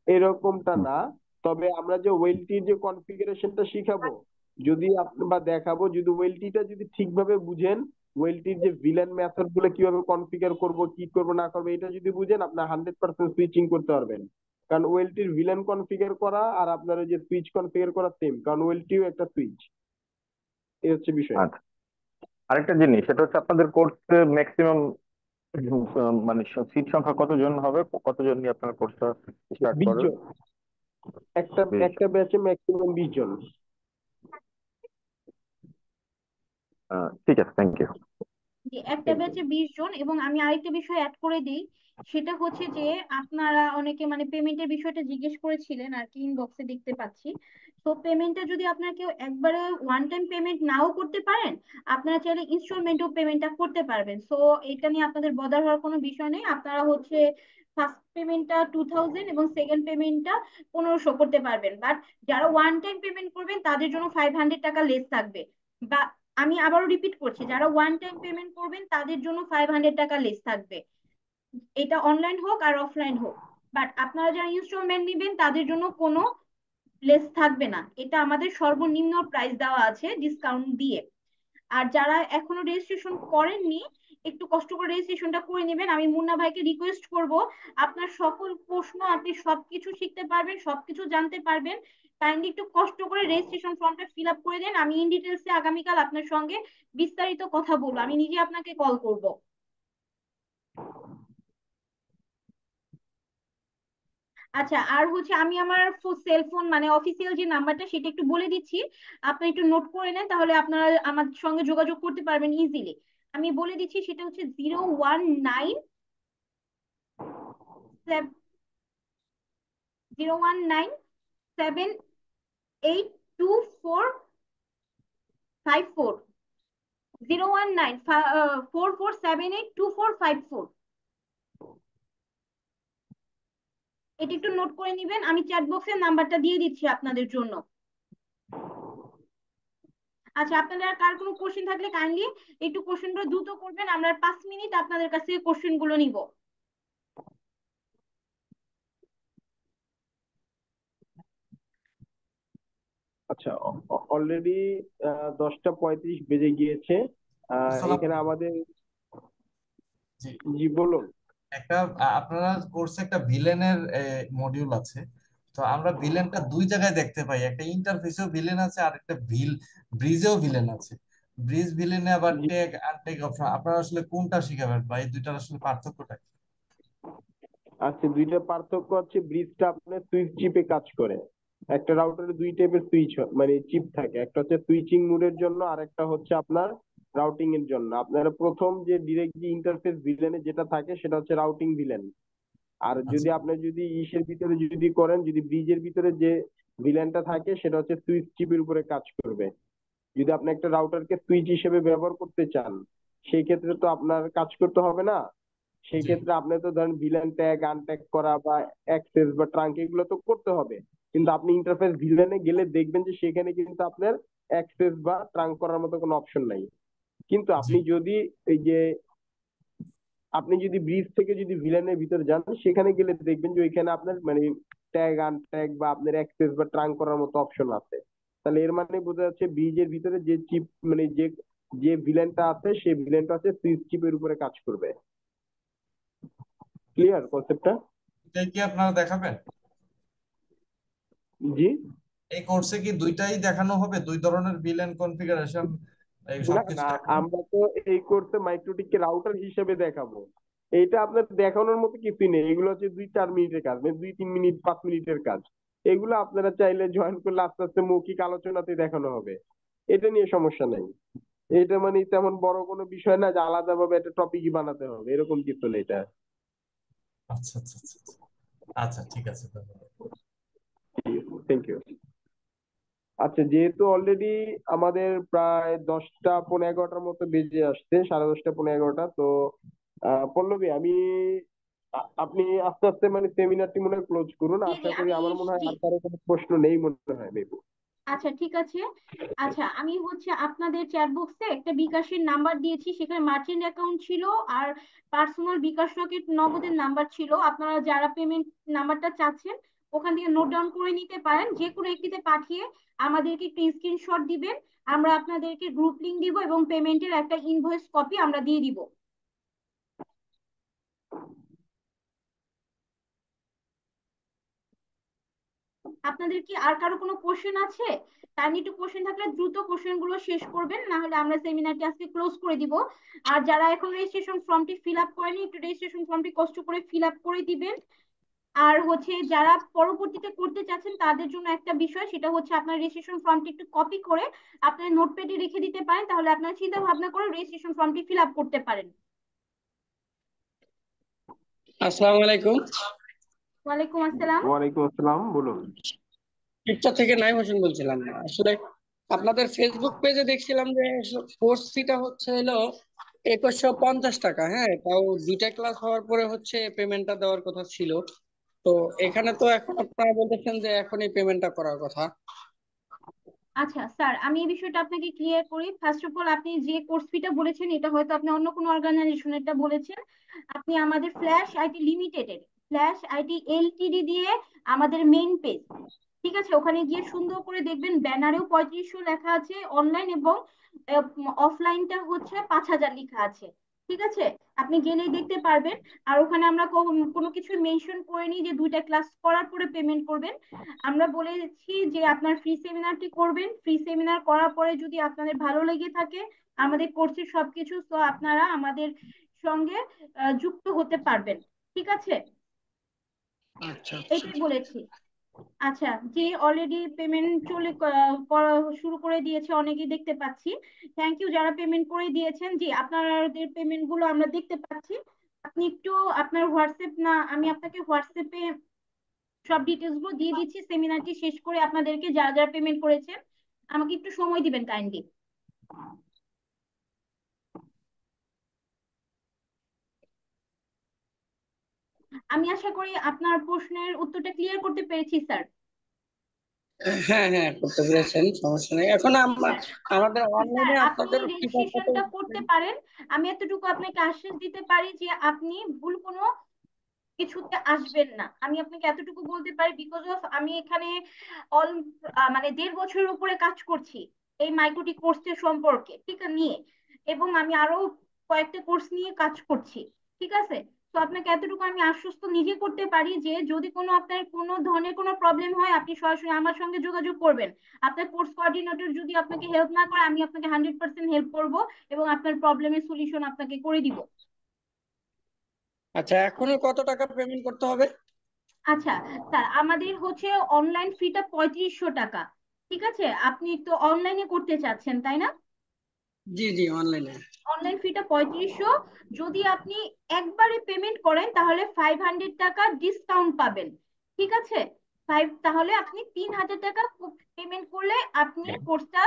এরকমটা না, তবে আমরা যে ওয়েলটির যে কনফিগারেশনটা শিখাবো যদি বা দেখাবো, যদি ওয়েলটিটা যদি ঠিকভাবে বুঝেন, ওয়েলটির যে ভিলেন মেথড গুলো কিভাবে কনফিগার করব, কি করব না করবো, এটা যদি বুঝেন, আপনার 100% সুইচিং করতে পারবেন। কারণ ওয়েলটির ভিলেন কনফিগার করা আর আপনার ওই যে সুইচ কনফিগার করা সেম, কারণ ওয়েলটিও একটা সুইচ। এই হচ্ছে বিষয়। আচ্ছা, আরেকটা জিনিস, সেটা হচ্ছে আপনাদের কোর্সে ম্যাক্সিমাম মানে সিট সংখ্যা কতজন হবে, কতজন নিয়ে আপনার কোর্সটা স্টার্ট 20 করবেন? জন। একটা ব্যাচে ম্যাক্সিমাম 20 জন। ঠিক আছে, থ্যাংক ইউ। যে একটা ব্যাচে 20 জন। এবং আমি আরেকটা বিষয় অ্যাড করে দিই, সেটা হচ্ছে যে আপনারা অনেকে মানে পেমেন্টের বিষয়টা জিজ্ঞেস করেছিলেন আর কি, ইনবক্সে দেখতে পাচ্ছি। তো পেমেন্টটা যদি আপনারা কেউ একবারে ওয়ান টাইম পেমেন্ট নাও করতে পারেন, আপনারা চাইলে ইনস্টলমেন্টও পেমেন্টটা করতে পারবেন। সো এটা নিয়ে আপনাদের বদার হওয়ার কোনো বিষয় নেই। আপনারা হচ্ছে ফার্স্ট পেমেন্টটা 2000 এবং সেকেন্ড পেমেন্টটা 1500 করতে পারবেন। বাট যারা ওয়ান টাইম পেমেন্ট করবেন তাদের জন্য 500 টাকা লেস থাকবে। বা আমি আবারও রিপিট করছি, যারা ওয়ান টাইম পেমেন্ট করবেন তাদের জন্য 500 টাকা লেস থাকবে, এটা অনলাইন হোক আর অফলাইন হোক। বাট আপনারা যারা ইনস্টলমেন্ট নেবেন তাদের জন্য কোনো লেস থাকবে না, এটা আমাদের সর্বনিম্ন প্রাইস দেওয়া আছে ডিসকাউন্ট দিয়ে। আর যারা এখনো রেজিস্ট্রেশন করেননি, একটু কষ্ট করে রেজিস্ট্রেশনটা করে নেবেন। আমি মুন্না ভাইকে রিকোয়েস্ট করব, আপনার সকল প্রশ্ন আপনি সবকিছু শিখতে পারবেন, সবকিছু জানতে পারবেন। কাইন্ডলি একটু কষ্ট করে রেজিস্ট্রেশন ফর্মটা ফিল আপ করে দেন। আমি ইন ডিটেলসে আগামীকাল আপনার সঙ্গে বিস্তারিত কথা বলবো, আমি নিজে আপনাকে কল করব। আচ্ছা, আর হচ্ছে আমি আমার সেলফোন মানে অফিসিয়াল যে নাম্বারটা সেটা একটু বলে দিচ্ছি, আপনি একটু নোট করে নেন, তাহলে আপনারা আমার সঙ্গে যোগাযোগ করতে পারবেন ইজিলি। আমি বলে দিচ্ছি, সেটা হচ্ছে 019 782454, 01944782454। এটা একটু নোট করে নিবেন, আমি চ্যাট বক্সের নাম্বারটা দিয়ে দিচ্ছি আপনাদের জন্য। আচ্ছা, আপনাদের আর কার কোনো কোশ্চেন থাকলে কাইন্ডলি একটু কোশ্চেনগুলো দ্রুত করবেন, আমরা 5 মিনিট আপনাদের কাছ থেকে কোশ্চেন গুলো নিব। আচ্ছা, অলরেডি 10টা 35 বেজে গিয়েছে। এখানে আমাদের, জি বলুন। একটা আপনারা কোর্সে একটা ভিলেনের মডিউল আছে, তো আমরা ভিলেনটা দুই জায়গায় দেখতে পাই, একটা ইন্টারফেসেও ভিলেন আছে আর একটা ব্রিজেও ভিলেন আছে। ব্রিজ ভিলেনে আবার ট্যাগ আনট্যাগ অপশন, আপনারা আসলে কোনটা শিখাবেন বা এই দুইটার আসলে পার্থক্যটা কি? আচ্ছা, দুইটা পার্থক্য হচ্ছে, ব্রিজটা আপনার সুইচ চিপে কাজ করে। একটা রাউটারে দুই টাইপের সুইচ মানে চিপ থাকে, একটা হচ্ছে সুইচিং মোডের জন্য আর একটা হচ্ছে আপনার রাউটিং এর জন্য। আপনারা প্রথম যে ডিরেক্ট যে ইন্টারফেস ভিলেনে যেটা থাকে সেটা হচ্ছে রাউটিং ভিলেন। আর যদি আপনি যদি ইসের ভিতরে যদি করেন, যদি ব্রিজের ভিতরে যে ভিলেনটা থাকে সেটা হচ্ছে সুইচ চিপের উপরে কাজ করবে। যদি আপনি একটা রাউটারকে সুইচ হিসেবে ব্যবহার করতে চান, সেই ক্ষেত্রে তো আপনার কাজ করতে হবে না। সেই ক্ষেত্রে আপনি তো ধরেন ভিলেন ট্যাগ আনট্যাগ করা বা অ্যাক্সেস বা ট্রাঙ্ক এগুলো তো করতে হবে। কিন্তু আপনি ইন্টারফেস ভিলেনে গেলে দেখবেন যে সেখানে কিন্তু আপনার অ্যাক্সেস বা ট্রাঙ্ক করার মতো কোনো অপশন নাই। কিন্তু আপনি যদি এই যে আপনি যদি ব্রিজ থেকে যদি ভিলেনের ভিতরে যান, সেখানে গেলে দেখবেন যে ওইখানে আপনার মানে ট্যাগ আনট্যাগ বা আপনার অ্যাক্সেস বা ট্রাঙ্ক করার মতো অপশন আছে। তাহলে এর মানে বোঝা যাচ্ছে ব্রিজের ভিতরে যে চিপ মানে যে যে ভিলেনটা আছে সেই ভিলেনটা আছে সুইচ চিপের উপরে কাজ করবে। ক্লিয়ার কনসেপ্টটা? এটাই কি আপনারা দেখাবেন? জি, এই কোর্সে কি দুইটাই দেখানো হবে, দুই ধরনের ভিলেন কনফিগারেশন এই না না, সবকিছুটা আমরা তো এই কোর্সে মাইক্রোটিককে রাউটার হিসেবে দেখাবো। এইটা আপনার দেখানোর মতো কিছুই নেই, এগুলো হচ্ছে 2-4 মিনিটের কাজ, মানে 2-3 মিনিট 5 মিনিটের কাজ। এগুলো আপনারা চাইলে জয়েন করলে আস্তে আস্তে মৌখিক আলোচনাতে দেখানো হবে, এটা নিয়ে সমস্যা নাই। এটা মানে তেমন বড় কোনো বিষয় না যে আলাদাভাবে একটা টপিকই বানাতে হবে, এরকম কিছু নেই এটা। আচ্ছা আচ্ছা আচ্ছা আচ্ছা। আচ্ছা ঠিক আছে, ধন্যবাদ। Thank you. আচ্ছা, যেহেতু অলরেডি আমাদের প্রায় 10টা 11:15 মতো বেজে আসছে, 10:30 11:15, তো পল্লবী, আপনি আস্তে আস্তে মানে সেমিনারটি মনে হয় ক্লোজ করুন, জি জি আশা করি। আমি আমার মনে হয় জি আর কারো কোনো প্রশ্ন নেই মনে হয় মেবি। আচ্ছা ঠিক আছে। আচ্ছা আমি আপনাদের চ্যাট বক্সে একটা বিকাশের নাম্বার দিয়েছি, সেখানে মার্চেন্ট অ্যাকাউন্ট ছিল আর পার্সোনাল বিকাশ রকেট নগদের নাম্বার ছিল। আপনারা যারা পেমেন্ট নাম্বারটা চাচ্ছেন ওখান থেকে নোট ডাউন করে নিতে পারেন, যে কোনো একটিতে পাঠিয়ে আমাদেরকে একটু স্ক্রিনশট দিবেন। আমরা আপনাদেরকে গ্রুপ লিংক দিব এবং পেমেন্টের একটা ইনভয়েস কপি আমরা দিয়ে দিব। আপনাদের কি আর কারো কোনো কোশ্চেন আছে? কাইন্ডলি একটু কোশ্চেন থাকলে দ্রুত কোশ্চেন গুলো শেষ করবেন, না হলে আমরা সেমিনারটি আজকে ক্লোজ করে দিব। আর যারা এখন রেজিস্ট্রেশন ফর্মটি ফিল আপ করেনি, একটু রেজিস্ট্রেশন ফর্মটি কষ্ট করে ফিল আপ করে দিবেন। আর যারা পরবর্তীতে করতে চাচ্ছেন তাদের জন্য একটা বিষয়, সেটা হচ্ছে আপনার রেজিস্ট্রেশন ফর্মটি একটু কপি করে আপনার নোটপ্যাডে রেখে দিতে পারেন, তাহলে আপনার চিন্তা ভাবনা করে রেজিস্ট্রেশন ফর্মটি ফিল আপ করতে পারেন। আসসালামু আলাইকুম। ওয়ালাইকুম আসসালাম। ওয়ালাইকুম আসসালাম, বলুন। টিপচা থেকে নাইম হোসেন বলছিলাম। আসলে আপনাদের ফেসবুক পেজে দেখছিলাম যে কোর্স ফিটা হচ্ছে হলো 2150 টাকা। হ্যাঁ, তাও 2টা ক্লাস হওয়ার পরে হচ্ছে পেমেন্টটা দেওয়ার কথা ছিল। তো এখানে তো এখন আপনারা বলতেছেন যে এখনই পেমেন্টটা করার কথা। আচ্ছা স্যার, আমি এই বিষয়টা আপনাকে ক্লিয়ার করি। ফার্স্ট অফ অল, আপনি যে কোর্স ফিটা বলেছেন এটা হয়তো আপনি অন্য কোনো অর্গানাইজেশনেরটা বলেছেন। আপনি আমাদের ফ্ল্যাশ আইটি লিমিটেডের, ফ্ল্যাশ আইটি এলটিডি দিয়ে আমাদের মেইন পেজ, ঠিক আছে, ওখানে গিয়ে সুন্দর করে দেখবেন ব্যানারেও 3500 লেখা আছে অনলাইন, এবং অফলাইনটা হচ্ছে 5000 লেখা আছে। ঠিক আছে, আপনি গেলেই দেখতে পারবেন। আর ওখানে আমরা কোনো কিছু মেনশন করিনি যে 2টা ক্লাস করার পরে পেমেন্ট করবেন। আমরা বলেছি যে আপনার ফ্রি সেমিনারটি করবেন, ফ্রি সেমিনার করার পরে যদি আপনাদের ভালো লেগে থাকে আমাদের কোর্সের সবকিছু, তো আপনারা আমাদের সঙ্গে যুক্ত হতে পারবেন। ঠিক আছে, আচ্ছা এটাই বলেছি। আচ্ছা, যে অলরেডি পেমেন্ট করা শুরু করে দিয়েছে অনেকেই দেখতে পাচ্ছি। থ্যাংক ইউ যারা পেমেন্ট করে দিয়েছেন। জি, আপনাদের পেমেন্ট গুলো আমরা দেখতে পাচ্ছি। আপনি একটু আপনার হোয়াটসঅ্যাপ, না আমি আপনাকে হোয়াটসঅ্যাপে সব ডিটেলস গুলো দিয়ে দিচ্ছি সেমিনারটি শেষ করে। আপনাদেরকে যারা যারা পেমেন্ট করেছেন আমাকে একটু সময় দিবেন কাইন্ডলি। আমি আশা করি আপনার প্রশ্নের উত্তরটা ক্লিয়ার করতে পেরেছি স্যার। হ্যাঁ হ্যাঁ, করতে পেরেছেন, সমস্যা নেই। এখন আমাদের স্যার অনলাইনে আপনি আপনাদের রেজিস্ট্রেশনটা করতে পারেন। আমি এতটুকু আপনাকে আশ্বাস দিতে পারি যে আপনি ভুল কোনো কিছুতে আসবেন না, আমি আপনাকে এতটুকু বলতে পারি। বিকজ অফ আমি এখানে অল মানে 1.5 বছরের উপরে কাজ করছি এই মাইক্রোটি কোর্সের সম্পর্কে, ঠিক আছে, নিয়ে, এবং আমি আরো কয়েকটা কোর্স নিয়ে কাজ করছি। ঠিক আছে, তো আপনাকে এতটুকু আমি আশ্বস্ত নিজে করতে পারি যে যদি আপনার কোনো ধরনের কোনো প্রবলেম হয় আপনি সরাসরি আমার সঙ্গে যোগাযোগ করবেন। আপনার কোর্স কোঅর্ডিনেটর যদি আপনাকে হেল্প না করে, আমি আপনাকে 100% হেল্প করব এবং আপনার প্রবলেমের সলিউশন আপনাকে করে দিব। আচ্ছা, এখনো কত টাকা পেমেন্ট করতে হবে? আচ্ছা স্যার, আমাদের অনলাইন ফিটা 3500 টাকা। ঠিক আছে, আপনি তো অনলাইনে করতে চাচ্ছেন তাই না? জি জি, অনলাইনে। অনলাইন ফিটা 3500। যদি আপনি একবারে পেমেন্ট করেন তাহলে 500 টাকা ডিসকাউন্ট পাবেন। ঠিক আছে, তাহলে আপনি 3000 টাকা পেমেন্ট করলে আপনি কোর্সটা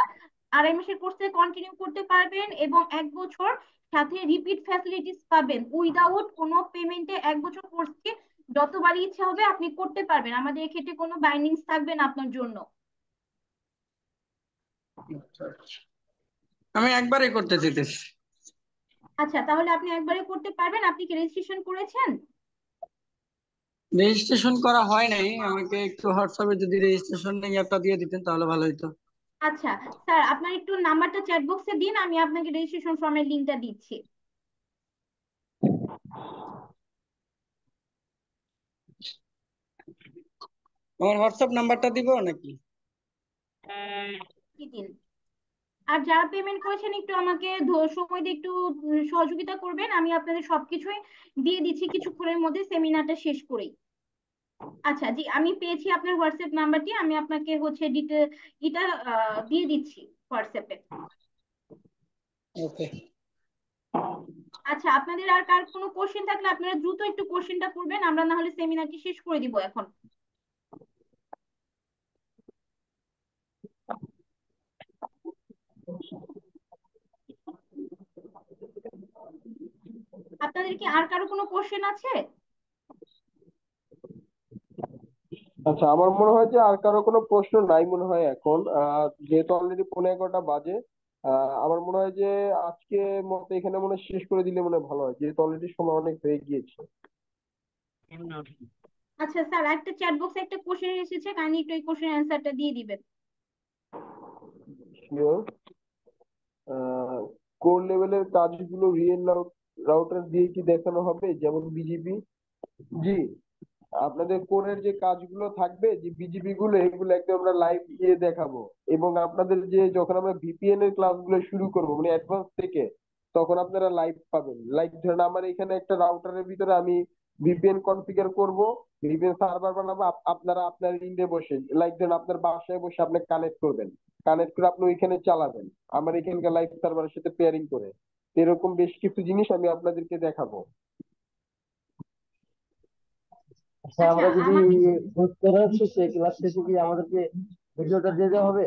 2.5 মাসের কোর্সে কন্টিনিউ করতে পারবেন এবং 1 বছর সাথে রিপিট ফ্যাসিলিটিস পাবেন। উইদাউট কোনো পেমেন্টে 1 বছর কোর্সকে যতবারই ইচ্ছা হবে আপনি করতে পারবেন, আমাদের এক্ষেত্রে কোনো বাইন্ডিংস থাকবে না আপনার জন্য। আচ্ছা, আচ্ছা। আমি একবারে করতে চাইতেছি। আচ্ছা, তাহলে আপনি একবারে করতে পারবেন। আপনি কি রেজিস্ট্রেশন করেছেন? রেজিস্ট্রেশন করা হয় নাই, আমাকে একটু হোয়াটসঅ্যাপে যদি রেজিস্ট্রেশন ইয়াটা দিয়ে দিতেন তাহলে ভালো হতো। আচ্ছা স্যার, আপনার একটু নাম্বারটা চ্যাট বক্সে দিন, আমি আপনাকে রেজিস্ট্রেশন ফর্মের লিংকটা দিচ্ছি। আমার হোয়াটসঅ্যাপ নাম্বারটা দিব নাকি? কি দিন? আর যারা পেমেন্ট করেছেন একটু আমাকে সময় দিয়ে একটু সহযোগিতা করবেন, আমি আপনাদের সবকিছুই দিয়ে দিচ্ছি কিছুক্ষণের মধ্যে সেমিনারটা শেষ করেই। আচ্ছা জি, আমি পেয়েছি আপনার হোয়াটসঅ্যাপ নাম্বারটি, আমি আপনাকে হচ্ছে ডিটেল এটা দিয়ে দিচ্ছি হোয়াটসঅ্যাপে। ওকে। আচ্ছা, আপনাদের আর কার কোনো কোশ্চেন থাকলে আপনারা দ্রুত একটু কোশ্চেনটা করবেন, আমরা না হলে সেমিনারটি শেষ করে দিব এখন। আপনাদের কি আর কারো কোনো কোশ্চেন আছে? আচ্ছা, আমার মনে হয় যে আর কারো কোনো প্রশ্ন নাই মনে হয় এখন, যেহেতু অলরেডি 11:15 বাজে। আমার মনে হয় যে আজকে মতো এখানে মনে হয় শেষ করে দিলে মনে হয় ভালো হয়, যেহেতু অলরেডি সময় অনেক হয়ে গিয়েছে। আচ্ছা স্যার, একটা চ্যাট বক্সে একটা কোশ্চেন এসেছে, কাইন্ডলি একটু এই কোশ্চেন অ্যান্সারটা দিয়ে দিবেন। শিওর। কোর লেভেলের কাজগুলো রিয়েল রাউটার দিয়ে কি দেখানো হবে, যেমন বিজিপি? জি, আপনাদের কোরের যে কাজগুলো থাকবে, যে বিজিবি গুলো, এগুলো একদম আমরা লাইভ দিয়ে দেখাবো। এবং আপনাদের যে যখন আমরা ভিপিএন এর ক্লাসগুলো শুরু করবো মানে অ্যাডভান্স থেকে, তখন আপনারা লাইভ পাবেন। লাইক ধরেন আমার এখানে একটা রাউটারের ভিতরে আমি ভিপিএন কনফিগার করব, ভিপিএন সার্ভার বানাবো, আপনারা আপনার ইন্ডে বসে, লাইক ধরেন আপনার বাসায় বসে আপনি কানেক্ট করবেন, কানেক্ট করে আপনি ওইখানে চালাবেন আমার এখানকার লাইভ সার্ভারের সাথে পেয়ারিং করে। এরকম বেশ কিছু জিনিস আমি আপনাদেরকে দেখাবো। আচ্ছা, আচ্ছা আমরা যদি আমাকে করার শেষে ক্লাস শেষে কি আমাদেরকে ভিডিওটা দিয়ে দেওয়া হবে?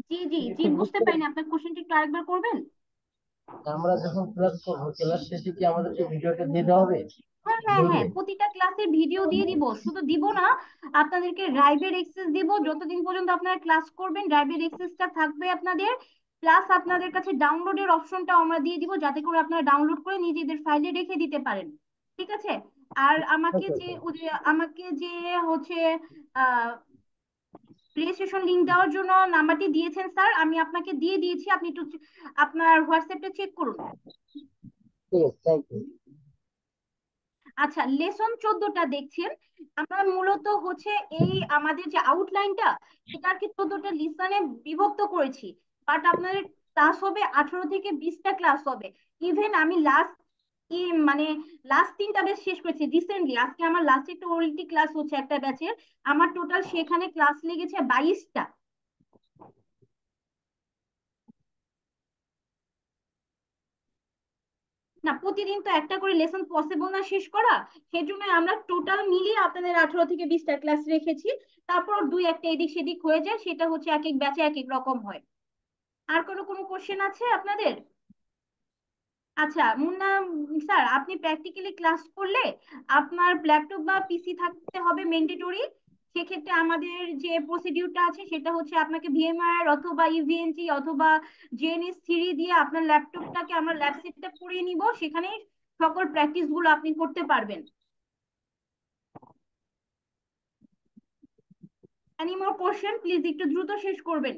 জি জি জি, ঠিক বুঝতে বুঝতে পারিনি, পেরেছি। আপনার কোশ্চেনটা একটু আরেকবার করবেন? আমরা যখন ক্লাস করবো, ক্লাস শেষে কি আমাদেরকে ভিডিওটা দিয়ে দেওয়া হবে হ্যাঁ হ্যাঁ লিঙ্কে? হ্যাঁ, প্রতিটা ক্লাসের ভিডিও দিয়ে দিব, শুধু দিব না, আপনাদেরকে ড্রাইভের এক্সেস দিব, যতদিন পর্যন্ত আপনারা ক্লাস করবেন ড্রাইভের এক্সেসটা থাকবে আপনাদের, প্লাস আপনাদের কাছে ডাউনলোডের অপশনটা আমরা দিয়ে দিব, যাতে করে আপনারা ডাউনলোড করে নিজেদের ফাইলে রেখে দিতে পারেন। ঠিক আছে? আর আমাকে আচ্ছা যে আচ্ছা। আমাকে যে হচ্ছে আহ রেজিস্ট্রেশন লিংক দেওয়ার জন্য নাম্বারটি দিয়েছেন স্যার, আমি আপনাকে দিয়ে দিয়েছি, আপনি একটু আপনার হোয়াটসঅ্যাপটা চেক করুন। ঠিক আছে, থ্যাংক ইউ। আচ্ছা, লেসন 14টা দেখছেন, আমরা মূলত হচ্ছে এই আমাদের যে আউটলাইনটা, এটা আর কি 14টা লিসনে বিভক্ত করেছি, বাট আপনাদের ক্লাস হবে 18 থেকে 20টা ক্লাস হবে। ইভেন আমি লাস্ট মানে লাস্ট 3টা ব্যাচ শেষ করেছি রিসেন্টলি, আজকে আমার লাস্ট একটা ওরিয়েন্টি ক্লাস হচ্ছে একটা ব্যাচের, আমার টোটাল সেখানে ক্লাস লেগেছে 22টা। না, প্রতিদিন তো একটা করে লেসন পসিবল না শেষ করা, সেজন্য আমরা টোটাল মিলিয়ে আপনাদের 18 থেকে 20টা ক্লাস রেখেছি, তারপর দুই একটা এদিক সেদিক হয়ে যায়, সেটা হচ্ছে এক এক ব্যাচে এক এক রকম হয়। আর কোনো কোশ্চেন আছে আপনাদের? আচ্ছা মুন্না স্যার, আপনি প্র্যাকটিক্যালি ক্লাস করলে আপনার ল্যাপটপ বা পিসি থাকতে হবে ম্যান্ডেটরি। সেক্ষেত্রে আমাদের যে প্রসিডিউরটা আছে সেটা হচ্ছে আপনাকে ভিএমআর অথবা ইউভিএনটি অথবা জেএনএস3 দিয়ে আপনার ল্যাপটপটাকে আমরা ল্যাব সেটআপ করিয়ে নিব, সেখানে সকল প্র্যাকটিস গুলো আপনি করতে পারবেন। এনি মোর কোশ্চেন প্লিজ, একটু দ্রুত শেষ করবেন।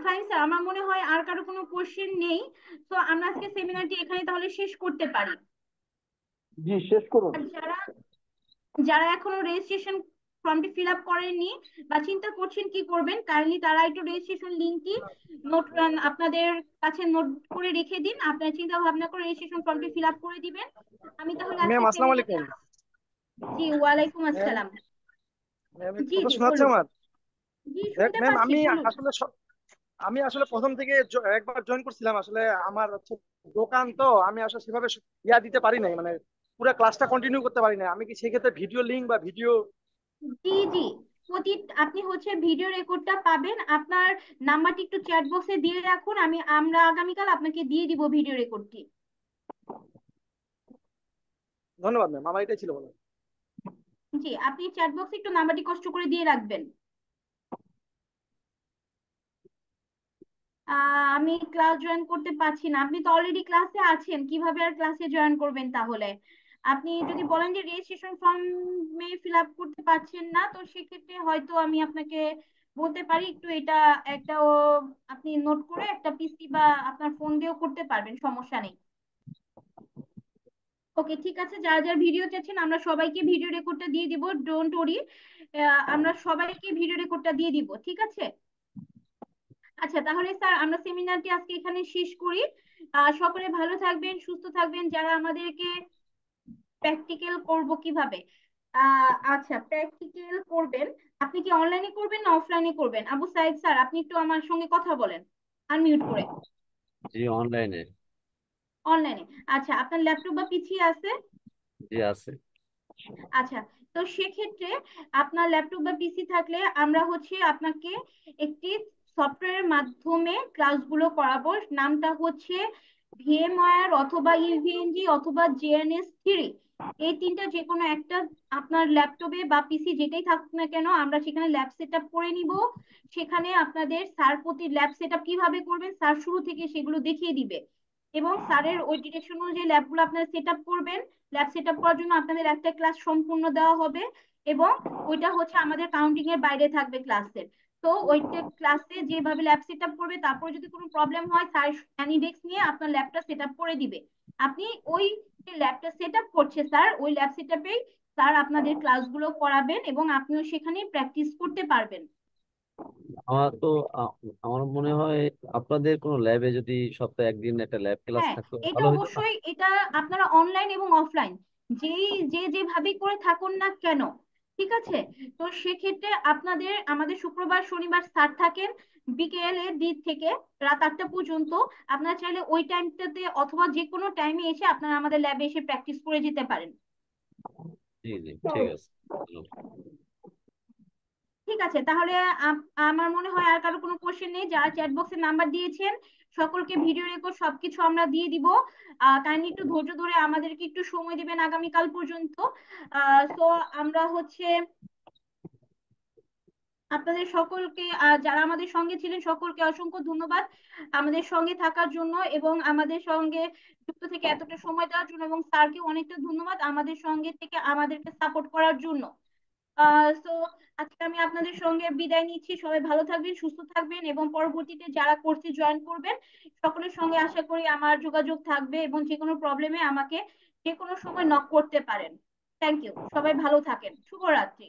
ফাইন স্যার, আমার মনে হয় আর কারো কোনো কোশ্চেন নেই, তো আমরা আজকে সেমিনারটি এখানে তাহলে শেষ করতে পারি। জি, শেষ করুন। আর যারা যারা এখনো রেজিস্ট্রেশন ফর্মটি ফিল আপ করেননি বা চিন্তা করছেন কি করবেন, কাইন্ডলি তারা একটু রেজিস্ট্রেশন লিংকটি নোট আপনাদের কাছে নোট করে রেখে দিন, আপনারা চিন্তা ভাবনা করে রেজিস্ট্রেশন ফর্মটি ফিল আপ করে দিবেন। আমি তাহলে আজকে ম্যাম আসসালামু সেমিনারটি আলাইকুম। জি ওয়ালাইকুম ম্যাম, আসসালাম। ম্যাম জি কথা জি শোনা যাচ্ছে বলুন। আমার? জি দেখ শুনতে ম্যাম, পাচ্ছি, আমি বলুন। আসলে আমি আসলে প্রথম থেকে একবার জয়েন করছিলাম, আসলে আমার হচ্ছে দোকান, তো আমি আসলে সেভাবে দিতে পারি নাই, মানে পুরো ক্লাসটা কন্টিনিউ করতে পারি নাই। আমি কি সেক্ষেত্রে ভিডিও লিংক বা ভিডিও? জি জি, প্রতি আপনি হচ্ছে ভিডিও রেকর্ডটা পাবেন, আপনার নাম্বারটি একটু চ্যাট বক্সে দিয়ে রাখুন, আমরা আগামীকাল আপনাকে দিয়ে দিব ভিডিও রেকর্ডটি। ধন্যবাদ ম্যাম, আমার এটাই ছিল বলা। জি, আপনি চ্যাট বক্সে একটু নাম্বারটি কষ্ট করে দিয়ে রাখবেন। আমি ক্লাস জয়েন করতে পারছি না, আপনি তো অলরেডি ক্লাসে আছেন, কিভাবে আর ক্লাসে জয়েন করবেন তাহলে? আপনি যদি বলেন যে রেজিস্ট্রেশন ফর্মে ফিল আপ করতে পারছেন না, তো সেক্ষেত্রে হয়তো আমি আপনাকে বলতে পারি একটু এটা একটা আপনি নোট করে একটা পিসি বা আপনার ফোন দিয়েও করতে পারবেন, সমস্যা নেই। ওকে, ঠিক আছে, যারা যারা ভিডিও চাচ্ছেন আমরা সবাইকে ভিডিও রেকর্ডটা দিয়ে দিব, ডোন্ট ওরি। আমরা সবাইকে ভিডিও রেকর্ডটা দিয়ে দিব, ঠিক আছে? আচ্ছা, তাহলে স্যার আমরা সেমিনারটি আজকে এখানে শেষ করি। সকলে ভালো থাকবেন, সুস্থ থাকবেন। যারা আমাদেরকে প্র্যাকটিক্যাল করব কিভাবে, আচ্ছা প্র্যাকটিক্যাল করবেন, আপনি কি অনলাইনে করবেন না অফলাইনে করবেন? আবু সাইদ স্যার, আপনি একটু আমার সঙ্গে কথা বলেন আনমিউট করে। জি অনলাইনে। অনলাইনে, আচ্ছা। আপনার ল্যাপটপ বা পিসি আছে? জি আছে। আচ্ছা, তো সেক্ষেত্রে আপনার ল্যাপটপ বা পিসি থাকলে আমরা হচ্ছে আপনাকে একটি সফটওয়্যারের মাধ্যমে ক্লাসগুলো করাবো। নামটা হচ্ছে ভিএমওয়্যার অথবা ইউভিএনজি অথবা জেএনএস 3। এই তিনটা যে কোনো একটা আপনার ল্যাপটপে বা পিসি যেটাই থাকুক না কেন, আমরা সেখানে ল্যাব সেট আপ করে নিব। সেখানে আপনাদের স্যার প্রতি ল্যাব সেট আপ কিভাবে করবেন স্যার শুরু থেকে সেগুলো দেখিয়ে দিবে, এবং স্যারের ওই ডিরেকশন অনুযায়ী ল্যাবগুলো আপনারা সেট আপ করবেন। ল্যাব সেট আপ করার জন্য আপনাদের একটা ক্লাস সম্পূর্ণ দেওয়া হবে, এবং ওইটা হচ্ছে আমাদের কাউন্টিং এর বাইরে থাকবে ক্লাসের। তো ওইটা ক্লাসে যেভাবে ল্যাব সেট আপ করবে, তারপর যদি কোনো প্রবলেম হয় স্যার অ্যানিডেস্ক নিয়ে আপনার ল্যাবটা সেট আপ করে দিবে। আপনি ওই যে ল্যাবটা সেট আপ করছে স্যার, ওই ল্যাব সেট আপেই স্যার আপনাদের ক্লাসগুলো করাবেন এবং আপনিও সেখানেই প্র্যাকটিস করতে পারবেন। আমার তো আ- আমার মনে হয় আপনাদের কোনো ল্যাবে যদি সপ্তাহে একদিন একটা ল্যাব ক্লাস হ্যাঁ, থাকতো এটা ভালো হতো না? অবশ্যই, এটা আপনারা অনলাইন এবং অফলাইন যেভাবেই করে থাকুন না কেন, ঠিক আছে? তো সেক্ষেত্রে আপনাদের আমাদের শুক্রবার শনিবার স্যার থাকেন বিকেলের দিক থেকে রাত 8টা পর্যন্ত। আপনারা চাইলে ওই টাইমটাতে অথবা যে কোনো টাইমে এসে আপনারা আমাদের ল্যাবে এসে প্র্যাকটিস করে যেতে পারেন। জি জি ঠিক আছে। ভালো। ঠিক আছে, তাহলে আমার মনে হয় আর কারো কোনো কোশ্চেন নেই। যারা চ্যাট বক্সে নাম্বার দিয়েছেন সকলকে ভিডিও রেকর্ড সবকিছু আমরা দিয়ে দিব। কাইন্ডলি একটু ধৈর্য ধরে আমাদেরকে একটু সময় দিবেন আগামীকাল পর্যন্ত। তো আমরা হচ্ছে আপনাদের সকলকে, যারা আমাদের সঙ্গে ছিলেন সকলকে অসংখ্য ধন্যবাদ আমাদের সঙ্গে থাকার জন্য এবং আমাদের সঙ্গে যুক্ত থেকে এতটা সময় দেওয়ার জন্য, এবং স্যারকে অনেকটা ধন্যবাদ আমাদের সঙ্গে থেকে আমাদেরকে সাপোর্ট করার জন্য। তো আজকে আমি আপনাদের সঙ্গে বিদায় নিচ্ছি। সবাই ভালো থাকবেন, সুস্থ থাকবেন, এবং পরবর্তীতে যারা কোর্সে জয়েন করবেন সকলের সঙ্গে আশা করি আমার যোগাযোগ থাকবে, এবং যে কোনো প্রবলেমে আমাকে যে কোনো সময় নক করতে পারেন। থ্যাংক ইউ, সবাই ভালো থাকেন, শুভরাত্রি।